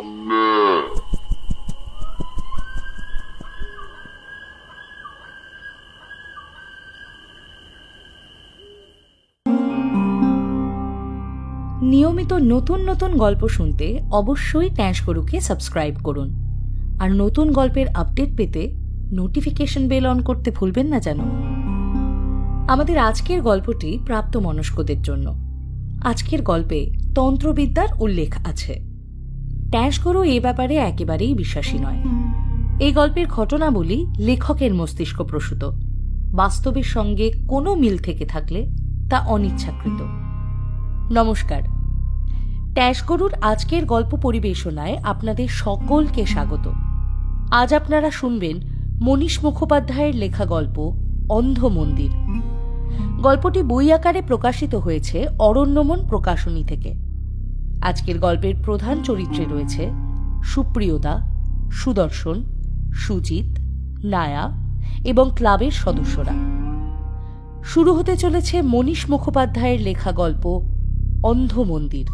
নিয়মিত নতুন নতুন গল্প শুনতে অবশ্যই ট্যাঁস গরুকে সাবস্ক্রাইব করুন। আর নতুন গল্পের আপডেট পেতে নোটিফিকেশন বেল অন করতে ভুলবেন না যেন। আমাদের আজকের গল্পটি প্রাপ্তবয়স্কদের জন্য। আজকের গল্পে তন্ত্রবিদ্যার উল্লেখ আছে। ট্যাঁস গরু এ ব্যাপারে একেবারেই বিশ্বাসী নয়। এই গল্পের ঘটনাবলী লেখকের মস্তিষ্ক প্রসূত। বাস্তবের সঙ্গে কোনো মিল থেকে থাকলে তা অনিচ্ছাকৃত। নমস্কার, ট্যাঁস গরুর আজকের গল্প পরিবেশনায় আপনাদের সকলকে স্বাগত। আজ আপনারা শুনবেন মনীশ মুখোপাধ্যায়ের লেখা গল্প অন্ধ মন্দির। গল্পটি বই আকারে প্রকাশিত হয়েছে অরণ্যমন প্রকাশনী থেকে। আজকের গল্পের প্রধান চরিত্রে রয়েছে সুপ্রিয়দা, সুদর্শন, সুজিত, নায়া এবং ক্লাবের সদস্যরা। শুরু হতে চলেছে মনীশ মুখোপাধ্যায়ের লেখা গল্প অন্ধ মন্দির।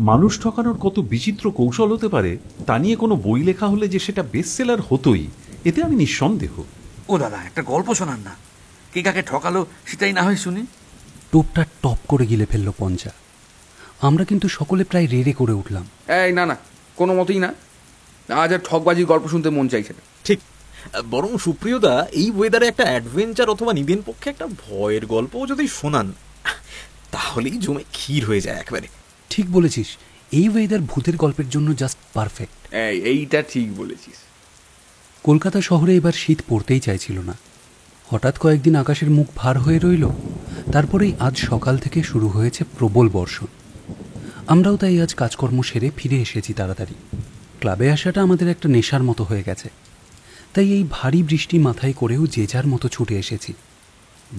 মানুষ ঠকানোর কত বিচিত্র কৌশল হতে পারে তা নিয়ে কোনো বই লেখা হলে যে সেটা বেস্ট সেলার হতোই, এতে আমি নিঃসন্দেহ। ও দাদা, একটা গল্প শোনান না। কে কাকে ঠকালো সেটাই না হয় শুনি। টোপটা টপ করে গিলে ফেললো পঞ্চা। আমরা কিন্তু সকলে প্রায় রেড়ে করে উঠলাম। এই না না, কোনো মতেই না। আজ আর ঠকবাজির গল্প শুনতে মন চাইছে না। ঠিক, বরং সুপ্রিয়দা এই ওয়েদারে একটা অ্যাডভেঞ্চার অথবা নিদেন পক্ষে একটা ভয়ের গল্পও যদি শোনান তাহলেই জমে ক্ষীর হয়ে যায় একেবারে। ঠিক বলেছিস, এই ওয়েদার ভূতের গল্পের জন্য জাস্ট পারফেক্ট। এইটা ঠিক বলেছিস। কলকাতা শহরে এবার শীত পড়তেই চাইছিল না। হঠাৎ কয়েকদিন আকাশের মুখ ভার হয়ে রইল, তারপরেই আজ সকাল থেকে শুরু হয়েছে প্রবল বর্ষণ। আমরাও তাই আজ কাজকর্ম সেরে ফিরে এসেছি তাড়াতাড়ি। ক্লাবে আসাটা আমাদের একটা নেশার মতো হয়ে গেছে। তাই এই ভারী বৃষ্টি মাথায় করেও যে যার মতো ছুটে এসেছি।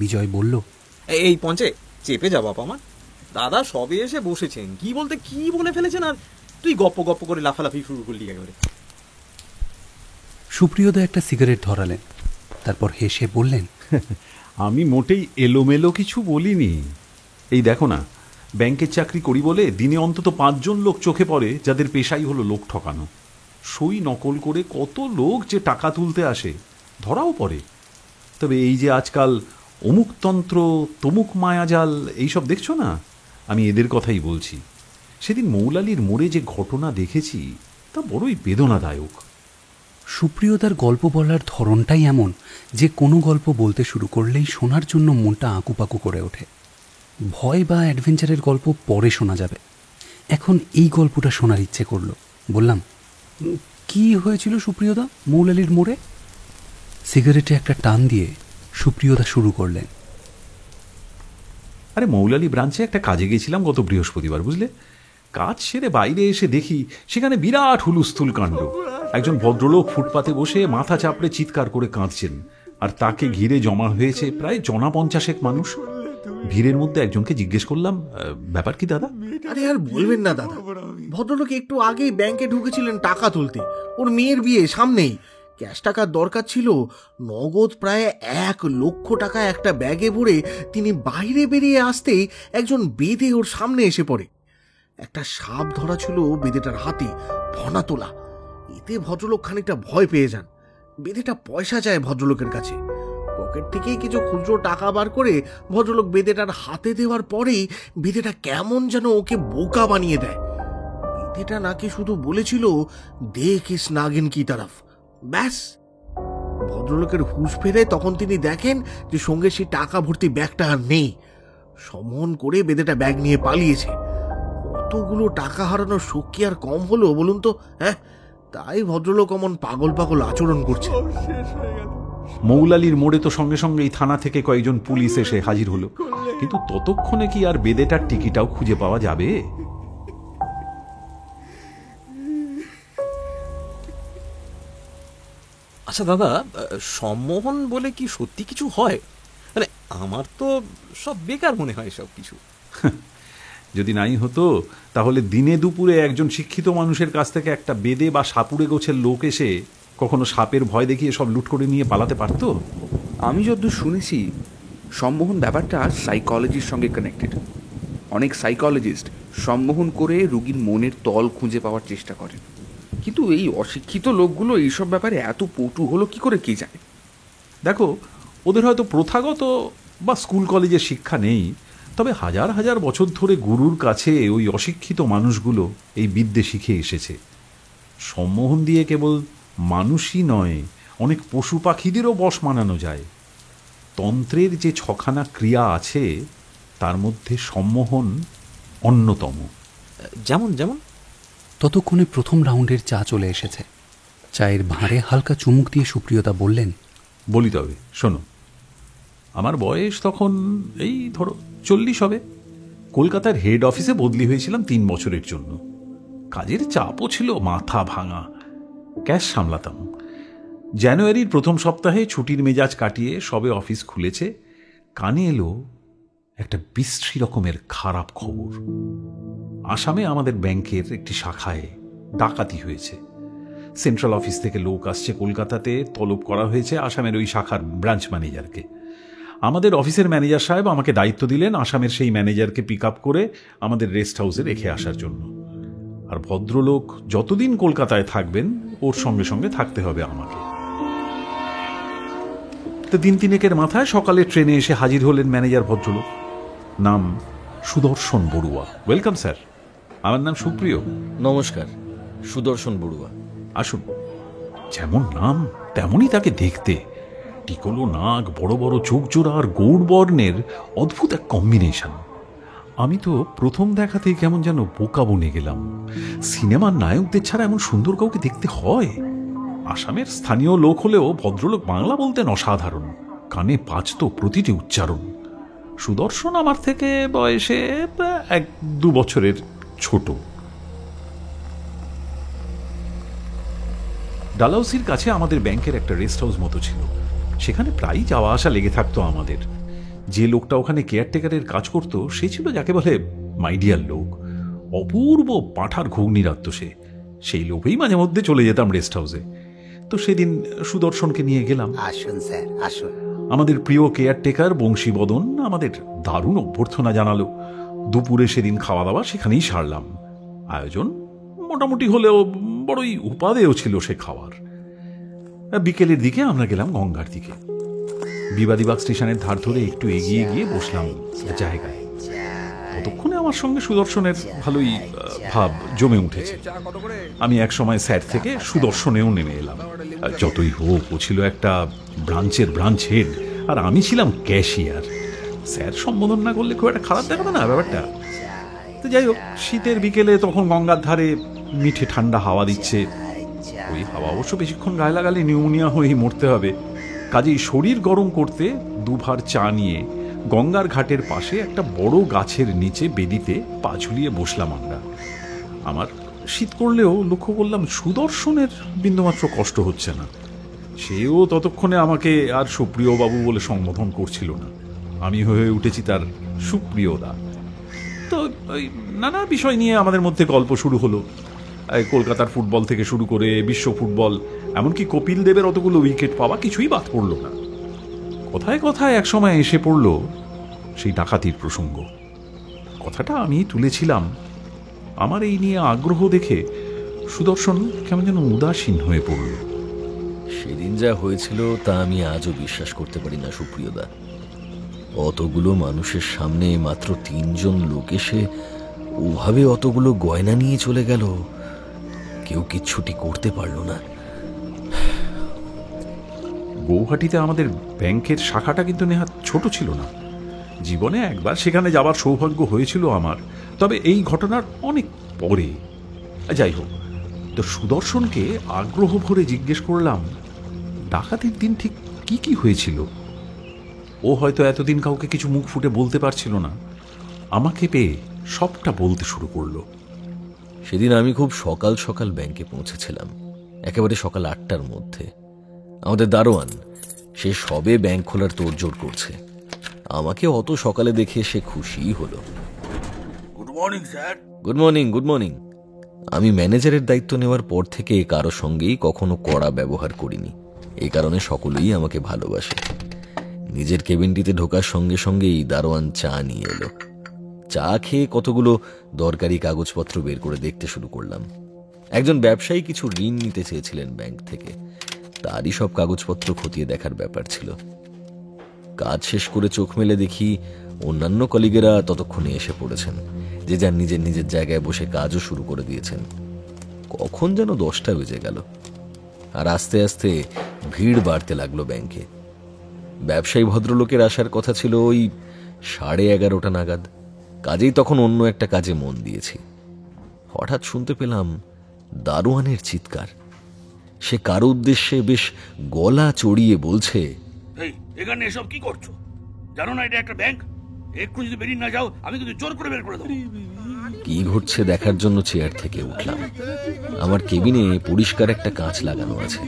বিজয় বলল, এই পঞ্চে চেপে যা বাপ আমার। দাদা সবে এসে বসেছেন, কি বলতে কি বলে ফেলেছেন, আর তুই গপ্প গপ্প করে লাফালাফি শুরু করলি একেবারে। সুপ্রিয়দা একটা সিগারেট ধরালেন, তারপর হেসে বললেন, আমি মোটেই এলোমেলো কিছু বলিনি। এই দেখো না, ব্যাংকের চাকরি করি বলে দিনে অন্তত 5 জন লোক চোখে পড়ে যাদের পেশাই হলো লোক ঠকানো। সই নকল করে কত লোক যে টাকা তুলতে আসে, ধরাও পড়ে। তবে এই যে আজকাল অমুক তন্ত্র, তমুক মায়াজাল, এইসব দেখছো না, আমি এদের কথাই বলছি। সেদিন মৌলালির মোড়ে যে ঘটনা দেখেছি তা বড়ই বেদনাদায়ক। সুপ্রিয়তার গল্প বলার ধরনটাই এমন যে কোনো গল্প বলতে শুরু করলেই শোনার জন্য মনটা আঁকুপাকু করে ওঠে। ভয় বা অ্যাডভেঞ্চারের গল্প পরে শোনা যাবে, এখন এই গল্পটা শোনার ইচ্ছে করলো। বললাম, কি হয়েছিল সুপ্রিয়দা মৌলালির মোড়ে? সিগারেটে একটা টান দিয়ে সুপ্রিয়দা শুরু করলেন, আরে মৌলালি ব্রাঞ্চে একটা কাজে গেছিলাম গত বৃহস্পতিবার, বুঝলে। কাজ সেরে বাইরে এসে দেখি সেখানে বিরাট হুলুস্থুল কাণ্ড। একজন ভদ্রলোক ফুটপাতে বসে মাথা চাপড়ে চিৎকার করে কাঁদছেন, আর তাকে ঘিরে জমা হয়েছে প্রায় 50 মানুষ। ভিড়ের মধ্যে একজনকে জিজ্ঞেস করলাম, ব্যাপার কি দাদা? আরে আর বলবেন না দাদা, ভদ্রলোক একটু আগেই ব্যাংকে ঢুকেছিলেন টাকা তুলতে। ওর মেয়ের বিয়ে সামনেই, ক্যাশ টাকার দরকার ছিল। নগদ প্রায় 1 লক্ষ টাকা একটা ব্যাগে ভরে তিনি বাইরে বেরিয়ে আসতেই একজন বেদে ওর সামনে এসে পড়ে। একটা সাপ ধরা ছিল বেদেটার হাতে, ফনা তোলা। এতে ভদ্রলোক খানিকটা ভয় পেয়ে যান। বেদেটা পয়সা চায় ভদ্রলোকের কাছে। পকেট থেকেই কিছু খুচরো টাকা বার করে ভদ্রলোক বেদেটার হাতে দেওয়ার পরেই বেদেটা কেমন যেন ওকে বোকা বানিয়ে দেয়। বেদেটা নাকি শুধু বলেছিল, দেখ ইস নাগিন কি তরফ, ব্যাস। ভদ্রলোকের হুঁশ ফেরে তখন তিনি দেখেন যে সঙ্গে সেই টাকা ভর্তি ব্যাগটা আর নেই। সমন করে বেদেটা ব্যাগ নিয়ে পালিয়েছে। কতগুলো টাকা হারানোর শোক কি আর কম হলো বলুন তো? হ্যাঁ, তাই ভদ্রলোক অমন পাগল পাগল আচরণ করছে। মৌলালির মোড়ে তো সঙ্গে সঙ্গে এই থানা থেকে কয়েকজন পুলিশ এসে হাজির হলো, কিন্তু ততক্ষণে কি আর বেদেটার টিকিটাও খুঁজে পাওয়া যাবে? আচ্ছা দাদা, সম্মোহন বলে কি সত্যি কিছু হয়? মানে আমার তো সব বেকার মনে হয় সব কিছু। যদি নাই হতো তাহলে দিনে দুপুরে একজন শিক্ষিত মানুষের কাছ থেকে একটা বেদে বা সাপুড়ে গোছের লোক এসে কখনো সাপের ভয় দেখিয়ে সব লুট করে নিয়ে পালাতে পারতো? আমি যতদূর শুনেছি সম্মোহন ব্যাপারটা সাইকোলজির সঙ্গে কানেক্টেড। অনেক সাইকোলজিস্ট সম্মোহন করে রুগীর মনের তল খুঁজে পাওয়ার চেষ্টা করেন, কিন্তু এই অশিক্ষিত লোকগুলো এইসব ব্যাপারে এত পটু হলো কি করে কে জানে। দেখো, ওদের হয়তো প্রথাগত বা স্কুল কলেজের শিক্ষা নেই, তবে হাজার হাজার বছর ধরে গুরুর কাছে ওই অশিক্ষিত মানুষগুলো এই বিদ্যে শিখে এসেছে। সম্মোহন দিয়ে কেবল মানুষই নয়, অনেক পশু পাখিদেরও বশ মানানো যায়। তন্ত্রের যে 6খানা ক্রিয়া আছে তার মধ্যে সম্মোহন অন্যতম। যেমন যেমন ততক্ষণে প্রথম রাউন্ডের চা চলে এসেছে। চায়ের ভাঁড়ে হালকা চুমুক দিয়ে সুপ্রিয়তা বললেন, বলি তবে শোনো, আমার বয়স তখন এই ধরো 40 হবে। কলকাতার হেড অফিসে বদলি হয়েছিলাম 3 বছরের জন্য। কাজের চাপও ছিল মাথা ভাঙা, ক্যাশ সামলাতাম। জানুয়ারির প্রথম সপ্তাহে ছুটির মেজাজ কাটিয়ে সবে অফিস খুলেছে, কানে এলো একটা বিশ্রী রকমের খারাপ খবর। আসামে আমাদের ব্যাংকের একটি শাখায় ডাকাতি হয়েছে। সেন্ট্রাল অফিস থেকে লোক আসছে কলকাতাতে, তলব করা হয়েছে আসামের ওই শাখার ব্রাঞ্চ ম্যানেজারকে। আমাদের অফিসের ম্যানেজার সাহেব আমাকে দায়িত্ব দিলেন আসামের সেই ম্যানেজারকে পিক আপ করে আমাদের রেস্ট হাউসে রেখে আসার জন্য। আর ভদ্রলোক যতদিন কলকাতায় থাকবেন ওর সঙ্গে সঙ্গে থাকতে হবে আমাকে। তো দিন তিনেকের মাথায় সকালে ট্রেনে এসে হাজির হলেন ম্যানেজার ভদ্রলোক। নাম সুদর্শন বড়ুয়া। ওয়েলকাম স্যার, আমার নাম সুপ্রিয়। নমস্কার, সুদর্শন বড়ুয়া। আসুন। যেমন নাম তেমনই তাকে দেখতে। টিকলো নাক, বড় বড় চোখ জোড়া আর গৌড় বর্ণের অদ্ভুত এক কম্বিনেশন। আমি তো প্রথম দেখাতেই কেমন যেন বোকা বনে গেলাম। সিনেমার নায়কদের ছাড়া এমন সুন্দর কাউকে দেখতে হয়? আসামের স্থানীয় লোক হলেও ভদ্রলোক বাংলা বলতেন অসাধারণ, কানে বাজত প্রতিটি উচ্চারণ। সুদর্শন আমার থেকে বয়সে 1-2 বছরের ছোট। ডালহাউসির কাছে আমাদের ব্যাংকের একটা রেস্ট হাউস মতো ছিল, সেখানে প্রায়ই যাওয়া আসা লেগে থাকতো আমাদের। যে লোকটা ওখানে কেয়ারটেকারের কাজ করত সে ছিল যাকে বলে মাইডিয়ার লোক। অপূর্ব পাঁঠার ঘুগনি রাখত সে। সেই লোকেই মাঝে মধ্যে চলে যেতাম রেস্ট হাউসে। তো সেদিন সুদর্শনকে নিয়ে গেলাম। আসুন স্যার, আসুন। আমাদের প্রিয় কেয়ারটেকার বংশীবদন আমাদের দারুণ অভ্যর্থনা জানালো। দুপুরে সেদিন খাওয়া দাওয়া সেখানেই সারলাম। আয়োজন মোটামুটি হলেও বড়ই উপাদেয় ছিল সে খাওয়ার। বিকেলের দিকে আমরা গেলাম গঙ্গার দিকে। বিবাদীবাগ স্টেশনের ধার ধরে একটু এগিয়ে গিয়ে বসলাম জায়গায়। ততক্ষণে আমার সঙ্গে সুদর্শনের ভালোই ভাব জমে উঠেছে। আমি এক সময় স্যার থেকে সুদর্শনেও নেমে এলাম। যতই হোক, ও ছিল একটা ব্রাঞ্চের ব্রাঞ্চ হেড আর আমি ছিলাম ক্যাশিয়ার। স্যার সম্বোধন না করলে খুব একটা খারাপ দেখাবে না ব্যাপারটা। তো যাই হোক, শীতের বিকেলে তখন গঙ্গার ধারে মিঠে ঠান্ডা হাওয়া দিচ্ছে। ওই হাওয়া অবশ্য বেশিক্ষণ গায়ে লাগালে নিউমোনিয়া হয়েই মরতে হবে। কাজেই শরীর গরম করতে 2 ভার চা নিয়ে গঙ্গার ঘাটের পাশে একটা বড় গাছের নিচে বেদিতে পা ঝুলিয়ে বসলাম আমরা। আমার শীত করলেও লক্ষ্য করলাম সুদর্শনের বিন্দুমাত্র কষ্ট হচ্ছে না। সেও ততক্ষণে আমাকে আর সুপ্রিয় বাবু বলে সম্বোধন করছিল না। আমি হয়ে উঠেছি তার সুপ্রিয়দা। তো ওই নানা বিষয় নিয়ে আমাদের মধ্যে গল্প শুরু হলো। কলকাতার ফুটবল থেকে শুরু করে বিশ্ব ফুটবল, এমনকি কপিল দেবের অতগুলো উইকেট পাওয়া কিছুই বাদ পড়ল না। কথায় কথায় একসময় এসে পড়ল সেই ডাকাতির প্রসঙ্গ। কথাটা আমি তুলেছিলাম। আমার এই নিয়ে আগ্রহ দেখে সুদর্শন কেমন যেন উদাসীন হয়ে পড়ল। সেদিন যা হয়েছিল তা আমি আজও বিশ্বাস করতে পারি না সুপ্রিয়দা। অতগুলো মানুষের সামনে মাত্র 3 জন লোক এসে ওভাবে অতগুলো গয়না নিয়ে চলে গেল। কেউ কিচ্ছুটি করতে পারল না। গৌহাটিতে আমাদের ব্যাংকের শাখাটা কিন্তু নেহাত ছোট ছিল না। জীবনে একবার সেখানে যাবার সৌভাগ্য হয়েছিল আমার, তবে এই ঘটনার অনেক পরে। যাই হোক, তো সুদর্শনকে আগ্রহ ভরে জিজ্ঞেস করলাম ডাকাতির দিন ঠিক কি কি হয়েছিল। ও হয়তো এতদিন কাউকে কিছু মুখ ফুটে বলতে পারছিল না। আমাকে পেয়ে সবটা বলতে শুরু করলো। সেদিন আমি খুব সকাল সকাল ব্যাংকে পৌঁছেছিলাম, একেবারে সকাল 8টার মধ্যে। আমাদের দারোয়ান সে সবে ব্যাংক খোলার তোড়জোড় করছে। আমাকে অত সকালে দেখে সে খুশিই হলো। Good morning sir. Good morning, good morning. আমি ম্যানেজারের দায়িত্ব নেওয়ার পর থেকে কারো সঙ্গেই কখনো কড়া ব্যবহার করিনি। এই কারণে সকলেই আমাকে ভালোবাসে। নিজের কেবিনটিতে ঢোকার সঙ্গে সঙ্গেই দারোয়ান চা নিয়ে এলো। চা খেয়ে কতগুলো দরকারি কাগজপত্র বের করে দেখতে শুরু করলাম। একজন ব্যবসায়ী কিছু ঋণ নিতে চেয়েছিলেন ব্যাংক থেকে, তারই সব কাগজপত্র খতিয়ে দেখার ব্যাপার ছিল। কাজ শেষ করে চোখ মেলে দেখি অন্যান্য কলিগেরা ততক্ষণে এসে পড়েছেন, যে যার নিজের নিজের জায়গায় বসে কাজও শুরু করে দিয়েছেন। কখন যেন 10টা বেজে গেল, আর আস্তে আস্তে ভিড় বাড়তে লাগলো ব্যাংকে। ব্যবসায়ী ভদ্রলোকের আসার কথা ছিল ওই 11:30 নাগাদ। কাজেই তখন অন্য একটা কাজে মন দিয়েছি। হঠাৎ শুনতে পেলাম দারোয়ানের চিৎকার। সে কারো উদ্দেশ্যে বেশ গলা চড়িয়ে বলছে, এই এখানে এসব কি করছো? জানো না এটা একটা ব্যাংক? একটু যদি বেরিয়ে না যাও আমি কিন্তু জোর করে বের করে দেবো। কি ঘটছে দেখার জন্য চেয়ার থেকে উঠলাম। আমার কেবিনে পরিষ্কার একটা কাঁচ লাগানো আছে,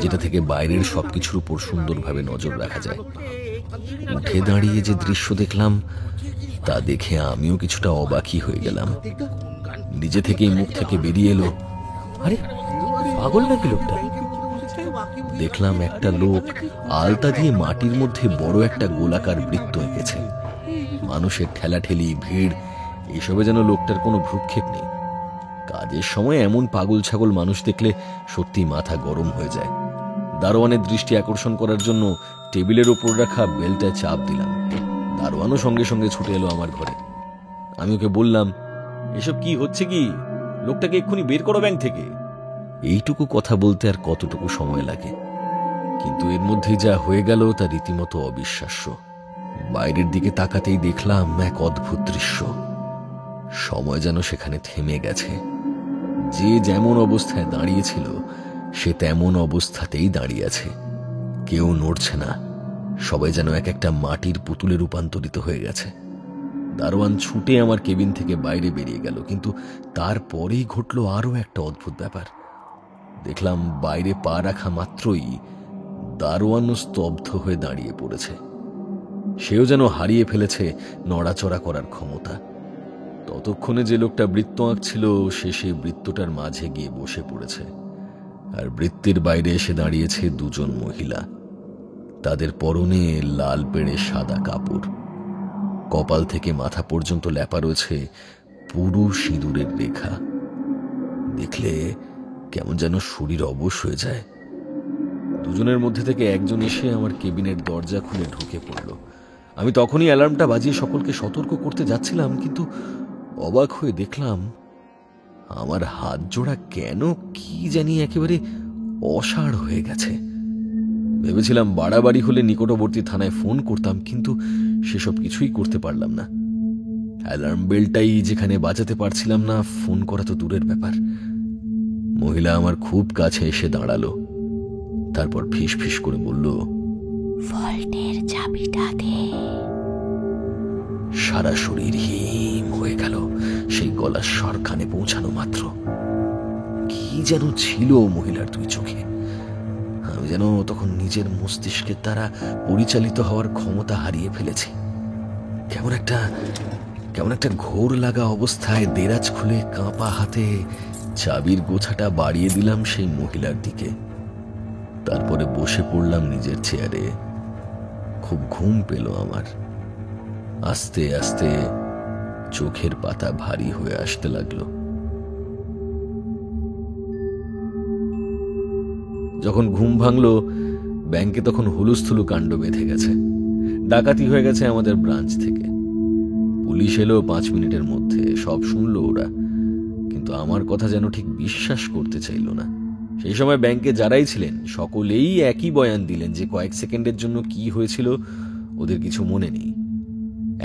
যেটা থেকে বাইরের সবকিছুর উপর সুন্দরভাবে নজর রাখা যায়। উঠে দাঁড়িয়ে যে দৃশ্য দেখলাম তা দেখে আমিও কিছুটা অবাকই হয়ে গেলাম। নিজে থেকেই মুখ থেকে বেরিয়ে এলো, আরে পাগল নাকি লোকটা? দেখলাম একটা লোক আলতা দিয়ে মাটির মধ্যে বড় একটা গোলাকার বৃত্ত এঁকেছে। মানুষের ঠেলাঠেলি, ভিড়, এসবে যেন লোকটার কোনো ভ্রুক্ষেপ নেই। কাজের সময় এমন পাগল ছাগল মানুষ দেখলে সত্যি মাথা গরম হয়ে যায়। দারোয়ানের দৃষ্টি আকর্ষণ করার জন্য টেবিলের ওপর রাখা বেলটায় চাপ দিলাম। দারোয়ানও সঙ্গে সঙ্গে ছুটে এলো আমার ঘরে। আমি ওকে বললাম, এসব কি হচ্ছে কি? লোকটাকে এক্ষুনি বের করো ব্যাংক থেকে। এইটুকু কথা বলতে আর কতটুকু সময় লাগে, কিন্তু এর মধ্যে যা হয়ে গেল তা রীতিমতো অবিশ্বাস্য। বাইরের দিকে তাকাতেই দেখলাম এক অদ্ভুত দৃশ্য। সময় যেন সেখানে থেমে গেছে। যে যেমন অবস্থায় দাঁড়িয়েছিল সে তেমন অবস্থাতেই দাঁড়িয়ে আছে। কেউ নড়ছে না, সবাই যেন এক একটা মাটির পুতুলে রূপান্তরিত হয়ে গেছে। দারোয়ান ছুটে আমার কেবিন থেকে বাইরে বেরিয়ে গেল, কিন্তু তারপরেই ঘটল আরো একটা অদ্ভুত ব্যাপার। দেখলাম বাইরে পা রাখা মাত্রই দারোয়ানও স্তব্ধ হয়ে দাঁড়িয়ে পড়েছে। সেও যেন হারিয়ে ফেলেছে নড়াচড়া করার ক্ষমতা। ততক্ষণে যে লোকটা বৃত্ত আঁকছিল সে সেই বৃত্তটার মাঝে গিয়ে বসে পড়েছে, আর বৃত্তের বাইরে এসে দাঁড়িয়েছে দুজন মহিলা। তাদের পরনে লাল পেড়ে সাদা কাপড়, কপাল থেকে মাথা পর্যন্ত লেপা রয়েছে পুরু সিঁদুরের রেখা। দেখলে কেমন যেন শরীর অবশ হয়ে যায়। দুজনের মধ্যে থেকে একজন এসে আমার কেবিনের দরজা খুলে ঢুকে পড়ল। আমি তখনই অ্যালার্মটা বাজিয়ে সকলকে সতর্ক করতে যাচ্ছিলাম, কিন্তু অবাক হয়ে দেখলাম আমার হাত জোড়া কেন কি জানি একেবারে অসাড় হয়ে গেছে। ভেবেছিলাম বাড়াবাড়ি হলে নিকটবর্তী থানায় ফোন করতাম, কিন্তু সেসব কিছুই করতে পারলাম না। অ্যালার্ম বেলটাই যেখানে বাজাতে পারছিলাম না, ফোন করা তো দূরের ব্যাপার। মহিলা আমার খুব কাছে এসে দাঁড়ালো, তারপর ফিস ফিস করে বলল, ভল্টের চাবিটা দে। সারা শরীর হিম হয়ে গেল সেই গলার স্বর কানে পৌঁছানো মাত্র। কি যেন ছিল মহিলার দুই চোখে। আমি যেন তখন নিজের মস্তিষ্কের দ্বারা পরিচালিত হওয়ার ক্ষমতা হারিয়ে ফেলেছি। কেমন একটা ঘোর লাগা অবস্থায় দেরাজ খুলে কাঁপা হাতে চাবির গোছাটা বাড়িয়ে দিলাম সেই মহিলার দিকে। তারপরে বসে পড়লাম নিজের চেয়ারে। খুব ঘুম পেল আমার। আস্তে আস্তে চোখের পাতা ভারী হয়ে আসতে লাগলো। যখন ঘুম ভাঙলো, ব্যাংকে তখন হুলুস্থুলু কাণ্ড বেঁধে গেছে। ডাকাতি হয়ে গেছে আমাদের ব্রাঞ্চ থেকে। পুলিশ এলো 5 মিনিটের মধ্যে, সব শুনলো ওরা, কিন্তু আমার কথা যেন ঠিক বিশ্বাস করতে চাইল না। সেই সময় ব্যাংকে যারাই ছিলেন সকলেই একই বয়ান দিলেন যে কয়েক সেকেন্ডের জন্য কি হয়েছিল ওদের কিছু মনে নেই।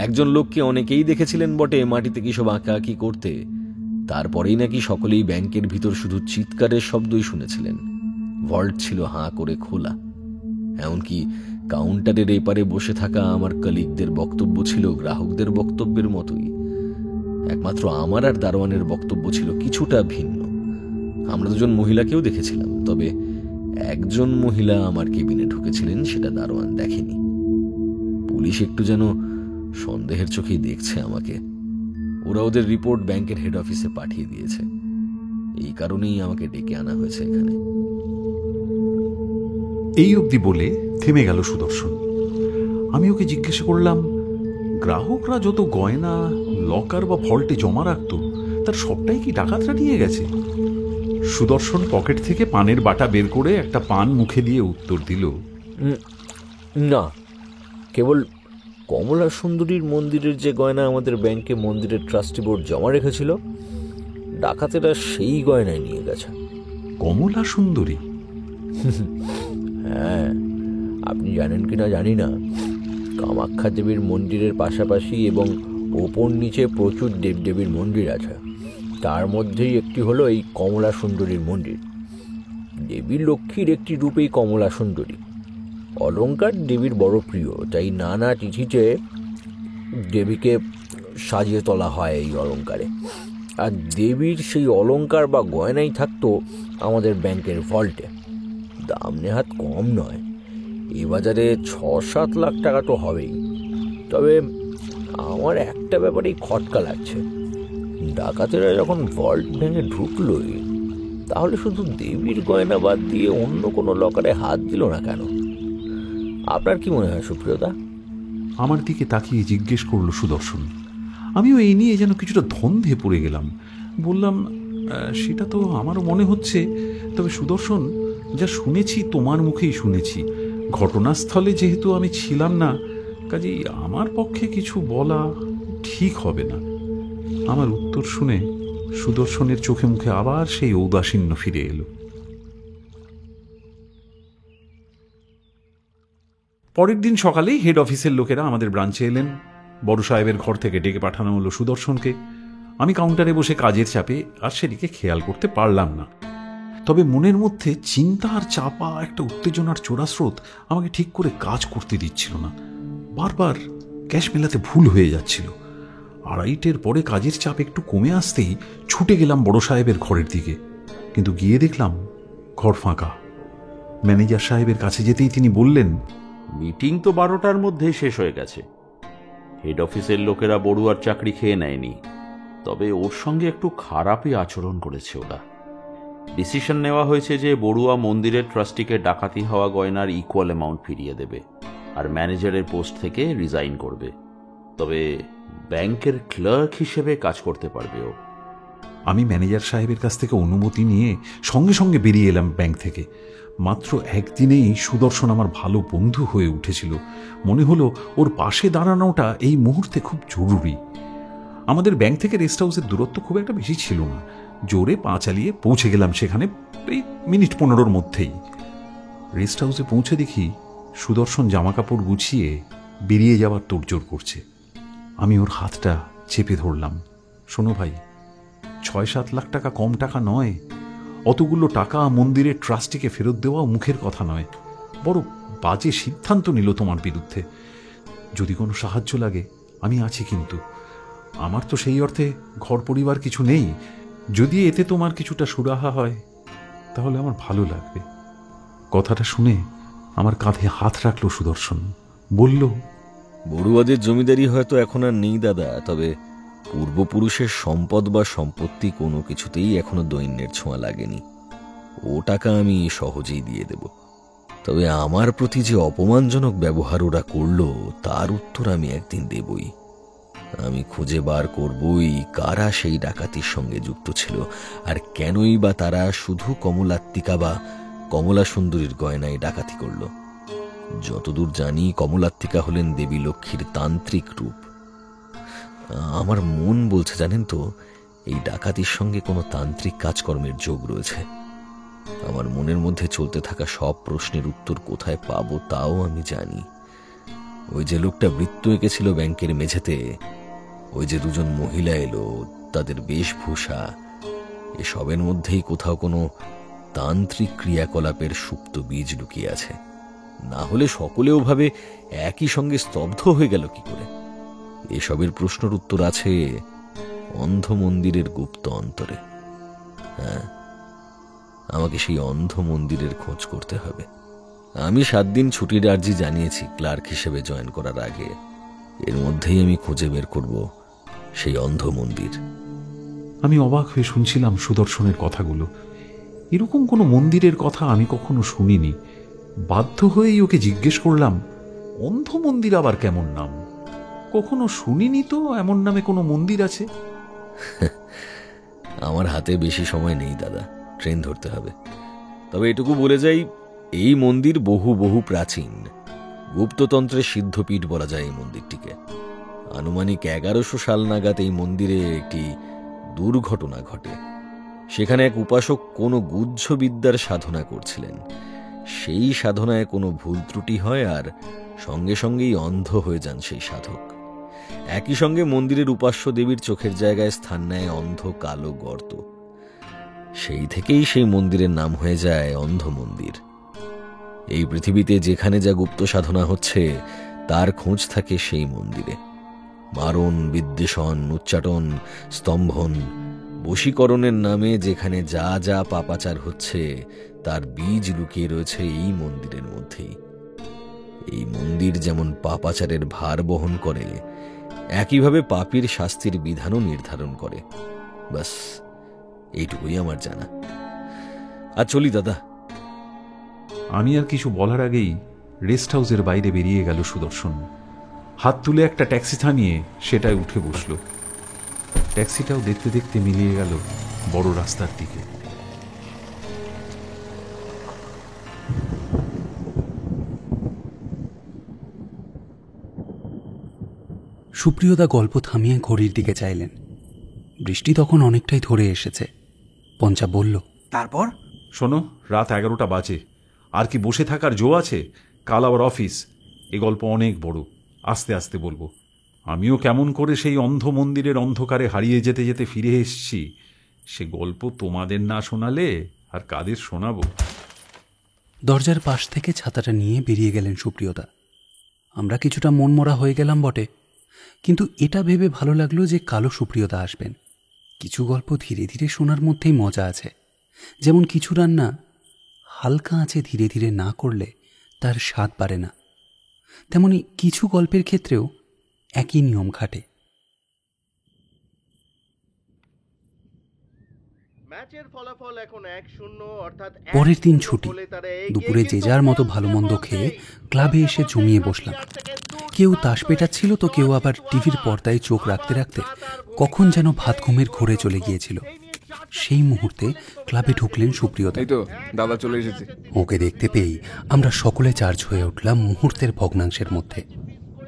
একজন লোককে অনেকেই দেখেছিলেন বটে মাটিতে কি সব আঁকাআঁকি করতে, তারপরেই নাকি সকলেই ব্যাংকের ভিতর শুধু চিৎকারের শব্দই শুনেছিলেন। ভল্ট ছিল হাঁ করে খোলা, এমনকি কাউন্টারের এপারে বসে থাকা আমার কলিগদের বক্তব্য ছিল গ্রাহকদের বক্তব্যের মতোই। একমাত্র আমার আর দারোয়ানের বক্তব্য ছিল কিছুটা ভিন্ন। আমরা দুজন মহিলাকেও দেখেছিলাম, তবে একজন মহিলা আমার কেবিনে ঢুকেছিলেন সেটা দারোয়ান দেখেনি। পুলিশ একটু যেন সন্দেহের চোখেই দেখছে আমাকে। ওরা ওদের রিপোর্ট ব্যাংকের হেড অফিসে পাঠিয়ে দিয়েছে। এই কারণেই আমাকে ডেকে আনা হয়েছে এখানে। এই অবধি বলে থেমে গেল সুদর্শন। আমি ওকে জিজ্ঞাসা করলাম, গ্রাহকরা যত গয়না লকার বা ভল্টে জমা রাখত তার সবটাই কি ডাকাতরা নিয়ে গেছে? সুদর্শন পকেট থেকে পানের বাটা বের করে একটা পান মুখে দিয়ে উত্তর দিল, না, কেবল কমলা সুন্দরীর মন্দিরের যে গয়না আমাদের ব্যাংকে মন্দিরের ট্রাস্টি বোর্ড জমা রেখেছিল, ডাকাতেরা সেই গয়নায় নিয়ে গেছে। কমলা সুন্দরী? হ্যাঁ, আপনি জানেন কিনা জানি না, কামাখ্যা দেবীর মন্দিরের পাশাপাশি এবং ওপর নিচে প্রচুর দেবদেবীর মন্দির আছে। তার মধ্যেই একটি হলো এই কমলা সুন্দরীর মন্দির। দেবী লক্ষ্মীর একটি রূপেই কমলা সুন্দরী। অলঙ্কার দেবীর বড় প্রিয়, তাই নানা তিথিতে দেবীকে সাজিয়ে তোলা হয় এই অলঙ্কারে। আর দেবীর সেই অলঙ্কার বা গয়নাই থাকতো আমাদের ব্যাংকের ভল্টে। দাম নেহাত কম নয়, এ বাজারে 6-7 লাখ টাকা তো হবেই। তবে আমার একটা ব্যাপারেই খটকা লাগছে, ডাকাতেরা যখন ভল্ট ভেঙে ঢুকলোই, তাহলে শুধু দেবীর গয়না বাদ দিয়ে অন্য কোনো লকারে হাত দিল না কেন? আপনার কি মনে হয় সুপ্রিয়দা? আমার দিকে তাকিয়ে জিজ্ঞেস করলো সুদর্শন। আমিও এই নিয়ে যেন কিছুটা ধন্ধে পড়ে গেলাম। বললাম, সেটা তো আমারও মনে হচ্ছে, তবে সুদর্শন, যা শুনেছি তোমার মুখেই শুনেছি। ঘটনাস্থলে যেহেতু আমি ছিলাম না, কাজেই আমার পক্ষে কিছু বলা ঠিক হবে না। আমার উত্তর শুনে সুদর্শনের চোখে মুখে আবার সেই ঔদাসীন্য ফিরে এলো। পরের দিন সকালেই হেড অফিসের লোকেরা আমাদের ব্রাঞ্চে এলেন। বড় সাহেবের ঘর থেকে ডেকে পাঠানো হলো সুদর্শনকে। আমি কাউন্টারে বসে কাজের চাপে আর সেদিকে খেয়াল করতে পারলাম না। তবে মনের মধ্যে চিন্তা আর চাপা একটা উত্তেজনার চোরাস্রোত আমাকে ঠিক করে কাজ করতে দিচ্ছিল না। বারবার ক্যাশ মেলাতে ভুল হয়ে যাচ্ছিল। 2:30-এর পরে কাজের চাপ একটু কমে আসতেই ছুটে গেলাম বড় সাহেবের ঘরের দিকে, কিন্তু গিয়ে দেখলাম ঘর ফাঁকা। ম্যানেজার সাহেবের কাছে যেতেই তিনি বললেন, মিটিং তো 12টার মধ্যেই শেষ হয়ে গেছে। হেড অফিসের লোকেরা বড়ুয়ার চাকরি খেয়ে নেয়নি, তবে ওর সঙ্গে একটু খারাপই আচরণ করেছে ওরা। ডিসিশন নেওয়া হয়েছে যে বড়ুয়া মন্দিরের ট্রাস্টিকে ডাকাতি হওয়া গয়নার ইকুয়াল অ্যামাউন্ট ফিরিয়ে দেবে আর ম্যানেজারের পোস্ট থেকে রিজাইন করবে। তবে ব্যাংকের ক্লার্ক হিসেবে কাজ করতে পারবে ও। আমি ম্যানেজার সাহেবের কাছ থেকে অনুমতি নিয়ে সঙ্গে সঙ্গে বেরিয়ে এলাম ব্যাংক থেকে। মাত্র একদিনেই সুদর্শন আমার ভালো বন্ধু হয়ে উঠেছিল। মনে হলো ওর পাশে দাঁড়ানোটা এই মুহূর্তে খুব জরুরি। আমাদের ব্যাংক থেকে রেস্ট হাউসের দূরত্ব খুব একটা বেশি ছিল না। জোরে পা চালিয়ে পৌঁছে গেলাম সেখানে এই মিনিট 15-র মধ্যেই। রেস্ট হাউসে পৌঁছে দেখি সুদর্শন জামাকাপড় গুছিয়ে বেরিয়ে যাওয়ার তোড়জোড় করছে। আমি ওর হাতটা চেপে ধরলাম। শোনো ভাই, 6-7 লাখ টাকা কম টাকা নয়। অতগুলো টাকা মন্দিরের ট্রাস্টিকে ফেরত দেওয়াও মুখের কথা নয়। বড় বাজে সিদ্ধান্ত নিল তোমার বিরুদ্ধে। যদি কোনো সাহায্য লাগে আমি আছি, কিন্তু আমার তো সেই অর্থে ঘর পরিবার কিছু নেই। যদি এতে তোমার কিছুটা সুরাহা হয় তাহলে আমার ভালো লাগবে। কথাটা শুনে আমার কাঁধে হাত রাখলো সুদর্শন। বলল, বড়ুয়াদের জমিদারি হয়তো এখন আর নেই দাদা, তবে পূর্বপুরুষের সম্পদ বা সম্পত্তি কোনো কিছুতেই এখনো দৈন্যের ছোঁয়া লাগেনি। ও টাকা আমি সহজেই দিয়ে দেব। তবে আমার প্রতি যে অপমানজনক ব্যবহার ওরা করলো তার উত্তর আমি একদিন দেবই। আমি খুঁজে বার করবই কারা সেই ডাকাতির সঙ্গে যুক্ত ছিল, আর কেনই বা তারা শুধু কমলাত্মিকা বা কমলা সুন্দরীর গয়নায় ডাকাতি করল। যতদূর জানি কমলাত্মিকা হলেন দেবী লক্ষ্মীর তান্ত্রিক রূপ। আমার মন বলছে জানেন তো, এই ডাকাতির সঙ্গে কোনো তান্ত্রিক কাজকর্মের যোগ রয়েছে। আমার মনের মধ্যে চলতে থাকা সব প্রশ্নের উত্তর কোথায় পাবো তাও আমি জানি। ওই যে লোকটা বৃত্ত এঁকেছিল ব্যাংকের মেঝেতে, ওই যে দুজন মহিলা এলো, তাদের বেশভূষা, এসবের মধ্যেই কোথাও কোনো তান্ত্রিক ক্রিয়াকলাপের সুপ্ত বীজ লুকিয়ে আছে। না হলে সকলেও ভাবে একই সঙ্গে স্তব্ধ হয়ে গেল কি করে। এসবের প্রশ্নের উত্তর আছে অন্ধ মন্দিরের গুপ্ত অন্তরে। হ্যাঁ, আমাকে সেই অন্ধ মন্দিরের খোঁজ করতে হবে। আমি 7 দিন ছুটির আর্জি জানিয়েছি ক্লার্ক হিসেবে জয়েন করার আগে। এর মধ্যেই আমি খুঁজে বের করব সেই অন্ধ মন্দির। আমি অবাক হয়ে শুনছিলাম সুদর্শনের কথাগুলো। এরকম কোনো মন্দিরের কথা আমি কখনো শুনিনি। বাধ্য হয়েই ওকে জিজ্ঞেস করলাম, অন্ধ মন্দির আবার কেমন নাম? কখনো শুনিনি তো এমন নামে কোনো মন্দির আছে। আমার হাতে বেশি সময় নেই দাদা, ট্রেন ধরতে হবে। তবে এটুকু বলে যাই, এই মন্দির বহু বহু প্রাচীন। গুপ্ততন্ত্রের সিদ্ধপীঠ বলা যায় এই মন্দিরটিকে। আনুমানিক 1100 সাল নাগাদ এই মন্দিরে একটি দুর্ঘটনা ঘটে। সেখানে এক উপাসক কোনো গুহ্যবিদ্যার সাধনা করছিলেন। সেই সাধনায় কোনো ভুল ত্রুটি হয় আর সঙ্গে সঙ্গেই অন্ধ হয়ে যান সেই সাধক। একই সঙ্গে মন্দিরের উপাস্য দেবীর চোখের জায়গায় স্থান নেয় অন্ধ কালো গর্ত। সেই থেকেই সেই মন্দিরের নাম হয়ে যায় অন্ধ মন্দির। এই পৃথিবীতে যেখানে যা গুপ্ত সাধনা হচ্ছে তার খোঁজ থাকে সেই মন্দিরে। মারণ, বিদ্বেষণ, উচ্চাটন, স্তম্ভন, বশীকরণের নামে যেখানে যা যা পাপাচার হচ্ছে তার বীজ লুকিয়ে রয়েছে এই মন্দিরের মধ্যেই। এই মন্দির যেমন পাপাচারের ভার বহন করে, একইভাবে পাপীর শাস্তির বিধানও নির্ধারণ করে। বাস এইটুকুই আমার জানা। আর চলি দাদা। আমি আর কিছু বলার আগেই রেস্ট হাউসের বাইরে বেরিয়ে গেল সুদর্শন। হাত তুলে একটা ট্যাক্সি থামিয়ে সেটায় উঠে বসল। ট্যাক্সিটাও দেখতে দেখতে মিলিয়ে গেল বড় রাস্তার দিকে। সুপ্রিয়দা গল্প থামিয়ে ঘড়ির দিকে চাইলেন। বৃষ্টি তখন অনেকটাই ধরে এসেছে। পঞ্চা বলল, তারপর? শোনো, রাত 11টা বাজে। আর কি বসে থাকার জো আছে? কাল আবার অফিস। এ গল্প অনেক বড়, আস্তে আস্তে বলবো। আমিও কেমন করে সেই অন্ধ মন্দিরের অন্ধকারে হারিয়ে যেতে যেতে ফিরে এসছি, সে গল্প তোমাদের না শোনালে আর কাদের শোনাবো? দরজার পাশ থেকে ছাতাটা নিয়ে বেরিয়ে গেলেন সুপ্রিয়দা। আমরা কিছুটা মনমরা হয়ে গেলাম বটে, কিন্তু এটা ভেবে ভালো লাগলো যে কালো সুপ্রিয়দা আসবেন। কিছু গল্প ধীরে ধীরে শোনার মধ্যেই মজা আছে। যেমন কিছু রান্না হালকা আঁচে ধীরে ধীরে না করলে তার স্বাদ বাড়ে না, তেমনি কিছু গল্পের ক্ষেত্রেও একই নিয়ম খাটে। পরের দিন ছুটি। দুপুরে যে যার মতো ভালো মন্দ খেয়ে ক্লাবে এসে জমিয়ে বসলাম। কেউ তাস পেটাচ্ছিল তো কেউ আবার টিভির পর্দায় চোখ রাখতে রাখতে কখন যেন ভাত ঘুমের ঘোরে চলে গিয়েছিল। সেই মুহূর্তে ক্লাবে ঢুকলেন সুপ্রিয়দা। এই তো দাদা চলে এসেছে। ওকে দেখতে পেয়েই আমরা সকলে চার্জ হয়ে উঠলাম মুহূর্তের ভগ্নাংশের মধ্যে।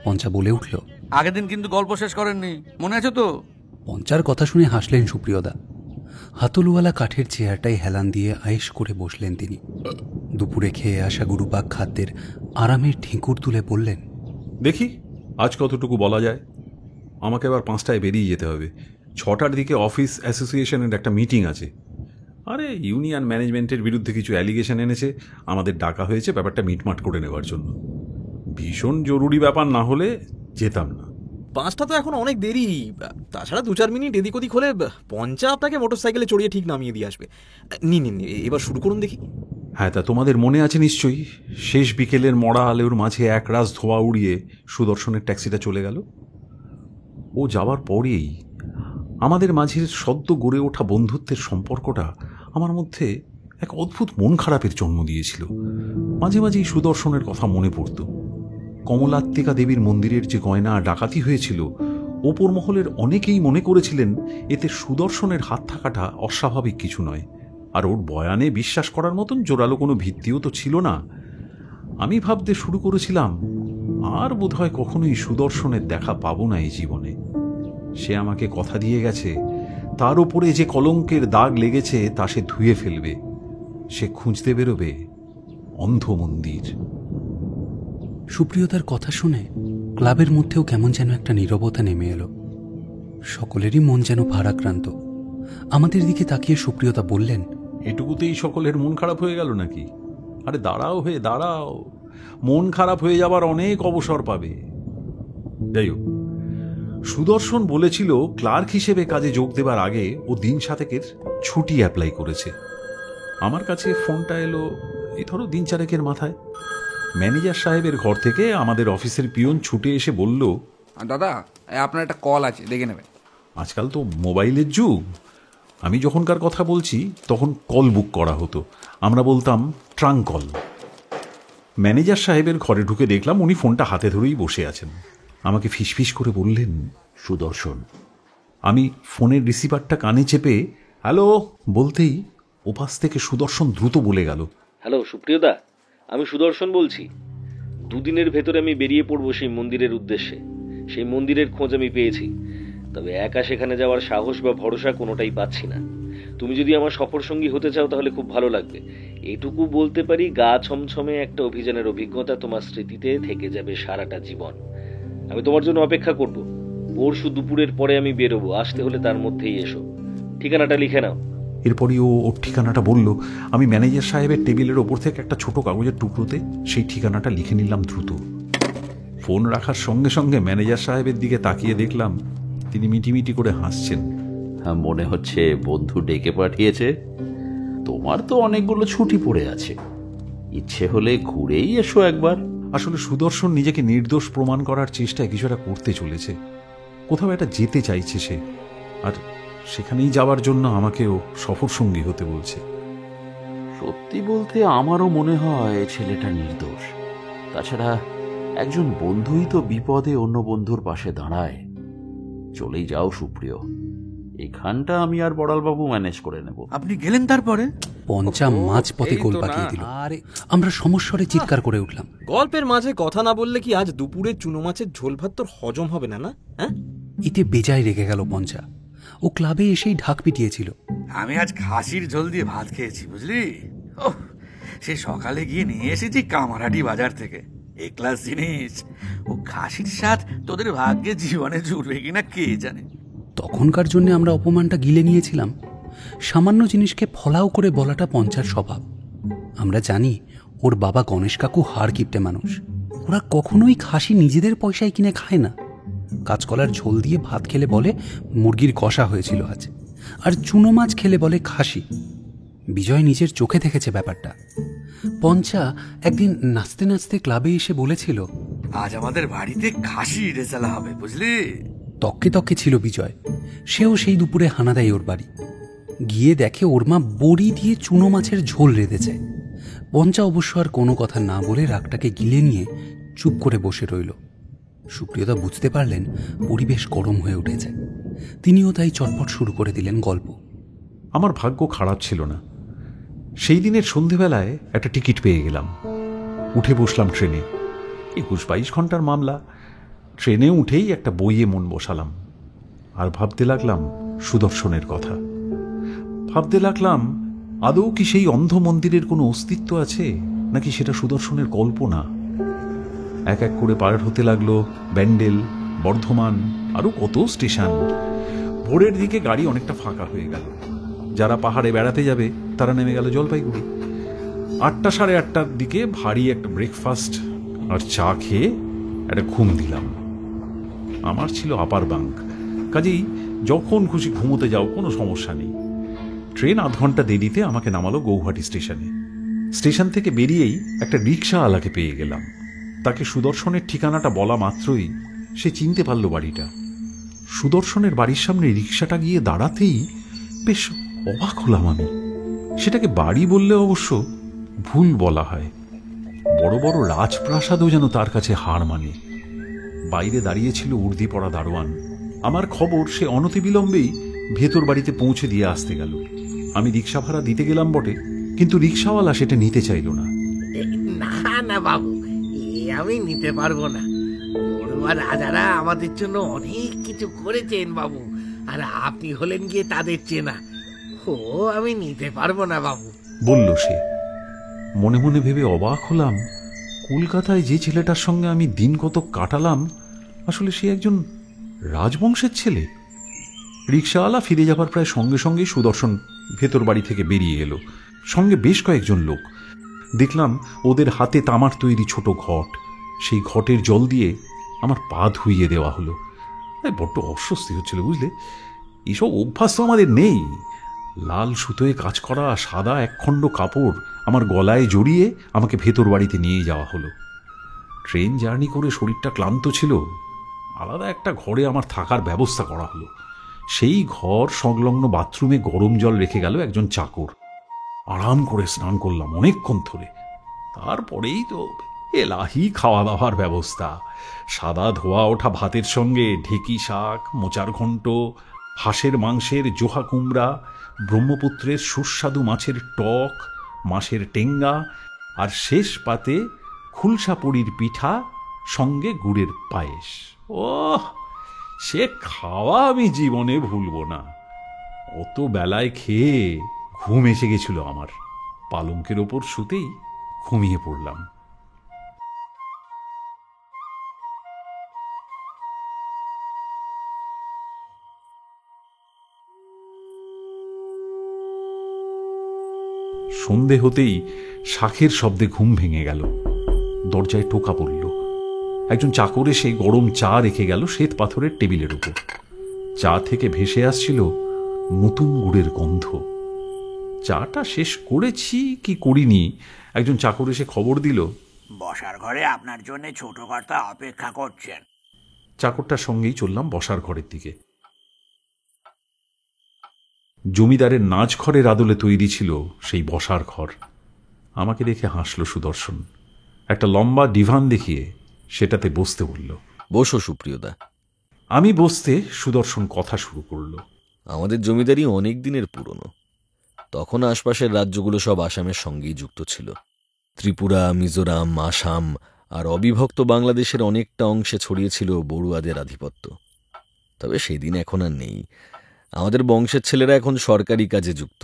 পঞ্চা বলে উঠল, আগের দিন কিন্তু গল্প শেষ করেননি, মনে আছে তো? পঞ্চার কথা শুনে হাসলেন সুপ্রিয়দা। হাতলওয়ালা কাঠের চেয়ারটায় হেলান দিয়ে আয়েশ করে বসলেন তিনি। দুপুরে খেয়ে আসা গুরুপাক খাদ্যের আরামের ঢিঁকুর তুলে বললেন, দেখি আজ কতটুকু বলা যায়। আমাকে আবার 5টায় বেরিয়ে যেতে হবে। 6টার দিকে অফিস অ্যাসোসিয়েশনের একটা মিটিং আছে। আরে ইউনিয়ন ম্যানেজমেন্টের বিরুদ্ধে কিছু অ্যালিগেশন এনেছে, আমাদের ডাকা হয়েছে ব্যাপারটা মিটমাট করে নেওয়ার জন্য। ভীষণ জরুরি ব্যাপার না হলে যেতাম না। 5টা তো এখন অনেক দেরি। তাছাড়া 2-4 মিনিট এদিক ওদিক হলে পঞ্চা আপনাকে মোটরসাইকেলে চড়িয়ে ঠিক নামিয়ে দিয়ে আসবে। নিন, এবার শুরু করুন দেখি। হ্যাঁ, তা তোমাদের মনে আছে নিশ্চয়ই, শেষ বিকেলের মরা আলোর মাঝে একরাশ ধোঁয়া উড়িয়ে সুদর্শনের ট্যাক্সিটা চলে গেল। ও যাওয়ার পরেই আমাদের মাঝের সদ্য গড়ে ওঠা বন্ধুত্বের সম্পর্কটা আমার মধ্যে এক অদ্ভুত মন খারাপের জন্ম দিয়েছিল। মাঝে মাঝেই সুদর্শনের কথা মনে পড়ত। কমলাত্মিকা দেবীর মন্দিরের যে গয়না ডাকাতি হয়েছিল, ওপর মহলের অনেকেই মনে করেছিলেন এতে সুদর্শনের হাত থাকাটা অস্বাভাবিক কিছু নয়, আর ওর বয়ানে বিশ্বাস করার মতন জোরালো কোনো ভিত্তিও তো ছিল না। আমি ভাবতে শুরু করেছিলাম আর বোধহয় কখনোই সুদর্শনের দেখা পাবো না এই জীবনে। সে আমাকে কথা দিয়ে গেছে তার উপরে যে কলঙ্কের দাগ লেগেছে তা সে ধুয়ে ফেলবে। সে খুঁজতে বেরোবে অন্ধ মন্দির। সুপ্রিয়তার কথা শুনে ক্লাবের মধ্যেও কেমন যেন একটা নীরবতা নেমে এলো। সকলেরই মন যেন ভারাক্রান্ত। আমাদের দিকে তাকিয়ে সুপ্রিয়তা বললেন, এটুকুতেই সকলের মন খারাপ হয়ে গেল নাকি? আরে দাঁড়াও হে দাঁড়াও, মন খারাপ হয়ে যাবার অনেক অবসর পাবে। যাই হোক, সুদর্শন বলেছিল ক্লার্ক হিসেবে কাজে যোগ দেবার আগে ও দিন 7 ছুটি অ্যাপ্লাই করেছে। আমার কাছে ফোনটা এলো এই ধরো দিন 4 মাথায়। ম্যানেজার সাহেবের ঘর থেকে আমাদের অফিসের পিয়ন ছুটে এসে বলল, দাদা আপনার একটা কল আছে, দেখে নেবেন। আজকাল তো মোবাইলের যুগ। আমি যখনকার কথা বলছি তখন কল বুক করা হতো, আমরা বলতাম ট্রাঙ্ক কল। ম্যানেজার সাহেবের ঘরে ঢুকে দেখলাম উনি ফোনটা হাতে ধরেই বসে আছেন। আমাকে ফিসফিস করে বললেন, সুদর্শন। আমি ফোনের রিসিভারটা কানে চেপে হ্যালো বলতেই ওপাশ থেকে সুদর্শন দ্রুত বলে গেল, হ্যালো সুপ্রিয়দা, আমি সুদর্শন বলছি। দুদিনের ভেতরে আমি বেরিয়ে পড়বো সেই মন্দিরের উদ্দেশ্যে। সেই মন্দিরের খোঁজ আমি পেয়েছি, তবে একা সেখানে যাওয়ার সাহস বা ভরসা কোনোটাই পাচ্ছি না। তুমি যদি আমার সফর সঙ্গী হতে চাও তাহলে খুব ভালো লাগবে। এটুকু বলতে পারি, গা ছমছমে একটা অভিযানের অভিজ্ঞতা তোমার স্মৃতিতে থেকে যাবে সারাটা জীবন। আমি তোমার জন্য অপেক্ষা করব। পরশু দুপুরের পরে আমি বেরোবো, আসতে হলে তার মধ্যেই এসো। ঠিকানাটা লিখে নাও। এরপরই ও ওর ঠিকানাটা বলল। আমি ম্যানেজার সাহেবের টেবিলের ওপর থেকে একটা ছোট কাগজের টুকরোতে সেই ঠিকানাটা লিখে নিলাম দ্রুত। ফোন রাখার সঙ্গে সঙ্গে ম্যানেজার সাহেবের দিকে তাকিয়ে দেখলাম তিনি মিটিমিটি করে হাসছেন। মনে হচ্ছে বন্ধু ডেকে পাঠিয়েছে। তোমার তো অনেকগুলো ছুটি পড়ে আছে, ইচ্ছে হলে ঘুরেই এসো একবার। আসলে সুদর্শন নিজেকে নির্দোষ প্রমাণ করার চেষ্টায় কিছুটা করতে চলেছে। কোথাও একটা যেতে চাইছে সে, আর সেখানেই যাওয়ার জন্য আমাকেও সফর সঙ্গী হতে বলছে। সত্যি বলতে আমারও মনে হয় ছেলেটা নির্দোষ। তাছাড়া একজন বন্ধুই তো বিপদে অন্য বন্ধুর পাশে দাঁড়ায়। চলেই যাও সুপ্রিয়, এখানটা আমি আর বড়ালবাবু ম্যানেজ করে নেব। আপনি গেলেন তারপরে? পঞ্চা মাঝ পথে গোল পাকিয়ে দিল। আরে আমরা সমস্বরে চিৎকার করে উঠলাম, গল্পের মাঝে কথা না বললে কি আজ দুপুরে চুনো মাছের ঝোল ভাত তোর হজম হবে না? না হ্যাঁ? এতে বেজায় রেগে গেল পঞ্চা। ও ক্লাবে এসেই ঢাক পিটিয়েছিল। আমি আজ খাসির ঝোল দিয়ে ভাত খেয়েছি, বুঝলি? ওহ, সে সকালে গিয়ে নিয়ে এসেছি কামারহাটি বাজার থেকে। এ ক্লাস জিনিস। ও খাসির স্বাদ তোদের ভাগ্যে জীবনে জুড়বে কিনা কে জানে। তখনকার জন্য আমরা অপমানটা গিলে নিয়েছিলাম। সামান্য জিনিসকে ফলাও করে বলাটা পঞ্চার স্বভাব। আমরা জানি ওর বাবা গণেশ কাকু হাড় কিপটে মানুষ। ওরা কখনোই খাসি নিজেদের পয়সায় কিনে খায় না। কাঁচকলার ঝোল দিয়ে ভাত খেলে বলে মুরগির কষা হয়েছিল আজ, আর চুনো মাছ খেলে বলে খাসি। বিজয় নিজের চোখে দেখেছে ব্যাপারটা। পঞ্চা একদিন নাচতে নাচতে ক্লাবে এসে বলেছিল, আজ আমাদের বাড়িতে খাসি রেজালা হবে, বুঝলি? তককে তককে ছিল বিজয়। সেও সেই দুপুরে হানা দেয় ওর বাড়ি। গিয়ে দেখে ওর মা বড়ি দিয়ে চুনো মাছের ঝোল রেঁধেছে। পঞ্চা অবশ্য আর কোনো কথা না বলে রাগটাকে গিলে নিয়ে চুপ করে বসে রইল। সুপ্রিয়তা বুঝতে পারলেন পরিবেশ গরম হয়ে উঠেছে। তিনিও তাই চটপট শুরু করে দিলেন গল্প। আমার ভাগ্য খারাপ ছিল না। সেই দিনের সন্ধেবেলায় একটা টিকিট পেয়ে গেলাম। উঠে বসলাম ট্রেনে। 21-22 ঘন্টার মামলা। ট্রেনে উঠেই একটা বইয়ে মন বসালাম, আর ভাবতে লাগলাম সুদর্শনের কথা। ভাবতে লাগলাম আদৌ কি সেই অন্ধ মন্দিরের কোনো অস্তিত্ব আছে, নাকি সেটা সুদর্শনের কল্পনা। এক এক করে পার হতে লাগলো ব্যান্ডেল, বর্ধমান, আরো কত স্টেশন। ভোরের দিকে গাড়ি অনেকটা ফাঁকা হয়ে গেল। যারা পাহাড়ে বেড়াতে যাবে তারা নেমে গেল জলপাইগুড়ি। 8টা সাড়ে 8টার দিকে ভারী একটা ব্রেকফাস্ট আর চা খেয়ে একটা ঘুম দিলাম। আমার ছিল আপার বাঙ্ক, কাজেই যখন খুশি ঘুমোতে যাও, কোনো সমস্যা নেই। ট্রেন 8 ঘন্টা দেরিতে আমাকে নামালো গৌহাটি স্টেশনে। স্টেশন থেকে বেরিয়েই একটা রিক্সাওয়ালাকে পেয়ে গেলাম। তাকে সুদর্শনের ঠিকানাটা বলা মাত্রই সে চিনতে পারল বাড়িটা। সুদর্শনের বাড়ির সামনে রিক্সাটা গিয়ে দাঁড়াতেই বেশ অবাক হলাম আমি। সেটাকে বাড়ি বললে অবশ্য ভুল বলা হয়। বড় বড় রাজপ্রাসাদও যেন তার কাছে হার মানে। বাইরে দাঁড়িয়েছিল উর্দি পরা দারোয়ান। আমার খবর সে অনতিবিলম্বেই ভেতর বাড়িতে পৌঁছে দিয়ে আসতে গেল। আমি রিক্সা ভাড়া দিতে গেলাম বটে, কিন্তু রিক্সাওয়ালা সেটা নিতে চাইল না। না না বাবু, আমি নিতে পারবো না। বড়ুয়া রাজারা আমাদের জন্য অনেক কিছু করেছেন বাবু, আর আপনি হলেন গিয়ে তাদের চেনা। ও আমি নিতে পারবো না বাবু, বলল সে। মনে মনে ভেবে অবাক হলাম, কলকাতায় যে ছেলেটার সঙ্গে আমি দিন কত কাটালাম, আসলে সে একজন রাজবংশের ছেলে। রিক্সাওয়ালা ফিরে যাবার প্রায় সঙ্গে সঙ্গেই সুদর্শন ভেতর বাড়ি থেকে বেরিয়ে এলো, সঙ্গে বেশ কয়েকজন লোক। দেখলাম ওদের হাতে তামার তৈরি ছোট ঘট। সেই ঘটের জল দিয়ে আমার পা ধুইয়ে দেওয়া হলো। বড্ড অস্বস্তি হচ্ছিল, বুঝলে? এইসব অভ্যাস তো আমাদের নেই। লাল সুতোয় কাজ করা সাদা একখণ্ড কাপড় আমার গলায় জড়িয়ে আমাকে ভেতর বাড়িতে নিয়ে যাওয়া হলো। ট্রেন জার্নি করে শরীরটা ক্লান্ত ছিল। আলাদা একটা ঘরে আমার থাকার ব্যবস্থা করা হলো। সেই ঘর সংলগ্ন বাথরুমে গরম জল রেখে গেল একজন চাকর। আরাম করে স্নান করলাম অনেকক্ষণ ধরে। তারপরেই তো এলাহি খাওয়া দাওয়ার ব্যবস্থা। সাদা ধোয়া ওঠা ভাতের সঙ্গে ঢেকি শাক, মোচার ঘণ্ট, হাঁসের মাংসের জোহা কুমড়া, ব্রহ্মপুত্রের সুস্বাদু মাছের টক, মাছের টেঙ্গা, আর শেষ পাতে খুলসাপুরির পিঠা সঙ্গে গুড়ের পায়েস। ওহ, সে খাওয়া আমি জীবনে ভুলব না। অত বেলায় খেয়ে ঘুম এসে গেছিল আমার। পালঙ্কের ওপর শুতেই ঘুমিয়ে পড়লাম। সন্ধে হতেই শাঁখের শব্দে ঘুম ভেঙে গেল। দরজায় টোকা পড়ল। একজন চাকর এসে গরম চা রেখে গেল শ্বেত পাথরের টেবিলের উপর। চা থেকে ভেসে আসছিল নতুন গুড়ের গন্ধ। চাটা শেষ করেছি কি করিনি, একজন চাকর এসে খবর দিল, বসার ঘরে আপনার জন্য ছোট কর্তা অপেক্ষা করছেন। চাকরটার সঙ্গেই চললাম বসার ঘরের দিকে। জমিদারের নাচ ঘরের আদলে তৈরি ছিল সেই বসার ঘর। আমাকে দেখে হাসল সুদর্শন। একটা লম্বা ডিভান দেখিয়ে সেটাতে বসতে বলল। বসো সুপ্রিয়দা। আমি বসতে সুদর্শন কথা শুরু করল। আমাদের জমিদারি অনেক দিনের পুরনো। তখন আশপাশের রাজ্যগুলো সব আসামের সঙ্গেই যুক্ত ছিল। ত্রিপুরা, মিজোরাম, আসাম আর অবিভক্ত বাংলাদেশের অনেকটা অংশে ছড়িয়েছিল বড়ুয়াদের আধিপত্য। তবে সেদিন এখন আর নেই। আমাদের বংশের ছেলেরা এখন সরকারি কাজে যুক্ত।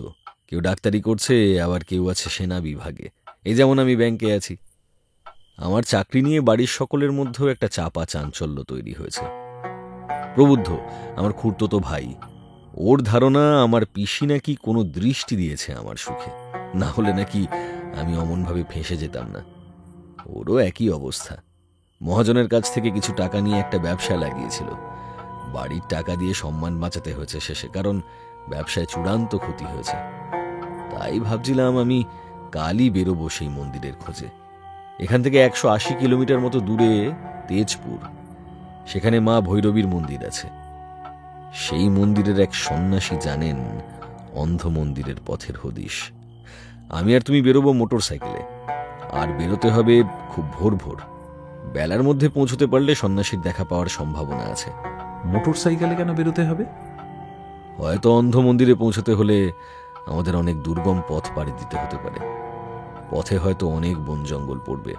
কেউ ডাক্তারি করছে, আবার কেউ আছে সেনা বিভাগে। এই যেমন আমি ব্যাংকে আছি। আমার চাকরি নিয়ে বাড়ির সকলের মধ্যেও একটা চাপা চাঞ্চল্য তৈরি হয়েছে। প্রবুদ্ধ, আমার খুড়তো ভাই, ওর ধারণা আমার পিসি নাকি কোনো দৃষ্টি দিয়েছে আমার সুখে, না হলে নাকি আমি অমনভাবে ফেঁসে যেতাম না। ওরও একই অবস্থা। মহাজনের কাছ থেকে কিছু টাকা নিয়ে একটা ব্যবসা লাগিয়েছিল। বাড়ির টাকা দিয়ে সম্মান বাঁচাতে হয়েছে শেষে, কারণ ব্যবসায় চূড়ান্ত ক্ষতি হয়েছে। তাই ভাবছিলাম আমি কালই বেরোবো সেই মন্দিরের খোঁজে। এখান থেকে 180 কিলোমিটার মতো দূরে তেজপুর, সেখানে মা ভৈরবীর মন্দির আছে। সেই মন্দিরের এক সন্ন্যাসী জানেন অন্ধ মন্দিরের পথের হদিশ। আমি আর তুমি বেরোবো মোটর সাইকেলে, আর বেরোতে হবে খুব ভোর ভোর। বেলার মধ্যে পৌঁছতে পারলে সন্ন্যাসীর দেখা পাওয়ার সম্ভাবনা আছে। মোটর সাইকেলে কেন বেরোতে হবে? হয়তো অন্ধ মন্দিরে পৌঁছতে হলে আমাদের অনেক দুর্গম পথ পাড়ি দিতে হতে পারে। পথে হয়তো অনেক বন জঙ্গল পড়বে।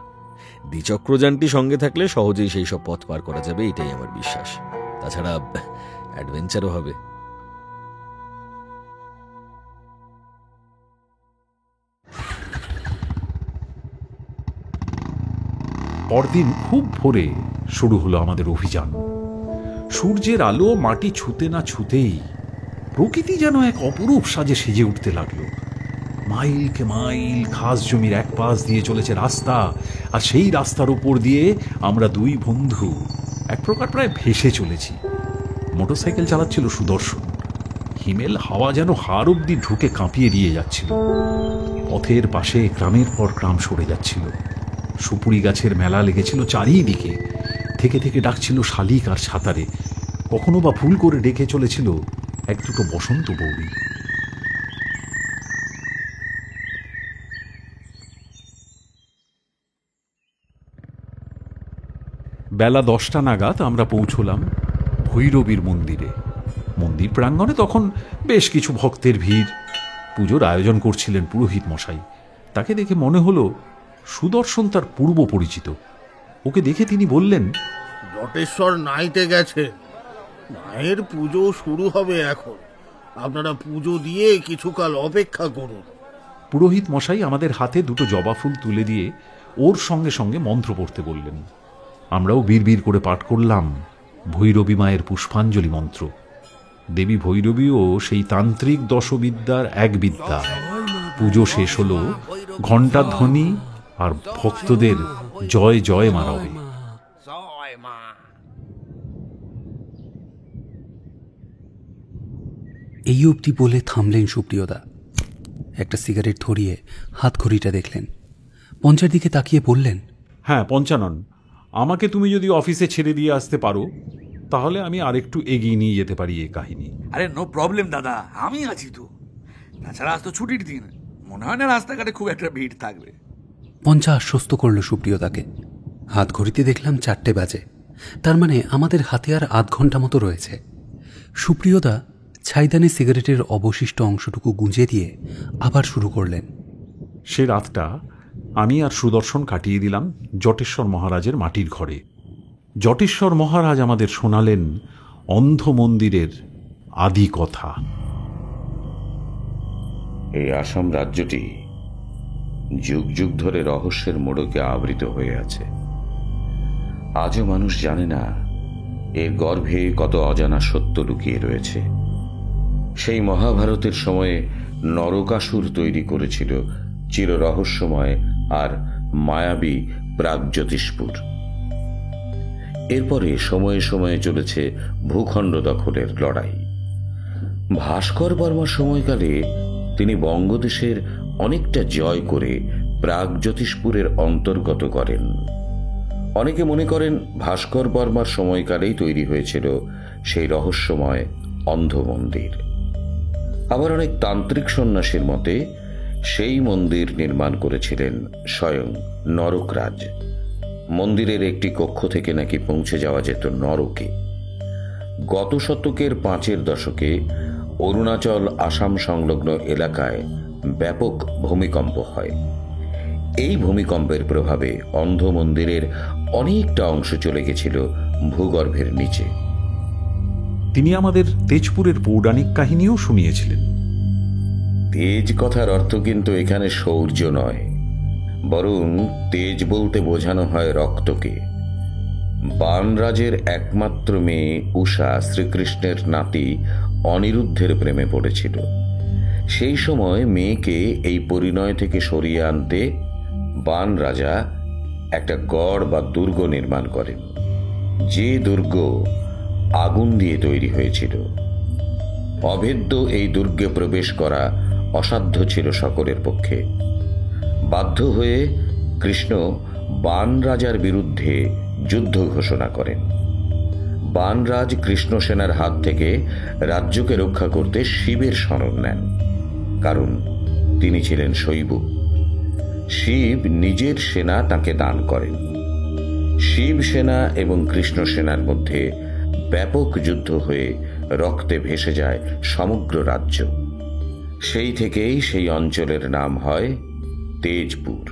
দ্বিচক্রযানটি সঙ্গে থাকলে সহজেই সেই সব পথ পার করা যাবে, এটাই আমার বিশ্বাস। তাছাড়া অ্যাডভেঞ্চারও হবে। পরদিন খুব ভোরে শুরু হলো আমাদের অভিযান। সূর্যের আলো মাটি ছুঁতে না ছুঁতেই প্রকৃতি যেন এক অপরূপ সাজে সেজে উঠতে লাগলো। মাইলকে মাইল ঘাস জমির এক পাশ দিয়ে চলেছে রাস্তা, আর সেই রাস্তার উপর দিয়ে আমরা দুই বন্ধু এক প্রকার প্রায় ভেসে চলেছি। মোটরসাইকেল চালাচ্ছিল সুদর্শন। হিমেল হাওয়া যেন হাড় অব্দি ঢুকে কাঁপিয়ে দিয়ে যাচ্ছিল। পথের পাশে গ্রামের পর গ্রাম সরে যাচ্ছিল। সুপুরি গাছের মেলা লেগেছিল চারিদিকে। থেকে থেকে ডাকছিল শালিক আর ছাতারে। কখনো বা ভুল করে ডেকে চলেছিল এক দুটো বসন্ত বৌড়ি। বেলা 10টা নাগাদ আমরা পৌঁছলাম ভৈরবীর মন্দিরে। মন্দির প্রাঙ্গণে তখন বেশ কিছু ভক্তের ভিড়। পুজোর আয়োজন করছিলেন পুরোহিত মশাই। তাকে দেখে মনে হলো সুদর্শন তার পূর্ব পরিচিত। ওকে দেখে তিনি বললেন, বটেশ্বর নাইতে গেছেন, মায়ের পুজো শুরু হবে এখন। আপনারা পুজো দিয়ে কিছুকাল অপেক্ষা করুন। পুরোহিত মশাই আমাদের হাতে দুটো জবা ফুল তুলে দিয়ে ওর সঙ্গে সঙ্গে মন্ত্র পড়তে বললেন। আমরাও বিড়বিড় করে পাঠ করলাম ভৈরবী মায়ের পুষ্পাঞ্জলি মন্ত্র। দেবী ভৈরবীও সেই তান্ত্রিক দশবিদ্যার এক বিদ্যা। পুজো শেষ হলো ঘণ্টার ধ্বনি আর ভক্তদের জয় জয় মারাবে। এই অবধি বলে থামলেন সুপ্রিয়দা। একটা সিগারেট ধরিয়ে হাত ঘড়িটা দেখলেন। পঞ্চার দিকে তাকিয়ে বললেন, হ্যাঁ পঞ্চানন, আমাকে তুমি যদি অফিসে ছেড়ে দিয়ে আসতে পারো তাহলে আমি আরেকটু এগিয়ে নিয়ে যেতে পারি এই কাহিনী। আরে নো প্রবলেম দাদা, আমি আছি তো। তাছাড়া আজ তো ছুটির দিন, মনে হয় না রাস্তাঘাটে খুব একটা ভিড় থাকবে। পঞ্চা আশ্বস্ত করল সুপ্রিয়তাকে। হাত ঘড়িতে দেখলাম 4টে বাজে, তার মানে আমাদের হাতে আর আধ ঘন্টা মতো রয়েছে। সুপ্রিয়তা ছাইদানে সিগারেটের অবশিষ্ট অংশটুকু গুঁজে দিয়ে আবার শুরু করলেন। সে রাতটা আমি আর সুদর্শন কাটিয়ে দিলাম জটেশ্বর মহারাজের মাটির ঘরে। জটেশ্বর মহারাজ আমাদের শোনালেন অন্ধ মন্দিরের আদি কথা। এই আসাম রাজ্যটি যুগ যুগ ধরে রহস্যের মোড়কে আবৃত হয়ে আছে। আজও মানুষ জানে না এর গর্ভে কত অজানা সত্য লুকিয়ে রয়েছে। সেই মহাভারতের সময়ে নরকাসুর তৈরি করেছিল চির রহস্যময় আর মায়াবী প্রাগজ্যোতিষপুর। এরপরে সময়ে সময়ে চলেছে ভূখণ্ড দখলের লড়াই। ভাস্কর বর্মার সময়কালে তিনি বঙ্গদেশের অনেকটা জয় করে প্রাগজ্যোতিষপুরের অন্তর্গত করেন। অনেকে মনে করেন ভাস্কর বর্মার সময়কালেই তৈরি হয়েছিল সেই রহস্যময় অন্ধ মন্দির। আবার অনেক তান্ত্রিক সন্ন্যাসীর মতে সেই মন্দির নির্মাণ করেছিলেন স্বয়ং নরকরাজ। মন্দিরের একটি কক্ষ থেকে নাকি পৌঁছে যাওয়া যেত নরকে। গত শতকের 5-এর দশকে অরুণাচল আসাম সংলগ্ন এলাকায় ব্যাপক ভূমিকম্প হয়। এই ভূমিকম্পের প্রভাবে অন্ধ মন্দিরের অনেকটা অংশ চলে গেছিল ভূগর্ভের নিচে। তিনি আমাদের তেজপুরের পৌরাণিক কাহিনীও শুনিয়েছিলেন। তেজ কথার অর্থ কিন্তু এখানে শৌর্য নয়, বরং তেজ বলতে বোঝানো হয় রক্তকে। বানরাজের একমাত্র মেয়ে উষা শ্রীকৃষ্ণের নাতি অনিরুদ্ধের প্রেমে পড়েছিল। সেই সময় মেয়েকে এই পরিণয় থেকে সরিয়ে আনতে বান রাজা একটা গড় বা দুর্গ নির্মাণ করেন, যে দুর্গ আগুন দিয়ে তৈরি হয়েছিল। অভেদ্য এই দুর্গে প্রবেশ করা অসাধ্য ছিল সকলের পক্ষে। বাধ্য হয়ে কৃষ্ণ বান রাজার বিরুদ্ধে যুদ্ধ ঘোষণা করেন। বানরাজ কৃষ্ণ সেনার হাত থেকে রাজ্যকে রক্ষা করতে শিবের শরণ নেন, কারণ তিনি ছিলেন শৈব। শিব নিজের সেনা তাকে দান করেন। শিব সেনা এবং কৃষ্ণ সেনার মধ্যে ব্যাপক যুদ্ধ হয়ে রক্তে ভেসে যায় সমগ্র রাজ্য। সেই থেকেই সেই অঞ্চলের নাম হয় তেজপুর।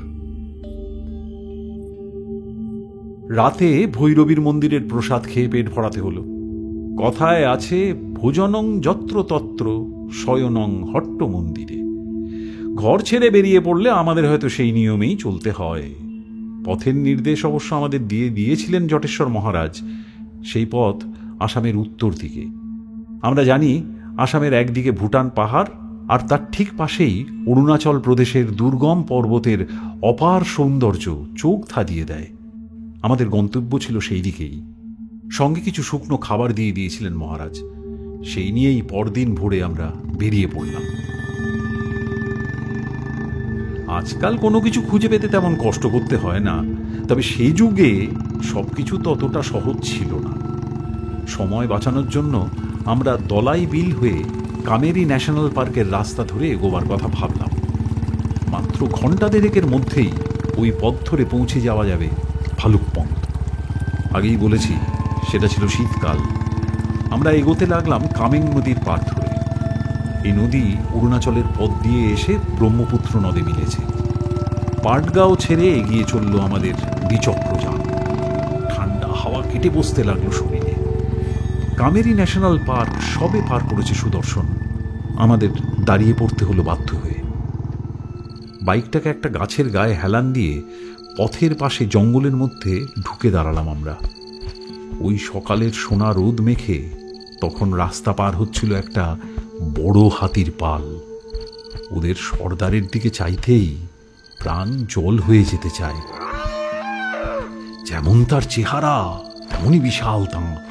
রাতে ভৈরবীর মন্দিরের প্রসাদ খেয়ে পেট ভরাতে হলো। কথায় আছে, ভোজনং যত্র তত্র শয়নং হট্ট মন্দিরে। ঘর ছেড়ে বেরিয়ে পড়লে আমাদের হয়তো সেই নিয়মেই চলতে হয়। পথের নির্দেশ অবশ্য আমাদের দিয়েছিলেন জটেশ্বর মহারাজ। সেই পথ আসামের উত্তর দিকে। আমরা জানি আসামের একদিকে ভুটান পাহাড়, আর তার ঠিক পাশেই অরুণাচল প্রদেশের দুর্গম পর্বতের অপার সৌন্দর্য চোখ ধাঁধিয়ে দেয়। আমাদের গন্তব্য ছিল সেই দিকেই। সঙ্গে কিছু শুকনো খাবার দিয়ে দিয়েছিলেন মহারাজ। সেই নিয়েই পরদিন ভোরে আমরা বেরিয়ে পড়লাম। আজকাল কোনো কিছু খুঁজে পেতে তেমন কষ্ট করতে হয় না, তবে সেই যুগে সবকিছু ততটা সহজ ছিল না। সময় বাঁচানোর জন্য আমরা দলাই বিল হয়ে কামেরি ন্যাশনাল পার্কের রাস্তা ধরে এগোবার কথা ভাবলাম। মাত্র ঘণ্টা দেড়েকের মধ্যেই ওই পথ ধরে পৌঁছে যাওয়া যাবে ভালুকপং। আগেই বলেছি সেটা ছিল শীতকাল। আমরা এগোতে লাগলাম কামেং নদীর পার ধরে। এই নদী অরুণাচলের পথ দিয়ে এসে ব্রহ্মপুত্র নদে মিলেছে। পাটগাঁও ছেড়ে এগিয়ে চলল আমাদের দ্বিচক্রযান। ঠান্ডা হাওয়া কেটে বসতে লাগলো শরীরে। কামেরি ন্যাশনাল পার্ক সবে পার করেছে সুদর্শন। আমাদের দাঁড়িয়ে পড়তে হলো বাধ্য হয়ে। বাইকটাকে একটা গাছের গায়ে হেলান দিয়ে পথের পাশে জঙ্গলের মধ্যে ঢুকে দাঁড়ালাম আমরা। ওই সকালের সোনা রোদ মেখে তখন রাস্তা পার হচ্ছিল একটা বড় হাতির পাল। ওদের সর্দারের দিকে চাইতেই প্রাণ জল হয়ে যেতে চায়। যেমন তার চেহারা তেমনই বিশাল দাঁত।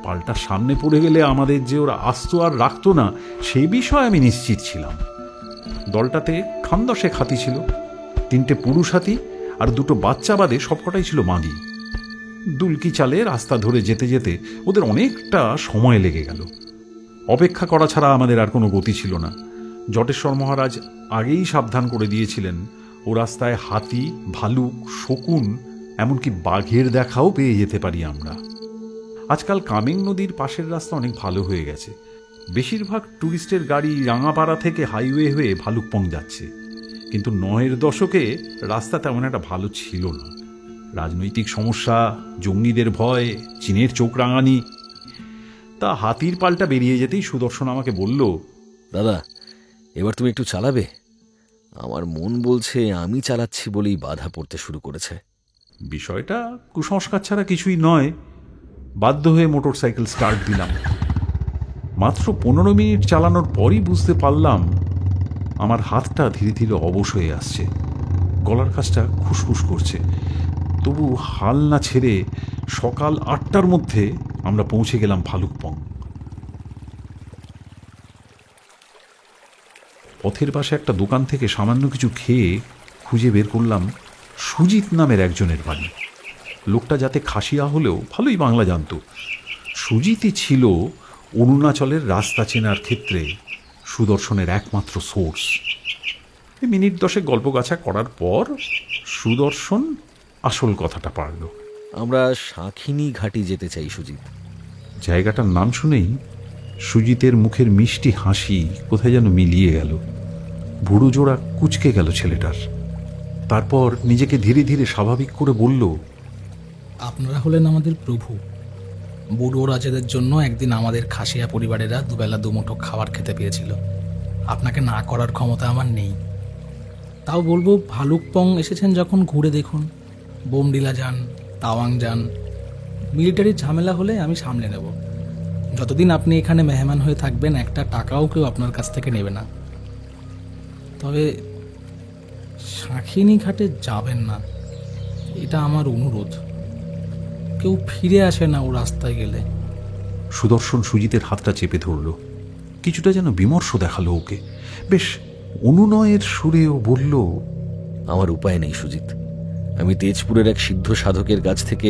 পালটার সামনে পড়ে গেলে আমাদের যে ওরা আসতো আর রাখতো না, সেই বিষয়ে আমি নিশ্চিত ছিলাম। দলটাতে খানদশেক হাতি ছিল। 3টে পুরুষ হাতি আর 2টো বাচ্চা বাদে সবকটাই ছিল মাদি। দুলকি চালে রাস্তা ধরে যেতে যেতে ওদের অনেকটা সময় লেগে গেল। অপেক্ষা করা ছাড়া আমাদের আর কোনো গতি ছিল না। জটেশ্বর মহারাজ আগেই সাবধান করে দিয়েছিলেন ও রাস্তায় হাতি, ভালুক, শকুন, এমনকি বাঘের দেখাও পেয়ে যেতে পারি আমরা। আজকাল কামেং নদীর পাশের রাস্তা অনেক ভালো হয়ে গেছে। বেশিরভাগ ট্যুরিস্টের গাড়ি রাঙাপাড়া থেকে হাইওয়ে হয়ে ভালুকপং যাচ্ছে, কিন্তু 9-এর দশকে রাস্তা তেমন একটা ভালো ছিল না। রাজনৈতিক সমস্যা, জঙ্গিদের ভয়, চীনের চোখ রাঙানি, তা হাতির পাল্টা বেরিয়ে যেতেই সুদর্শন আমাকে বলল, দাদা এবার তুমি একটু চালাবে? আমার মন বলছে আমি চালাচ্ছি বলেই বাধা পড়তে শুরু করেছে। বিষয়টা কুসংস্কার ছাড়া কিছুই নয়। বাধ্য হয়ে মোটরসাইকেল স্টার্ট দিলাম। মাত্র 15 মিনিট চালানোর পরই বুঝতে পারলাম আমার হাতটা ধীরে ধীরে অবশ হয়ে আসছে, গলার কাছটা খুসখুস করছে। তবু হাল না ছেড়ে সকাল 8টার মধ্যে আমরা পৌঁছে গেলাম ভালুকপং। পথের পাশে একটা দোকান থেকে সামান্য কিছু খেয়ে খুঁজে বের করলাম সুজিত নামের একজনের বাড়ি। লোকটা যাতে খাসিয়া হলেও ভালোই বাংলা জানত। সুজিতই ছিল অরুণাচলের রাস্তা চেনার ক্ষেত্রে সুদর্শনের একমাত্র সোর্স। মিনিট 10 গল্প গাছা করার পর সুদর্শন আসল কথাটা পারল। আমরা শাঁখিনী ঘাটি যেতে চাই সুজিত। জায়গাটার নাম শুনেই সুজিতের মুখের মিষ্টি হাসি কোথায় যেন মিলিয়ে গেল। ভুরু জোড়া কুচকে গেল ছেলেটার। তারপর নিজেকে ধীরে ধীরে স্বাভাবিক করে বলল, আপনারা হলেন আমাদের প্রভু। বুড়ো রাজাদের জন্য একদিন আমাদের খাসিয়া পরিবারেরা দুবেলা দুমুঠো খাবার খেতে পেয়েছিল। আপনাকে না করার ক্ষমতা আমার নেই। তাও বলবো, ভালুকপং এসেছেন যখন ঘুরে দেখুন। বোমডিলা যান, তাওয়াং যান। মিলিটারির ঝামেলা হলে আমি সামলে নেব। যতদিন আপনি এখানে মেহমান হয়ে থাকবেন একটা টাকাও কেউ আপনার কাছ থেকে নেবে না। তবে শাঁখিনী ঘাটে যাবেন না, এটা আমার অনুরোধ। কেউ ফিরে আসে না ও রাস্তায় গেলে। সুদর্শন সুজিতের হাতটা চেপে ধরল, কিছুটা যেন বিমর্ষ দেখালো ওকে। বেশ অনুনয়ের সুরেও বলল, আমার উপায় নেই সুজিত। আমি তেজপুরের এক সিদ্ধ সাধকের কাছ থেকে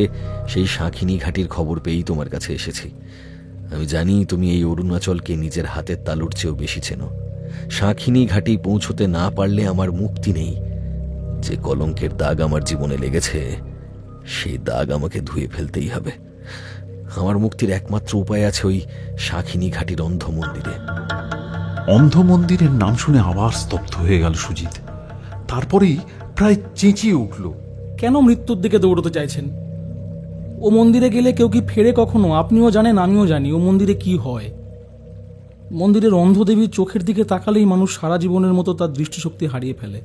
সেই শাঁখিনী ঘাটির খবর পেয়েই তোমার কাছে এসেছি। আমি জানি তুমি এই অরুণাচলকে নিজের হাতের তালুর চেয়েও বেশি চেনো। শাঁখিনী ঘাটি পৌঁছতে না পারলে আমার মুক্তি নেই। যে কলঙ্কের দাগ আমার জীবনে লেগেছে সেই দাগ আমাকে ধুয়ে ফেলতেই হবে। আমার মুক্তির একমাত্র উপায় আছে ওই শাঁখিনী ঘাটির অন্ধ মন্দিরে। অন্ধ মন্দিরের নাম শুনে আবার স্তব্ধ হয়ে গেল সুজিত। তারপরেই প্রায় চেঁচিয়ে উঠল, কেন মৃত্যুর দিকে দৌড়তে চাইছেন? ও মন্দিরে গেলে কেউ কি ফেরে কখনো? আপনিও জানেন, আমিও জানি ও মন্দিরে কি হয়। মন্দিরের অন্ধদেবীর চোখের দিকে তাকালেই মানুষ সারা জীবনের মতো তার দৃষ্টিশক্তি হারিয়ে ফেলে।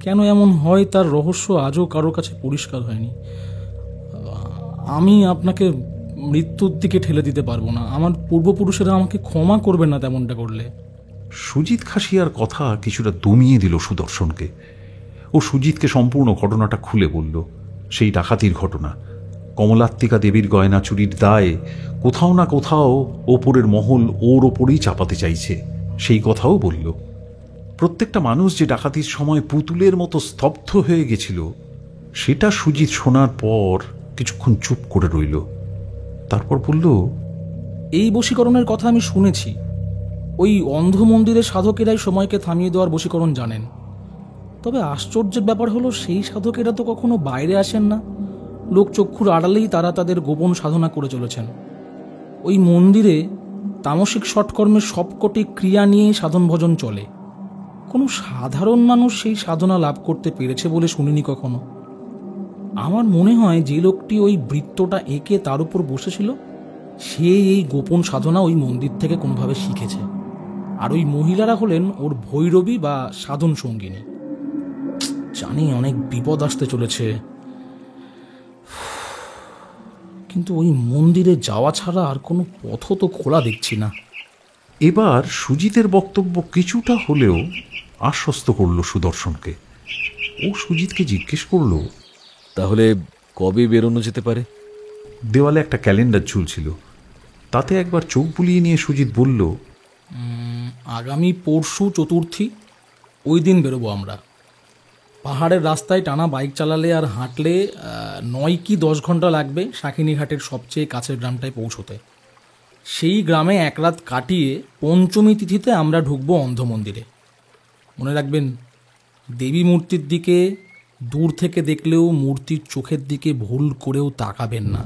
কেন এমন হয় তার রহস্য আজও কারোর কাছে পরিষ্কার হয়নি। আমি আপনাকে মৃত্যুর দিকে ঠেলে দিতে পারবো না। আমার পূর্বপুরুষেরা আমাকে ক্ষমা করবেন না তেমনটা করলে। সুজিত খাসিয়ার কথা কিছুটা দমিয়ে দিল সুদর্শনকে। ও সুজিতকে সম্পূর্ণ ঘটনাটা খুলে বলল। সেই ডাকাতির ঘটনা, কমলাত্মিকা দেবীর গয়না চুরির দায়ে কোথাও না কোথাও ওপরের মহল ওর ওপরেই চাপাতে চাইছে সেই কথাও বলল। প্রত্যেকটা মানুষ যে ডাকাতির সময় পুতুলের মতো স্তব্ধ হয়ে গেছিল সেটা সুজিত শোনার পর কিছুক্ষণ চুপ করে রইল। তারপর বলল, এই বশীকরণের কথা আমি শুনেছি। ওই অন্ধ মন্দিরের সাধকেরাই সময়কে থামিয়ে দেওয়ার বশীকরণ জানেন। তবে আশ্চর্যের ব্যাপার হলো সেই সাধকেরা তো কখনো বাইরে আসেন না। লোকচক্ষুর আড়ালেই তারা তাদের গোপন সাধনা করে চলেছেন। ওই মন্দিরে তামসিক সৎকর্মের সবকটি ক্রিয়া নিয়েই সাধন ভজন চলে। কোনো সাধারণ মানুষ সেই সাধনা লাভ করতে পেরেছে বলে শুনিনি কখনো। আমার মনে হয় যে লোকটি ওই বৃত্তটা এঁকে তার উপর বসেছিল সে এই গোপন সাধনা ওই মন্দির থেকে কোনোভাবে শিখেছে। আর ওই মহিলারা হলেন ওর ভৈরবী বা সাধন সঙ্গিনী। জানি অনেক বিপদ আসতে চলেছে, কিন্তু ওই মন্দিরে যাওয়া ছাড়া আর কোনো পথ তো খোলা দেখছি না। এবার সুজিতের বক্তব্য কিছুটা হলেও আশ্বস্ত করল সুদর্শনকে। ও সুজিতকে জিজ্ঞেস করল, তাহলে কবে বেরোনো যেতে পারে? দেওয়ালে একটা ক্যালেন্ডার ঝুলছিল, তাতে একবার চোখ বুলিয়ে নিয়ে সুজিত বলল, আগামী পরশু চতুর্থী, ওই দিন বেরোবো আমরা। পাহাড়ের রাস্তায় টানা বাইক চালালে আর হাঁটলে 9 কি 10 ঘন্টা লাগবে শাঁখিনী ঘাটের সবচেয়ে কাছের গ্রামটায় পৌঁছতে। সেই গ্রামে এক রাত কাটিয়ে পঞ্চমী তিথিতে আমরা ঢুকবো অন্ধ মন্দিরে। মনে রাখবেন, দেবী মূর্তির দিকে দূর থেকে দেখলেও মূর্তির চোখের দিকে ভুল করেও তাকাবেন না।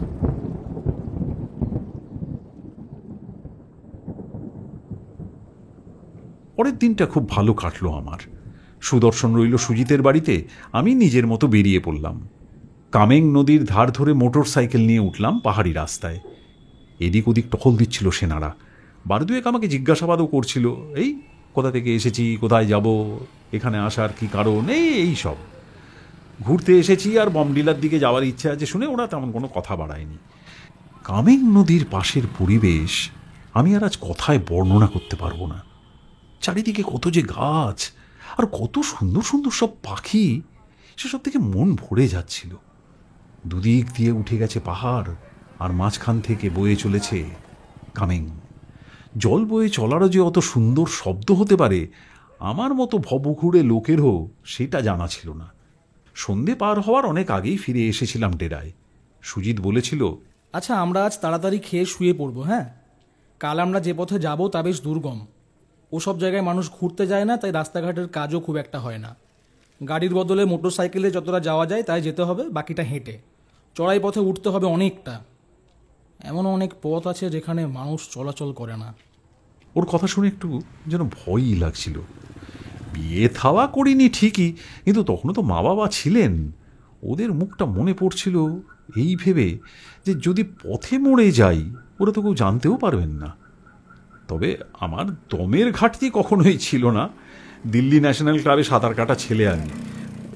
পরের দিনটা খুব ভালো কাটলো আমার। সুদর্শন রইল সুজিতের বাড়িতে, আমি নিজের মতো বেরিয়ে পড়লাম। কামেং নদীর ধার ধরে মোটর সাইকেল নিয়ে উঠলাম পাহাড়ি রাস্তায়। এদিক ওদিক টহল দিচ্ছিল সেনারা। বারদুয়েক আমাকে জিজ্ঞাসাবাদও করছিল, এই কোথা থেকে এসেছি, কোথায় যাব, এখানে আসার কি কারণ, এই সব। ঘুরতে এসেছি আর বমডিলার দিকে যাওয়ার ইচ্ছা আছে শুনে ওরা তেমন কোনো কথা বাড়ায়নি। কামেং নদীর পাশের পরিবেশ আমি আর আজ কথায় বর্ণনা করতে পারবো না। চারিদিকে কত যে গাছ আর কত সুন্দর সুন্দর সব পাখি, সেসব থেকে মন ভরে যাচ্ছিল। দুদিক দিয়ে উঠে গেছে পাহাড় আর মাঝখান থেকে বয়ে চলেছে কামেং। জল বয়ে চলারও যে অত সুন্দর শব্দ হতে পারে আমার মতো ভবঘুরে লোকেরও সেটা জানা ছিল না। সন্ধে পার হওয়ার অনেক আগেই ফিরে এসেছিলাম ডেরায়। সুজিত বলেছিল, আচ্ছা আমরা আজ তাড়াতাড়ি খেয়ে শুয়ে পড়বো, হ্যাঁ? কাল আমরা যে পথে যাব তা বেশ দুর্গম। ওসব জায়গায় মানুষ ঘুরতে যায় না, তাই রাস্তাঘাটের কাজও খুব একটা হয় না। গাড়ির বদলে মোটর সাইকেলে যতটা যাওয়া যায় তাই যেতে হবে, বাকিটা হেঁটে। চড়াই পথে উঠতে হবে অনেকটা। এমন অনেক পথ আছে যেখানে মানুষ চলাচল করে না। ওর কথা শুনে একটু যেন ভয়ই লাগছিল। বিয়ে থাওয়া করিনি ঠিকই, কিন্তু তখনও তো মা বাবা ছিলেন। ওদের মুখটা মনে পড়ছিল এই ভেবে যে যদি পথে মরে যাই ওরা তো কেউ জানতেও পারবেন না। তবে আমার দমের ঘাটতি কখনোই ছিল না। দিল্লি ন্যাশনাল ক্লাবে সাঁতার কাটা ছেলে আমি।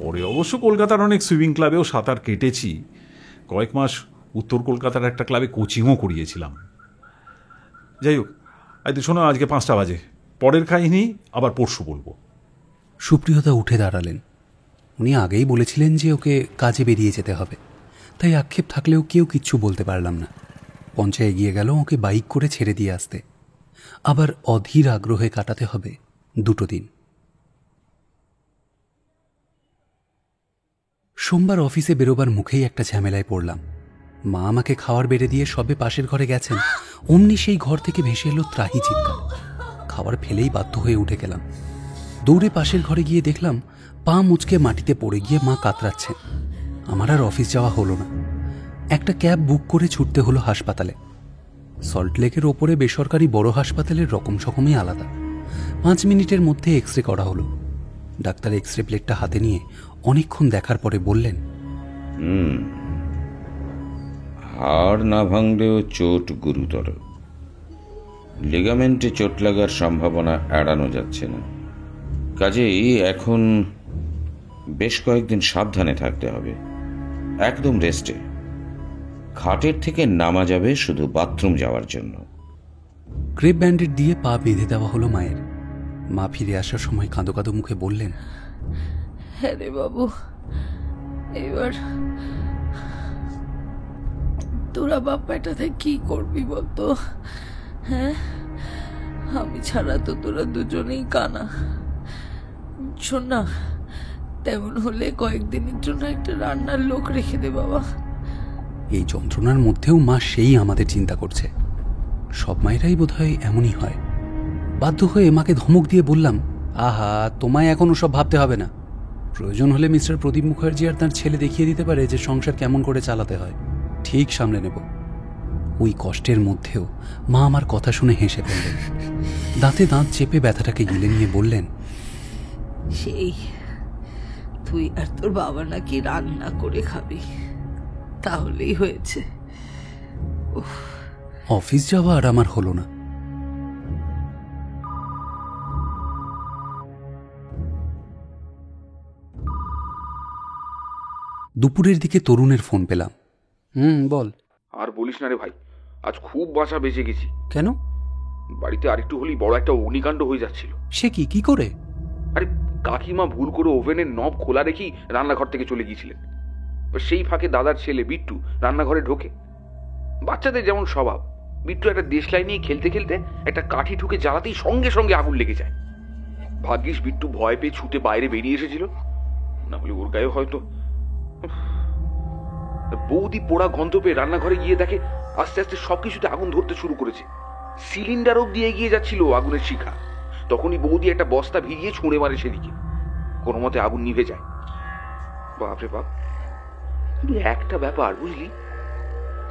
পরে অবশ্য কলকাতার অনেক সুইমিং ক্লাবেও সাঁতার কেটেছি। কয়েক মাস উত্তর কলকাতার একটা ক্লাবে কোচিংও করিয়েছিলাম। যাই হোক, আজ শোনো, আজকে 5টা বাজে, পরের কাহিনী আবার পরশু বলবো। সুপ্রিয়তা উঠে দাঁড়ালেন। উনি আগেই বলেছিলেন যে ওকে কাজে বেরিয়ে যেতে হবে, তাই আক্ষেপ থাকলেও কেউ কিচ্ছু বলতে পারলাম না। পঞ্চা এগিয়ে গেল ওকে বাইক করে ছেড়ে দিয়ে আসতে। আবার অধীর আগ্রহে কাটাতে হবে 2 দিন। সোমবার অফিসে বেরোবার মুখেই একটা ঝামেলায় পড়লাম। মা আমাকে খাওয়ার বেড়ে দিয়ে সবে পাশের ঘরে গেছেন, অমনি সেই ঘর থেকে ভেসে এলো ত্রাহি চিৎকার। খাবার ফেলেই বাধ্য হয়ে উঠে গেলাম। দৌড়ে পাশের ঘরে গিয়ে দেখলাম পা মুচকে মাটিতে পড়ে গিয়ে মা কাতরাচ্ছেন। আমার আর অফিস যাওয়া হলো না। একটা ক্যাব বুক করে ছুটতে হলো হাসপাতালে। সল্টলেকের ওপরে বেসরকারি বড় হাসপাতালের রকম সকমই আলাদা। 5 মিনিটের মধ্যে এক্স রে করা হলো। ডাক্তার এক্স রে প্লেটটা হাতে নিয়ে অনেকক্ষণ দেখার পরে বললেন, হাড় না ভাঙলেও চোট গুরুতর। লিগামেন্টে চোট লাগার সম্ভাবনা এড়ানো যাচ্ছে না। কাজেই এখন বেশ কয়েকদিন সাবধানে থাকতে হবে। একদম রেস্টে। খাটের থেকে নামা যাবে শুধু বাথরুম যাওয়ার জন্য। ক্রেপ ব্যান্ডেড দিয়ে পা বেঁধে দেওয়া হলো মায়ের। মা ফিরে আসার সময় কাঁদো কাঁদো মুখে বললেন, হ্যাঁ রে বাবু, এবার তোরা বাপ বেটাতে কি করবি বলতো? হ্যাঁ, আমি ছাড়া তো তোরা দুজনেই কানা। শোন না, তেমন হলে কয়েকদিনের জন্য একটা রান্নার লোক রেখে দে বাবা। এই যন্ত্রণার মধ্যেও মা সেই আমাদের চিন্তা করছে। সব মায়েরাই বোধহয় এমনই হয়। বাধ্য হয়ে মাকে ধমক দিয়ে বললাম, আহা, তোমায় এখন ওসব ভাবতে হবে না। প্রয়োজন হলে মিস্টার প্রদীপ মুখার্জি আর তার ছেলে দেখিয়ে দিতে পারে যে সংসার কেমন করে চালাতে হয়। ঠিক সামলে নেব। ওই কষ্টের মধ্যেও মা আমার কথা শুনে হেসে ফেললেন। দাঁতে দাঁত চেপে ব্যথাটাকে গিলে নিয়ে বললেন, সেই তুই আর তোর বাবা নাকি রান্না করে খাবি, তাহলেই হয়েছে। অফিস যাওয়া আর আমার হলো না। দুপুরের দিকে তরুণের ফোন পেলাম। বল। আর বলিস না রে ভাই, আজ খুব বাঁচা বেঁচে গেছি। কেন? বাড়িতে আরেকটু হলেই বড় একটা অগ্নিকাণ্ড হয়ে যাচ্ছিল। সে কি করে? আরে কাকিমা ভুল করে ওভেনের নব খোলা রেখেই রান্নাঘর থেকে চলে গিয়েছিলেন। সেই ফাঁকে দাদার ছেলে বিট্টু রান্নাঘরে ঢোকে। বাচ্চাদের যেমন স্বভাব, বিট্টু একটা দেশলাই নিয়ে খেলতে খেলতে একটা কাঠি ঠুকে জ্বালাতেই সঙ্গে সঙ্গে আগুন লেগে যায়। ভাগ্যিস বিট্টু ভয় পেয়ে ছুটে বাইরে বেরিয়ে এসেছিল, না হলে ওর গায়ে হয়তো। বৌদি পোড়া গন্ধ পেয়ে রান্নাঘরে গিয়ে দেখে আস্তে আস্তে সবকিছুতে আগুন ধরতে শুরু করেছে। সিলিন্ডার অব্দি এগিয়ে যাচ্ছিল আগুনের শিখা। তখনই বৌদি একটা বস্তা ভিজিয়ে ছুঁড়ে মারে সেদিকে, কোনো মতে আগুন নিভে যায়। বাপরে বাপ! কিন্তু একটা ব্যাপার বুঝলি,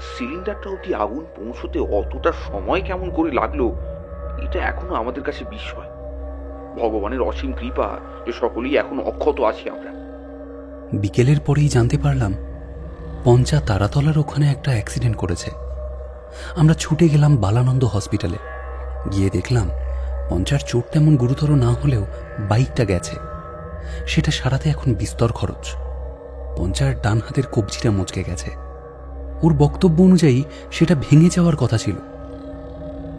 সিলিন্ডারটা অব্দি আগুন পৌঁছতে অতটা সময় কেমন করে লাগলো, এটা এখনো আমাদের কাছে বিস্ময়। ভগবানের অসীম কৃপা যে সকলেই এখন অক্ষত আছি আমরা। বিকেলের পরেই জানতে পারলাম পঞ্চা তারাতলার ওখানে একটা অ্যাক্সিডেন্ট করেছে। আমরা ছুটে গেলাম বালানন্দ হসপিটালে। গিয়ে দেখলাম পঞ্চার চোট তেমন গুরুতর না হলেও বাইকটা গেছে, সেটা সারাতে এখন বিস্তর খরচ। পঞ্চার ডান হাতের কবজিটা মচকে গেছে। ওর বক্তব্য অনুযায়ী সেটা ভেঙে যাওয়ার কথা ছিল,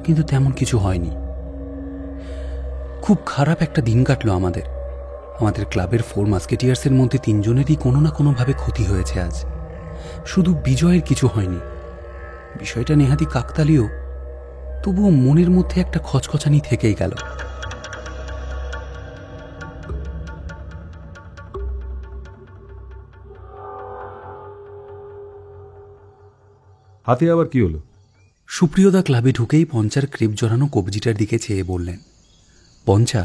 কিন্তু তেমন কিছু হয়নি। খুব খারাপ একটা দিন কাটলো আমাদের। আমাদের ক্লাবের 4 মাস্কেটিয়ার্সের মধ্যে 3 জনেরই কোনো না কোনোভাবে ক্ষতি হয়েছে আজ। শুধু বিজয়ের কিছু হয়নি। বিষয়টা নেহাতি কাকতালীয়, তবুও মনের মধ্যে একটা খচখচানি থেকেই গেল। হাতে আবার কি হলো? সুপ্রিয়দা ক্লাবে ঢুকেই পঞ্চার ক্রেপ জড়ানো কবজিটার দিকে চেয়ে বললেন। পঞ্চা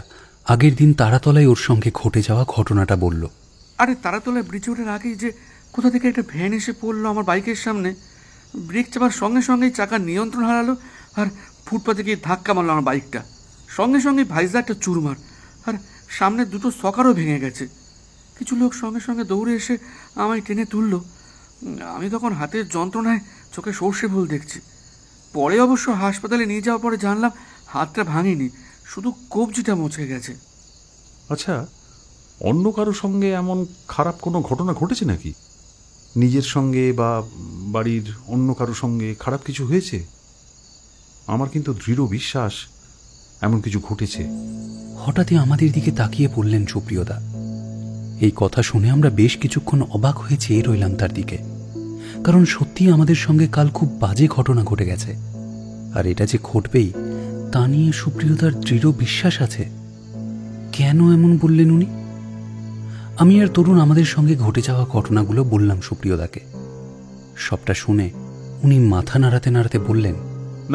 আগের দিন তারাতলায় ওর সঙ্গে ঘটে যাওয়া ঘটনাটা বলল। আরে তারাতলায় ব্রিজে ওঠার আগেই যে কোথা থেকে একটা ভ্যান এসে পড়লো আমার বাইকের সামনে। ব্রেক চাপার সঙ্গে সঙ্গেই চাকার নিয়ন্ত্রণ হারালো আর ফুটপাতে গিয়ে ধাক্কা মারলো আমার বাইকটা। সঙ্গে সঙ্গে ভাইজারটা চুরমার, আর সামনে দুটো সকারও ভেঙে গেছে। কিছু লোক সঙ্গে সঙ্গে দৌড়ে এসে আমায় টেনে তুললো। আমি তখন হাতের যন্ত্রণায় চোখে সর্ষে ফুল দেখছি। পরে অবশ্য হাসপাতালে নিয়ে যাওয়ার পরে জানলাম হাতটা ভাঙেনি, শুধু কবজিটা মুছে গেছে। আচ্ছা, অন্য কারোর সঙ্গে এমন খারাপ কোনো ঘটনা ঘটেছে নাকি? নিজের সঙ্গে বা বাড়ির অন্য কারোর সঙ্গে খারাপ কিছু হয়েছে? আমার কিন্তু দৃঢ় বিশ্বাস এমন কিছু ঘটেছে। হঠাৎই আমাদের দিকে তাকিয়ে পড়লেন সুপ্রিয়দা। এই কথা শুনে আমরা বেশ কিছুক্ষণ অবাক হয়ে চেয়ে রইলাম তার দিকে, কারণ সত্যি আমাদের সঙ্গে কাল খুব বাজে ঘটনা ঘটে গেছে, আর এটা যে ঘটবেই তা নিয়ে সুপ্রিয়দার দৃঢ় বিশ্বাস আছে। কেন এমন বললেন উনি? আমি আর তরুণ আমাদের সঙ্গে ঘটে যাওয়া ঘটনাগুলো বললাম সুপ্রিয়দাকে। সবটা শুনে উনি মাথা নাড়াতে নাড়াতে বললেন,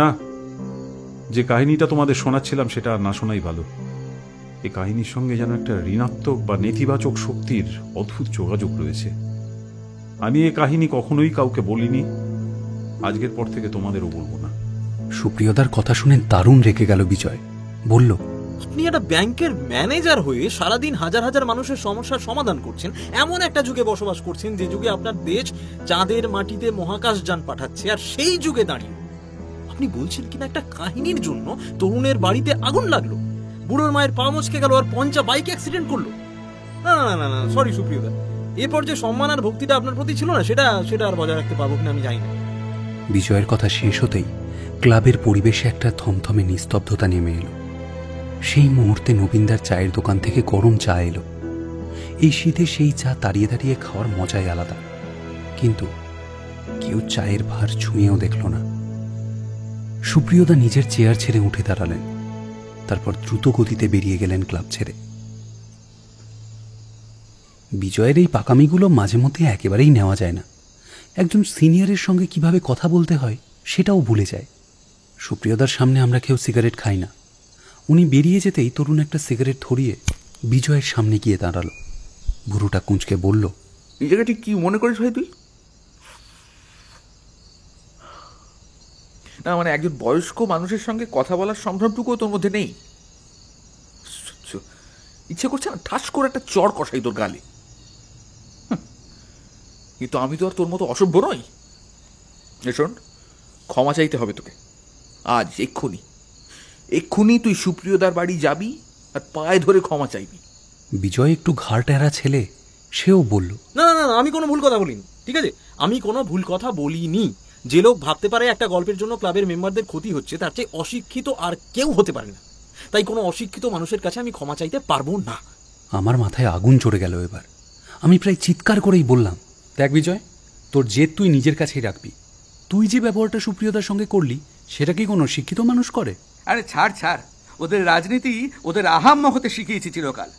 না, যে কাহিনীটা তোমাদের শোনাচ্ছিলাম সেটা না শোনাই ভালো। এই কাহিনীর সঙ্গে যেন একটা ঋণাত্মক বা নেতিবাচক শক্তির অদ্ভুত যোগাযোগ রয়েছে। আমি এই কাহিনী কখনোই কাউকে বলিনি, আজকের পর থেকে তোমাদেরও বলবো না। সুপ্রিয়দার কথা শুনে দারুণ রেগে গেল বিজয়। বলল, আপনি একটা ব্যাংকের ম্যানেজার হয়ে সারাদিন হাজার হাজার মানুষের সমস্যার সমাধান করছেন, এমন একটা যুগে বসবাস করছেন যে যুগে আপনার দেশ চাঁদের মাটিতে মহাকাশ যান পাঠাচ্ছে, আর সেই যুগে দাঁড়িয়ে আপনি বলছেন কিনা একটা কাহিনীর জন্য তরুণের বাড়িতে আগুন লাগলো, বুড়োর মায়ের পা মচকে গেল, আর পঞ্চা বাইক অ্যাক্সিডেন্ট করলো। না না না না, সরি সুপ্রিয়দা, এরপর যে সম্মান আর ভক্তিটা আপনার প্রতি ছিল না, সেটা আর বজায় রাখতে পারবো কিনা আমি জানি না। বিজয়ের কথা শেষ হতেই ক্লাবের পরিবেশে একটা থমথমে নিস্তব্ধতা নেমে এলো। সেই মুহূর্তে নবীনদার চায়ের দোকান থেকে গরম চা এলো। এই শীতে সেই চা দাঁড়িয়ে দাঁড়িয়ে খাওয়ার মজাই আলাদা, কিন্তু কেউ চায়ের ভার ছুঁয়েও দেখল না। সুপ্রিয়দা নিজের চেয়ার ছেড়ে উঠে দাঁড়ালেন, তারপর দ্রুত গতিতে বেরিয়ে গেলেন ক্লাব ছেড়ে। বিজয়ের এই পাকামিগুলো মাঝে মধ্যে একেবারেই নেওয়া যায় না। একজন সিনিয়রের সঙ্গে কিভাবে কথা বলতে হয় সেটাও ভুলে যায়। সুপ্রিয়দার সামনে আমরা কেউ সিগারেট খাই না। উনি বেরিয়ে যেতেই তরুণ একটা সিগারেট ধরিয়ে বিজয়ের সামনে গিয়ে দাঁড়ালো। বুড়োটা কুঁচকে বলল, এই জায়গাটি কি মনে করিস ভাই তুই? না মানে একজন বয়স্ক মানুষের সঙ্গে কথা বলার সম্ভ্রমটুকুও তোর মধ্যে নেই? ইচ্ছে করছে না ঠাস করে একটা চড় কষাই তোর গালে। কিন্তু আমি তো আর তোর মতো অসভ্য নই। শোন, ক্ষমা চাইতে হবে তোকে আজ, এক্ষুনি তুই সুপ্রিয়দার বাড়ি যাবি আর পায়ে ধরে ক্ষমা চাইবি। বিজয় একটু ঘাড় টেরা ছেলে, সেও বলল, না না না, আমি কোনো ভুল কথা বলিনি, ঠিক আছে? আমি কোনো ভুল কথা বলিনি। যে লোক ভাবতে পারে একটা গল্পের জন্য ক্লাবের মেম্বারদের ক্ষতি হচ্ছে, তার চেয়ে অশিক্ষিত আর কেউ হতে পারে না। তাই কোনো অশিক্ষিত মানুষের কাছে আমি ক্ষমা চাইতে পারবো না। আমার মাথায় আগুন চড়ে গেল এবার। আমি প্রায় চিৎকার করেই বললাম, দেখ বিজয়, তোর জেদ তুই নিজের কাছেই রাখবি। তুই যে ব্যবহারটা সুপ্রিয়তার সঙ্গে করলি সেটা কি কোনো শিক্ষিত মানুষ করে? আরে ছাড়, ওদের রাজনীতি ওদের আহাম্মক হতে শিখিয়েছি চিরকাল।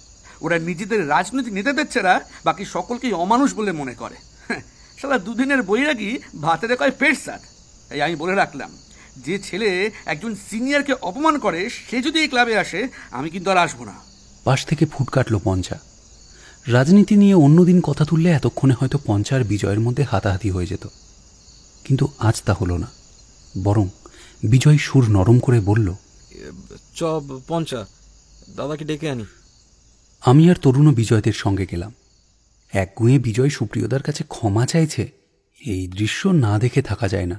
ওরা নিজেদের রাজনৈতিক নেতাদের ছাড়া বাকি সকলকেই অমানুষ বলে মনে করে। শালা দুদিনের বৈরাগী ভাতের কয় পেট সাত। এই আমি বলে রাখলাম, যে ছেলে একজন সিনিয়রকে অপমান করে সে যদি এই ক্লাবে আসে, আমি কিন্তু আর আসবো না। পাশ থেকে ফুট কাটল পঞ্চা। রাজনীতি নিয়ে অন্যদিন কথা তুললে এতক্ষণে হয়তো পঞ্চা আর বিজয়ের মধ্যে হাতাহাতি হয়ে যেত, কিন্তু আজ তা হলো না। বরং বিজয় সুর নরম করে বলল, চ পঞ্চা, দাদাকে ডেকে আনি। আমি আর তরুণ বিজয়দের সঙ্গে গেলাম। একগুঁয়ে বিজয় সুপ্রিয়দার কাছে ক্ষমা চাইছে, এই দৃশ্য না দেখে থাকা যায় না।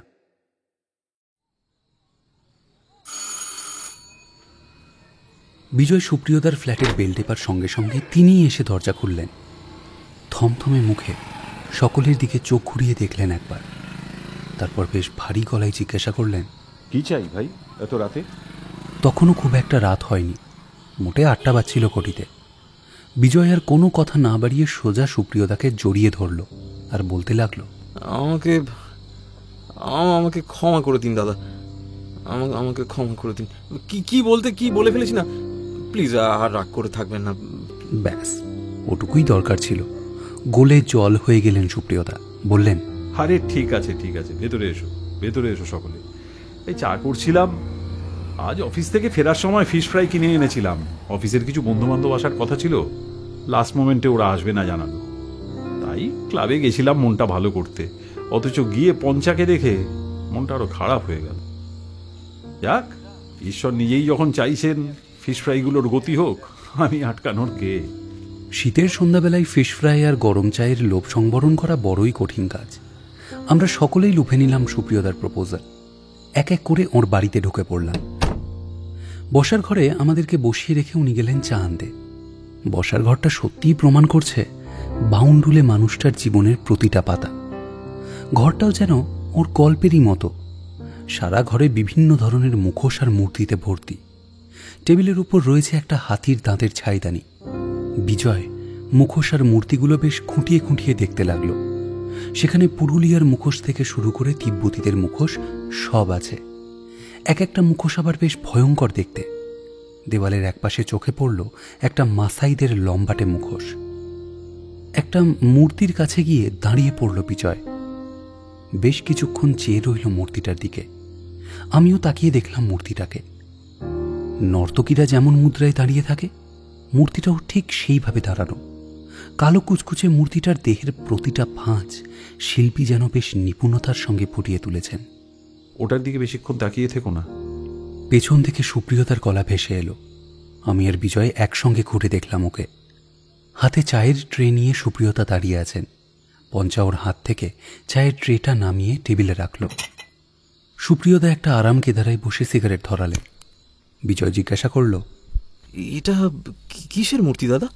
বিজয় সুপ্রিয়দার ফ্ল্যাটের বেল টেপার সঙ্গে সঙ্গে তিনিই এসে দরজা খুললেন। থমথমে মুখে সকলের দিকে চোখ ঘুরিয়ে দেখলেন একবার, তারপর বেশ ভারী গলায় জিজ্ঞাসা করলেন, কি চাই ভাই এত রাতে? তখনও খুব একটা রাত হয়নি, মোটে 8টা বাজছিল কোটিতে। বিজয় আর কোনো কথা না বাড়িয়ে সোজা সুপ্রিয়দাকে জড়িয়ে ধরল আর বলতে লাগলো, আমাকে আমাকে ক্ষমা করে দিন দাদা, আমাকে ক্ষমা করে দিন। কি বলতে কি বলে ফেলেছি না, প্লিজ আর রাগ করে থাকবেন না। ব্যাস ওটুকুই দরকার ছিল। গোলে জল হয়ে গেলেন সুপ্রিয়দা। বললেন, আরে ঠিক আছে ঠিক আছে, ভেতরে এসো, ভেতরে এসো সকলে। এই চা করছিলাম, আজ অফিস থেকে ফেরার সময় ফিশ ফ্রাই কিনে এনেছিলাম। অফিসের কিছু বন্ধু বান্ধব আসার কথা ছিল, লাস্ট মোমেন্টে ওরা আসবে না জানালো, তাই ক্লাবে গেছিলাম মনটা ভালো করতে। অথচ গিয়ে পঞ্চাকে দেখে মনটা আরো খারাপ হয়ে গেল। যাক, ঈশ্বর নিজেই যখন চাইছেন ফিশ ফ্রাইগুলোর গতি হোক, আমি আটকানোর কে? শীতের সন্ধ্যাবেলায় ফিশ ফ্রাই আর গরম চায়ের লোভ সংবরণ করা বড়ই কঠিন কাজ। আমরা সকলেই লুফে নিলাম সুপ্রিয়দার প্রপোজাল। এক এক করে ওর বাড়িতে ঢুকে পড়লাম। বসার ঘরে আমাদেরকে বসিয়ে রেখে উনি গেলেন চা আনতে। বসার ঘরটা সত্যিই প্রমাণ করছে বাউন্ডুলে মানুষটার জীবনের প্রতিটা পাতা। ঘরটাও যেন ওর গল্পেরই মতো। সারা ঘরে বিভিন্ন ধরনের মুখোশ আর মূর্তিতে ভর্তি। টেবিলের উপর রয়েছে একটা হাতির দাঁতের ছাইদানি। বিজয় মুখোশ আর মূর্তিগুলো বেশ খুঁটিয়ে খুঁটিয়ে দেখতে লাগলো। সেখানে পুরুলিয়ার মুখোশ থেকে শুরু করে তিব্বতীদের মুখোশ সব আছে। এক একটা মুখোশ আবার বেশ ভয়ঙ্কর দেখতে। দেওয়ালের একপাশে চোখে পড়ল একটা মাসাইদের লম্বাটে মুখোশ। একটা মূর্তির কাছে গিয়ে দাঁড়িয়ে পড়ল বিজয়। বেশ কিছুক্ষণ চেয়ে রইল মূর্তিটার দিকে। আমিও তাকিয়ে দেখলাম মূর্তিটাকে। নর্তকীরা যেমন মুদ্রায় দাঁড়িয়ে থাকে, মূর্তিটাও ঠিক সেইভাবে দাঁড়ানো। কালো কুচকুচে মূর্তিটার দেহের প্রতিটা ভাঁজ শিল্পী যেন বেশ নিপুণতার সঙ্গে ফুটিয়ে তুলেছেন। ওটার দিকে বেশিক্ষণ তাকিয়ে থেকো না। পেছন থেকে সুপ্রিয়তার গলা ভেসে এলো। আমি আর বিজয় একসঙ্গে ঘুরে দেখলাম ওকে। হাতে চায়ের ট্রে নিয়ে সুপ্রিয়তা দাঁড়িয়ে আছেন। পঞ্চা ওর হাত থেকে চায়ের ট্রেটা নামিয়ে টেবিলে রাখল। সুপ্রিয়তা একটা আরাম কেদারায় বসে সিগারেট ধরালেন। বিজয় জিজ্ঞাসা করল, এটা কিসের মূর্তি দাদা?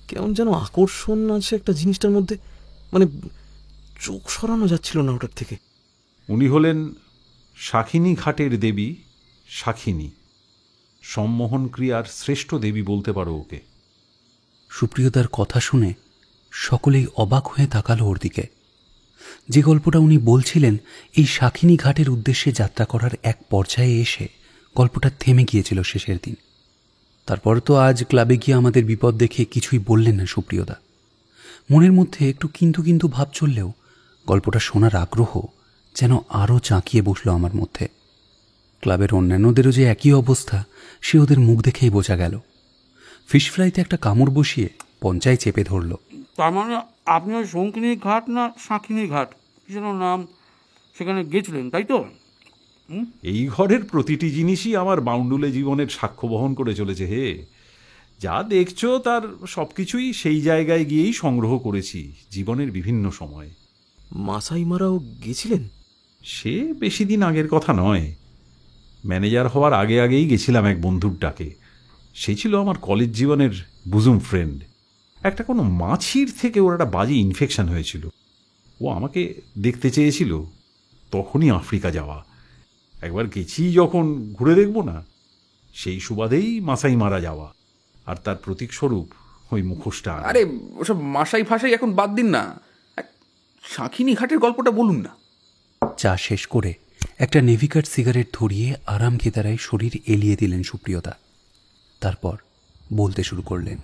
কেমন যেন আকর্ষণ আছে একটা জিনিসটার মধ্যে, মানে চোখ সরানো যাচ্ছিল না ওটার থেকে। উনি হলেন শাখিনী ঘাটের দেবী শাখিনী, সম্মোহন ক্রিয়ার শ্রেষ্ঠ দেবী বলতে পারো ওকে। সুপ্রিয়তার কথা শুনে সকলেই অবাক হয়ে তাকালো ওর দিকে। যে গল্পটা উনি বলছিলেন, এই শাখিনী ঘাটের উদ্দেশ্যে যাত্রা করার এক পর্যায়ে এসে গল্পটা থেমে গিয়েছিল শেষের দিন। তারপর তো আজ ক্লাবে গিয়ে আমাদের বিপদ দেখে কিছুই বললেন না সুপ্রিয়দা। মনের মধ্যে একটু কিন্তু কিন্তু ভাব চললেও গল্পটা শোনার আগ্রহ যেন আরও চাঁকিয়ে বসলো আমার মধ্যে। ক্লাবের অন্যান্যদেরও যে একই অবস্থা সে ওদের মুখ দেখেই বোঝা গেল। ফিশ ফ্রাইতে একটা কামড় বসিয়ে পঞ্চায় চেপে ধরল। তার মানে আপনি ওই শঙ্কিনী ঘাট না শাঁখিনী ঘাট কি যেন নাম, সেখানে গেছিলেন তাই তো? এই ঘরের প্রতিটি জিনিসই আমার বাউন্ডুলে জীবনের সাক্ষ্য বহন করে চলেছে হে। যা দেখছো তার সবকিছুই সেই জায়গায় গিয়েই সংগ্রহ করেছি জীবনের বিভিন্ন সময়ে। মাসাই মারাও গেছিলেন? সে বেশি দিন আগের কথা নয়। ম্যানেজার হওয়ার আগে আগেই গেছিলাম এক বন্ধুর ডাকে। সে ছিল আমার কলেজ জীবনের বুজুম ফ্রেন্ড। একটা কোনো মাছির থেকে ওর একটা বাজে ইনফেকশন হয়েছিল। ও আমাকে দেখতে চেয়েছিল, তখনই আফ্রিকা যাওয়া। একবার গেছি যখন ঘুরে দেখবো না, সেই সুবাদেই মাসাই মারা যাওয়া, আর তার প্রতীক স্বরূপ ওই মুখোশটা। আরে ওসব মাসাই ফাঁসাই এখন বাদ দিন না, শাঁখিনী ঘাটের গল্পটা বলুন না। চা শেষ করে একটা নেভিকার সিগারেট ধরিয়ে আরাম কেদারায় শরীর এলিয়ে দিলেন সুপ্রিয়তা। তারপর বলতে শুরু করলেন।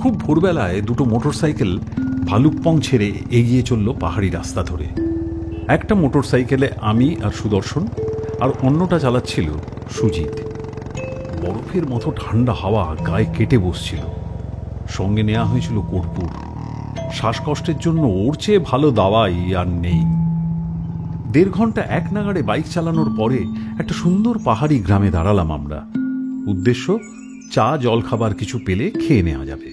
খুব ভোরবেলায় দুটো মোটরসাইকেল ভালুকপং ছেড়ে এগিয়ে চলল পাহাড়ি রাস্তা ধরে। একটা মোটর সাইকেলে আমি আর সুদর্শন, আর অন্যটা চালাচ্ছিল সুজিত। বরফের মতো ঠান্ডা হাওয়া গায়ে কেটে বসছিল। সঙ্গে নেওয়া হয়েছিল কর্পূর। শ্বাসকষ্টের জন্য ওর চেয়ে ভালো দাওয়াই আর নেই। 1.5 ঘন্টা এক নাগাড়ে বাইক চালানোর পরে একটা সুন্দর পাহাড়ি গ্রামে দাঁড়ালাম আমরা। উদ্দেশ্য, চা জলখাবার কিছু পেলে খেয়ে নেওয়া যাবে।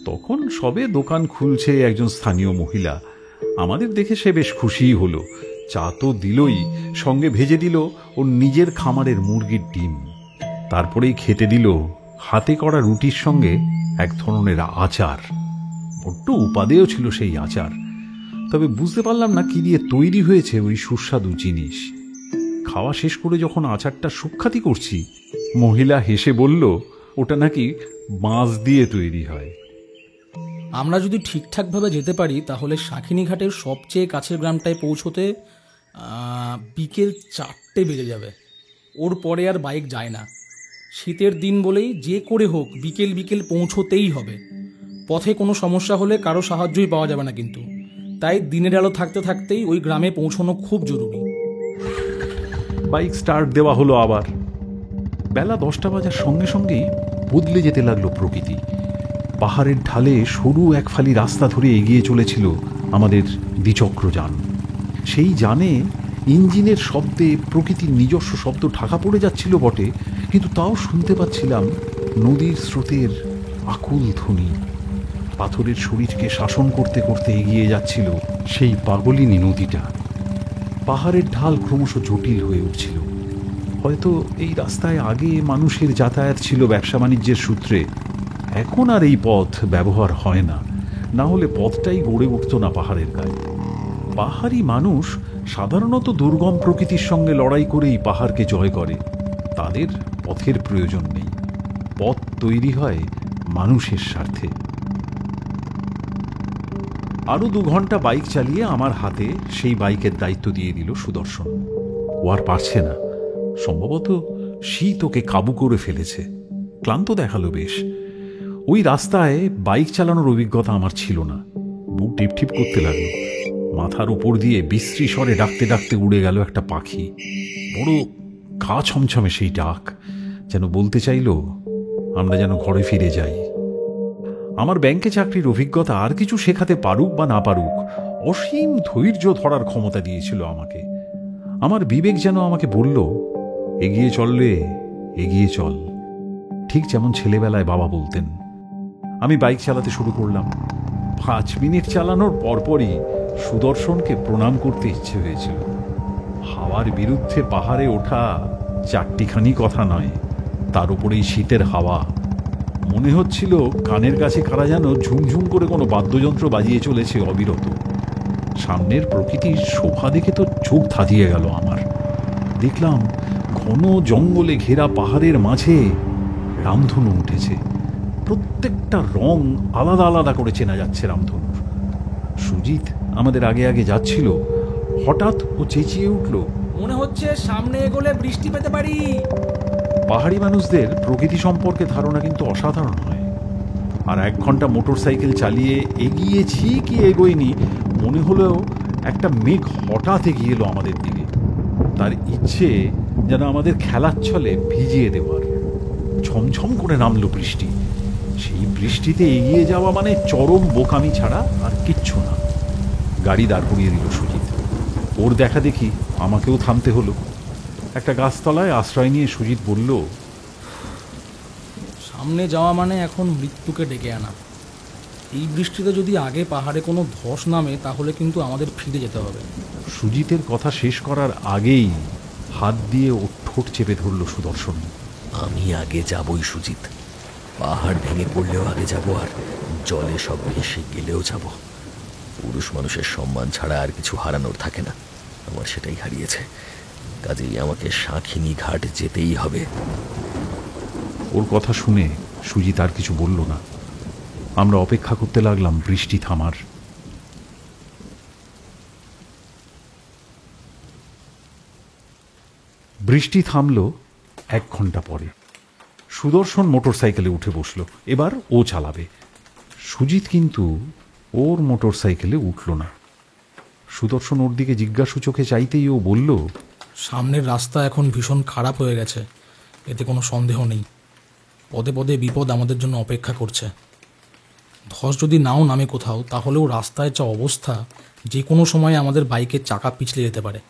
তখন সবে দোকান খুলছে একজন স্থানীয় মহিলা। আমাদের দেখে সে বেশ খুশিই হলো। চা তো দিলই, সঙ্গে ভেজে দিল ওর নিজের খামারের মুরগির ডিম। তারপরেই খেতে দিল হাতে করা রুটির সঙ্গে এক ধরনের আচার। বড্ড উপাদেয় ছিল সেই আচার, তবে বুঝতে পারলাম না কি দিয়ে তৈরি হয়েছে ওই সুস্বাদু জিনিস। খাওয়া শেষ করে যখন আচারটা সুখ্যাতি করছি, মহিলা হেসে বলল ওটা নাকি বাঁশ দিয়ে তৈরি হয়। আমরা যদি ঠিকঠাকভাবে যেতে পারি তাহলে শাঁখিনীঘাটের সবচেয়ে কাছের গ্রামটায় পৌঁছতে বিকেল 4টে বেজে যাবে। ওর পরে আর বাইক যায় না। শীতের দিন বলেই যে করে হোক বিকেল বিকেল পৌঁছতেই হবে। পথে কোনো সমস্যা হলে কারো সাহায্যই পাওয়া যাবে না কিন্তু। তাই দিনের আলো থাকতে থাকতেই ওই গ্রামে পৌঁছানো খুব জরুরি। বাইক স্টার্ট দেওয়া হলো আবার। বেলা 10টা বাজার সঙ্গে সঙ্গেই বদলে যেতে লাগলো প্রকৃতি। পাহাড়ের ঢালে সরু এক ফালি রাস্তা ধরে এগিয়ে চলেছিল আমাদের দ্বিচক্রযান। সেই যানে ইঞ্জিনের শব্দে প্রকৃতির নিজস্ব শব্দ ঢাকা পড়ে যাচ্ছিল বটে, কিন্তু তাও শুনতে পাচ্ছিলাম নদীর স্রোতের আকুল ধ্বনি। পাথরের শরীরকে শাসন করতে করতে এগিয়ে যাচ্ছিল সেই পাগলিনী নদীটা। পাহাড়ের ঢাল ক্রমশ জটিল হয়ে উঠছিল। হয়তো এই রাস্তায় আগে মানুষের যাতায়াত ছিল ব্যবসা বাণিজ্যের সূত্রে, এখন আর এই পথ ব্যবহার হয় না। না হলে পথটাই গড়ে উঠত না পাহাড়ের গায়ে। পাহাড়ি মানুষ সাধারণত দুর্গম প্রকৃতির সঙ্গে লড়াই করেই পাহাড়কে জয় করে। তাদের পথের প্রয়োজন নেই, পথ তৈরি হয় মানুষের স্বার্থে। আরো 2 ঘন্টা বাইক চালিয়ে আমার হাতে সেই বাইকের দায়িত্ব দিয়ে দিল সুদর্শন। ও আর পারছে না, সম্ভবত শীত ওকে কাবু করে ফেলেছে। ক্লান্ত দেখালো বেশ। ওই রাস্তায় বাইক চালানোর অভিজ্ঞতা আমার ছিল না। বুক টিপটিপ করতে লাগলো। মাথার উপর দিয়ে বিশ্রী স্বরে ডাকতে ডাকতে উড়ে গেল একটা পাখি। বড় গা ছমছমে সেই ডাক, যেন বলতে চাইল আমরা যেন ঘরে ফিরে যাই। আমার ব্যাংকে চাকরির অভিজ্ঞতা আর কিছু শেখাতে পারুক বা না পারুক, অসীম ধৈর্য ধরার ক্ষমতা দিয়েছিল আমাকে। আমার বিবেক যেন আমাকে বলল, এগিয়ে চললে এগিয়ে চল, ঠিক যেমন ছেলেবেলায় বাবা বলতেন। আমি বাইক চালাতে শুরু করলাম। 5 মিনিট চালানোর পরপরই সুদর্শনকে প্রণাম করতে ইচ্ছে হয়েছিল। হাওয়ার বিরুদ্ধে পাহাড়ে ওঠা 4টিখানি কথা নয়, তার উপরেই শীতের হাওয়া। মনে হচ্ছিল কানের কাছে কারা যেন ঝুমঝুম করে কোনো বাদ্যযন্ত্র বাজিয়ে চলেছে অবিরত। সামনের প্রকৃতির শোভা দেখে তো চোখ ধাঁধিয়ে গেল আমার। দেখলাম ঘন জঙ্গলে ঘেরা পাহাড়ের মাঝে রামধনু উঠেছে। প্রত্যেকটা রং আলাদা আলাদা করে চেনা যাচ্ছে রামধনুর। সুজিত আমাদের আগে আগে যাচ্ছিল। হঠাৎ ও চেঁচিয়ে উঠল, মনে হচ্ছে সামনে এগোলে বৃষ্টি পেতে পারি। পাহাড়ি মানুষদের প্রকৃতি সম্পর্কে ধারণা কিন্তু অসাধারণ হয়। আর 1 ঘন্টা মোটর সাইকেল চালিয়ে এগিয়েছি কি এগোয়নি, মনে হলেও একটা মেঘ হঠাৎ এগিয়ে এলো আমাদের দিকে। তার ইচ্ছে যেন আমাদের খেলার ছলে ভিজিয়ে দেওয়ার। ঝমঝম করে নামলো বৃষ্টি। সেই বৃষ্টিতে এগিয়ে যাওয়া মানে চরম বোকামি ছাড়া আর কিচ্ছু না। গাড়ি দাঁড় করিয়ে দিল সুজিত। ওর দেখা দেখি আমাকেও থামতে হলো। একটা গাছতলায় আশ্রয় নিয়ে সুজিত বলল, সামনে যাওয়া মানে এখন মৃত্যুকে ডেকে আনা। এই বৃষ্টিতে যদি আগে পাহাড়ে কোনো ধস নামে তাহলে কিন্তু আমাদের ফিরে যেতে হবে। সুজিতের কথা শেষ করার আগেই হাত দিয়ে ওর ঠোঁট চেপে ধরল সুদর্শন। আমি আগে যাবই সুজিত, পাহাড় ভেঙে পড়লেও আগে যাব, আর জলে সব ভেসে গেলেও যাব। পুরুষ মানুষের সম্মান ছাড়া আর কিছু হারানোর থাকে না, আমার সেটাই হারিয়েছে। কাজেই আমাকে শাঁখিনী ঘাট যেতেই হবে। ওর কথা শুনে সুজিত আর কিছু বলল না। আমরা অপেক্ষা করতে লাগলাম বৃষ্টি থামার। বৃষ্টি থামল 1 ঘন্টা পরে। সুদর্শন মোটর সাইকেলে উঠে বসল। এবার ও চালাবে। সুজিত কিন্তু ওর মোটর সাইকেলে উঠল না। সুদর্শন ওর দিকে জিজ্ঞাসু চোখে চাইতেই ও বলল, সামনের রাস্তা এখন ভীষণ খারাপ হয়ে গেছে, এতে কোনো সন্দেহ নেই। পদে পদে বিপদ আমাদের জন্য অপেক্ষা করছে। ধস যদি নাও নামে কোথাও, তাহলেও রাস্তায় যা অবস্থা, যে কোনো সময় আমাদের বাইকের চাকা পিছলে যেতে পারে।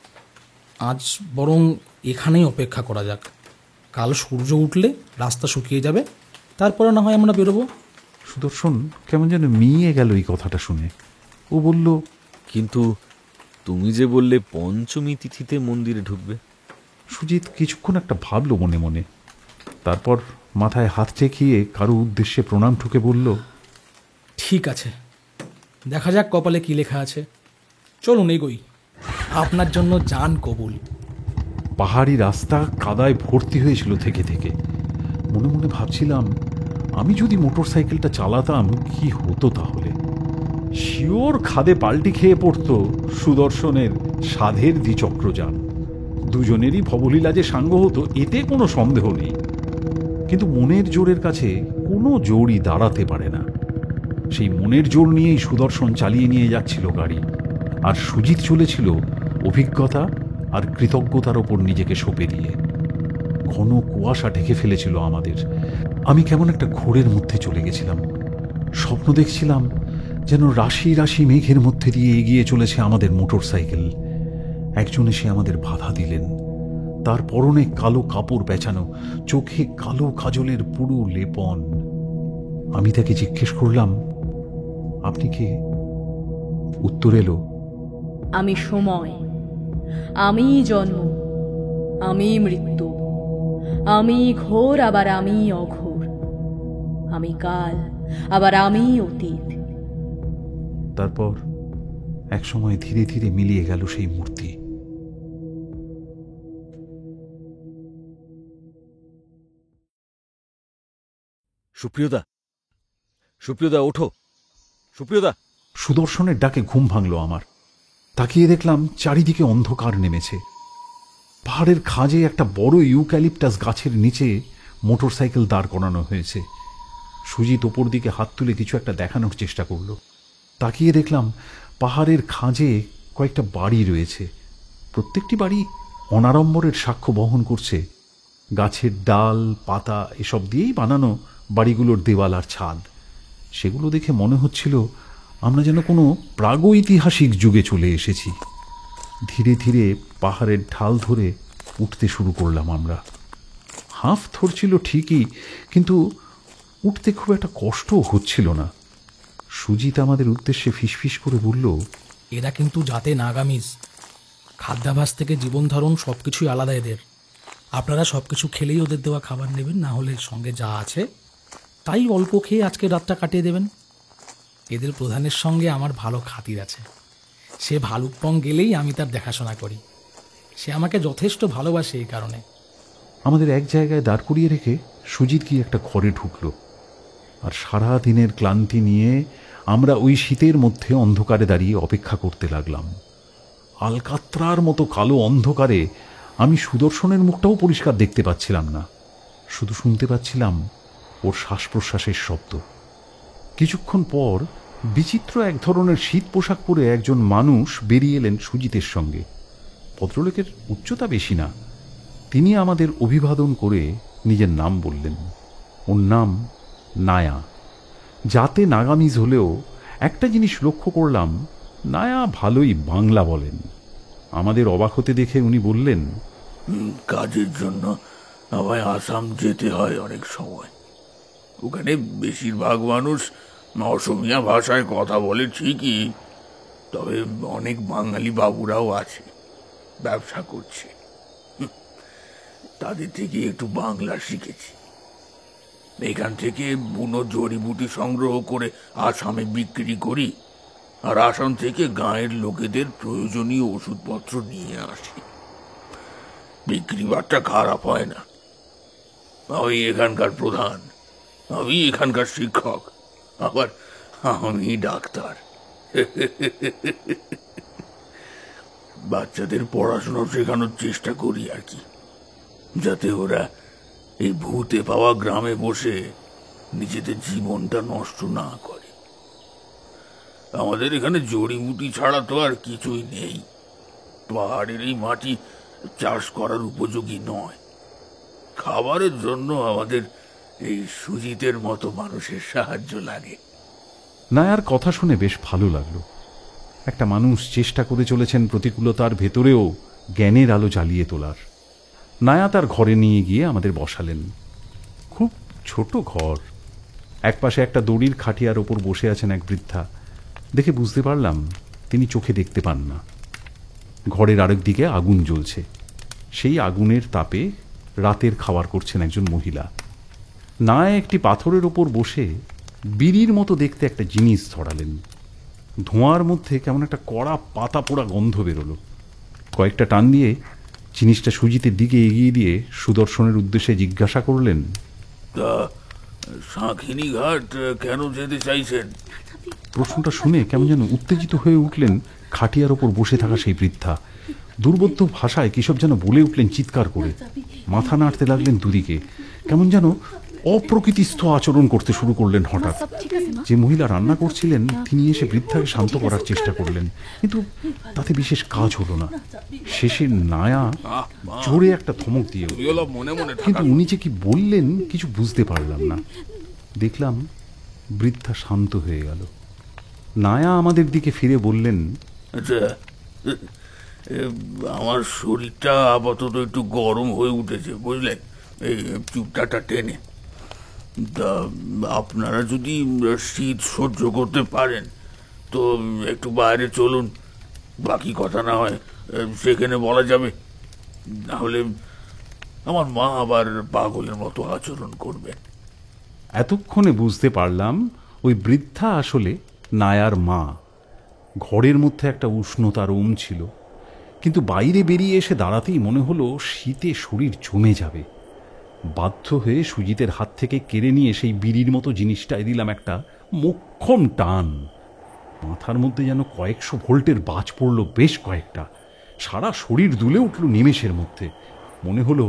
আজ বরং এখানেই অপেক্ষা করা যাক। কাল সূর্য উঠলে রাস্তা শুকিয়ে যাবে, তারপরে না হয় আমরা বেরোবো। সুদর্শন কেমন যেন মিয়ে গেল এই কথাটা শুনে। ও বলল, কিন্তু তুমি যে বললে পঞ্চমী তিথিতে মন্দিরে ঢুকবে। সুজিত কিছুক্ষণ একটা ভাবলো মনে মনে, তারপর মাথায় হাত ঠেকিয়ে কারো উদ্দেশ্যে প্রণাম ঠুকে বলল, ঠিক আছে, দেখা যাক কপালে কি লেখা আছে। চলুন এগোই, আপনার জন্য জান কবুল। পাহাড়ি রাস্তা কাদায় ভর্তি হয়েছিল থেকে থেকে। মনে মনে ভাবছিলাম, আমি যদি মোটর সাইকেলটা চালাতাম কি হতো তাহলে। শিওর খাদে পাল্টি খেয়ে পড়তো সুদর্শনের সাধের দ্বিচক্রযান। দুজনেরই ভবলীলা যে সাঙ্গ হতো এতে কোনো সন্দেহ নেই, কিন্তু মনের জোরের কাছে কোনো জোরই দাঁড়াতে পারে না। সেই মনের জোর নিয়েই সুদর্শন চালিয়ে নিয়ে যাচ্ছিল গাড়ি, আর সুজিত চলেছিল অভিজ্ঞতা আর কৃতজ্ঞতার ওপর নিজেকে সঁপে দিয়ে। ঘন কুয়াশা ঢেকে ফেলেছিল আমাদের। আমি কেমন একটা ঘোরের মধ্যে চলে গেছিলাম। স্বপ্ন দেখছিলাম যেন রাশি রাশি মেঘের মধ্যে দিয়ে এগিয়ে চলেছে আমাদের মোটর সাইকেল। একজন এসে আমাদের বাধা দিলেন। তার পরনে কালো কাপড় পেঁচানো, চোখে কালো কাজলের পুরো লেপন। আমি তাকে জিজ্ঞেস করলাম, আপনি কে? উত্তর এলো, আমি সময়, আমি জন্ম, আমি মৃত্যু, আমি ঘোর আবার আমি অঘোর, আমি কাল আবার আমি অতীত। তারপর একসময় ধীরে ধীরে মিলিয়ে গেল সেই মূর্তি। সুপ্রিয়দা, সুপ্রিয়দা ওঠো, সুপ্রিয়দা। সুদর্শনের ডাকে ঘুম ভাঙল আমার। তাকিয়ে দেখলাম চারিদিকে অন্ধকার নেমেছে। পাহাড়ের খাঁজে একটা বড় ইউক্যালিপটাস গাছের নিচে মোটর সাইকেল দাঁড় করানো হয়েছে। সুজিত ওপর দিকে হাত তুলে কিছু একটা দেখানোর চেষ্টা করল। তাকিয়ে দেখলাম পাহাড়ের খাঁজে কয়েকটা বাড়ি রয়েছে। প্রত্যেকটি বাড়ি অনাড়ম্বরের সাক্ষ্য বহন করছে। গাছের ডাল পাতা এসব দিয়েই বানানো বাড়িগুলোর দেওয়াল আর ছাদ। সেগুলো দেখে মনে হচ্ছিল আমরা যেন কোনো প্রাগৈতিহাসিক যুগে চলে এসেছি। ধীরে ধীরে পাহাড়ের ঢাল ধরে উঠতে শুরু করলাম আমরা। হাঁফ ধরছিল ঠিকই, কিন্তু উঠতে খুব একটা কষ্টও হচ্ছিল না। সুজিত আমাদের উদ্দেশ্যে ফিসফিস করে বলল, এরা কিন্তু জাতে নাগামিজ। খাদ্যাভাস থেকে জীবন ধারণ সব কিছুই আলাদা এদের। আপনারা সব কিছু খেলেই ওদের দেওয়া খাবার নেবেন, না হলে সঙ্গে যা আছে তাই অল্প খেয়ে আজকে রাতটা কাটিয়ে দেবেন। এদের প্রধানের সঙ্গে আমার ভালো খাতির আছে। সে ভালুকপং গেলেই আমি তার দেখাশোনা করি। সে আমাকে যথেষ্ট ভালোবাসে এই কারণে। আমাদের এক জায়গায় দাঁড় করিয়ে রেখে সুজিত গিয়ে একটা ঘরে ঢুকলো। আর সারা দিনের ক্লান্তি নিয়ে আমরা ওই শীতের মধ্যে অন্ধকারে দাঁড়িয়ে অপেক্ষা করতে লাগলাম। আলকাত্রার মতো কালো অন্ধকারে আমি সুদর্শনের মুখটাও পরিষ্কার দেখতে পাচ্ছিলাম না, শুধু শুনতে পাচ্ছিলাম ওর শ্বাস প্রশ্বাসের শব্দ। কিছুক্ষণ পর বিচিত্র এক ধরনের শীত পোশাক পরে একজন মানুষ বেরিয়ে এলেন সুজিতের সঙ্গে। ভদ্রলোকের উচ্চতা বেশি না। তিনি আমাদের অভিবাদন করে নিজের নাম বললেন। ওর নাম নায়া। যাতে নাগামিজ হলেও একটা জিনিস লক্ষ্য করলাম, নায়া ভালোই বাংলা বলেন। আমাদের অবাক হতে দেখে উনি বললেন, কাজের জন্য আমায় আসাম যেতে হয় অনেক সময়। ওখানে বেশিরভাগ মানুষ অসমিয়া ভাষায় কথা বলে ঠিকই, তবে অনেক বাঙালি বাবুরাও আছে, ব্যবসা করছে। তাদের থেকে একটু বাংলা শিখেছি। এখান থেকে বুনো জড়িবুটি সংগ্রহ করে আসামে বিক্রি করি, আর আসাম থেকে গাঁয়ের লোকেদের প্রয়োজনীয় ওষুধপত্র নিয়ে আসি। বিক্রি বাট্টা খারাপ হয় না। আমি এখানকার প্রধান, আমি এখানকার শিক্ষক, আবার আমি ডাক্তার। বাচ্চাদের পড়াশোনা শেখানোর চেষ্টা করি আর কি, যাতে ওরা এই ভূতে পাওয়া গ্রামে বসে নিজেদের জীবনটা নষ্ট না করে। আমাদের এখানে জড়িবুটি ছাড়া তো আর কিছুই নেই। পাহাড়ের এই মাটি চাষ করার উপযোগী নয়। খাবারের জন্য আমাদের এই সুজিতের মতো মানুষের সাহায্য লাগে। নায়ার কথা শুনে বেশ ভালো লাগলো। একটা মানুষ চেষ্টা করে চলেছেন প্রতিকূলতার ভেতরেও জ্ঞানের আলো জ্বালিয়ে তোলার। নায়া তার ঘরে নিয়ে গিয়ে আমাদের বসালেন। খুব ছোট ঘর। একপাশে একটা দড়ির খাটিয়ার ওপর বসে আছেন এক বৃদ্ধা। দেখে বুঝতে পারলাম তিনি চোখে দেখতে পান না। ঘরের আরেক দিকে আগুন জ্বলছে। সেই আগুনের তাপে রাতের খাবার করছেন একজন মহিলা। নায়া একটি পাথরের ওপর বসে বিড়ির মতো দেখতে একটা জিনিস ধরালেন। ধোঁয়ার মধ্যে কেমন একটা কড়া পাতা পোড়া গন্ধ বেরোলো। কয়েকটা টান দিয়ে জিনিসটা সুজিতের দিকে এগিয়ে দিয়ে সুদর্শনের উদ্দেশ্যে জিজ্ঞাসা করলেন, তা শাঁখিনী ঘাট কেন যেতে চাইছেন? প্রশ্নটা শুনে কেমন যেন উত্তেজিত হয়ে উঠলেন খাটিয়ার ওপর বসে থাকা সেই বৃদ্ধা। দুর্বোধ্য ভাষায় কিসব যেন বলে উঠলেন চিৎকার করে। মাথা নাড়তে লাগলেন দুদিকে। কেমন যেন অপ্রকৃতিস্থ আচরণ করতে শুরু করলেন হঠাৎ। যে মহিলা রান্না করছিলেন তিনি এসে বৃদ্ধাকে শান্ত করার চেষ্টা করলেন, কিন্তু তাতে বিশেষ কাজ হলো না। শেষে নায়া জোরে একটা ধমক দিয়ে কিন্তু উনি যে কি বললেন কিছু বুঝতে পারলাম না। দেখলাম বৃদ্ধা শান্ত হয়ে গেল। নায়া আমাদের দিকে ফিরে বললেন, আচ্ছা, আমার শরীরটা আপাতত একটু গরম হয়ে উঠেছে, বুঝলেন, এই চুপটাটা টেনে। তা আপনারা যদি শীত সহ্য করতে পারেন তো একটু বাইরে চলুন। বাকি কথা না হয় সেখানে বলা যাবে, নাহলে আমার মা আবার পাগলের মতো আচরণ করবেন। এতক্ষণে বুঝতে পারলাম ওই বৃদ্ধা আসলে নায়ার মা। ঘরের মধ্যে একটা উষ্ণতার ওম ছিল, কিন্তু বাইরে বেরিয়ে এসে দাঁড়াতেই মনে হলো শীতে শরীর জমে যাবে। বাধ্য হয়ে সুজিতের হাত থেকে কেড়ে নিয়ে সেই বিড়ির মতো জিনিসটায় দিলাম একটা মোক্ষম টান। মাথার মধ্যে যেন কয়েকশো ভোল্টের বাজ পড়ল, বেশ কয়েকটা। সারা শরীর দুলে উঠল নিমেষের মধ্যে। মনে হলো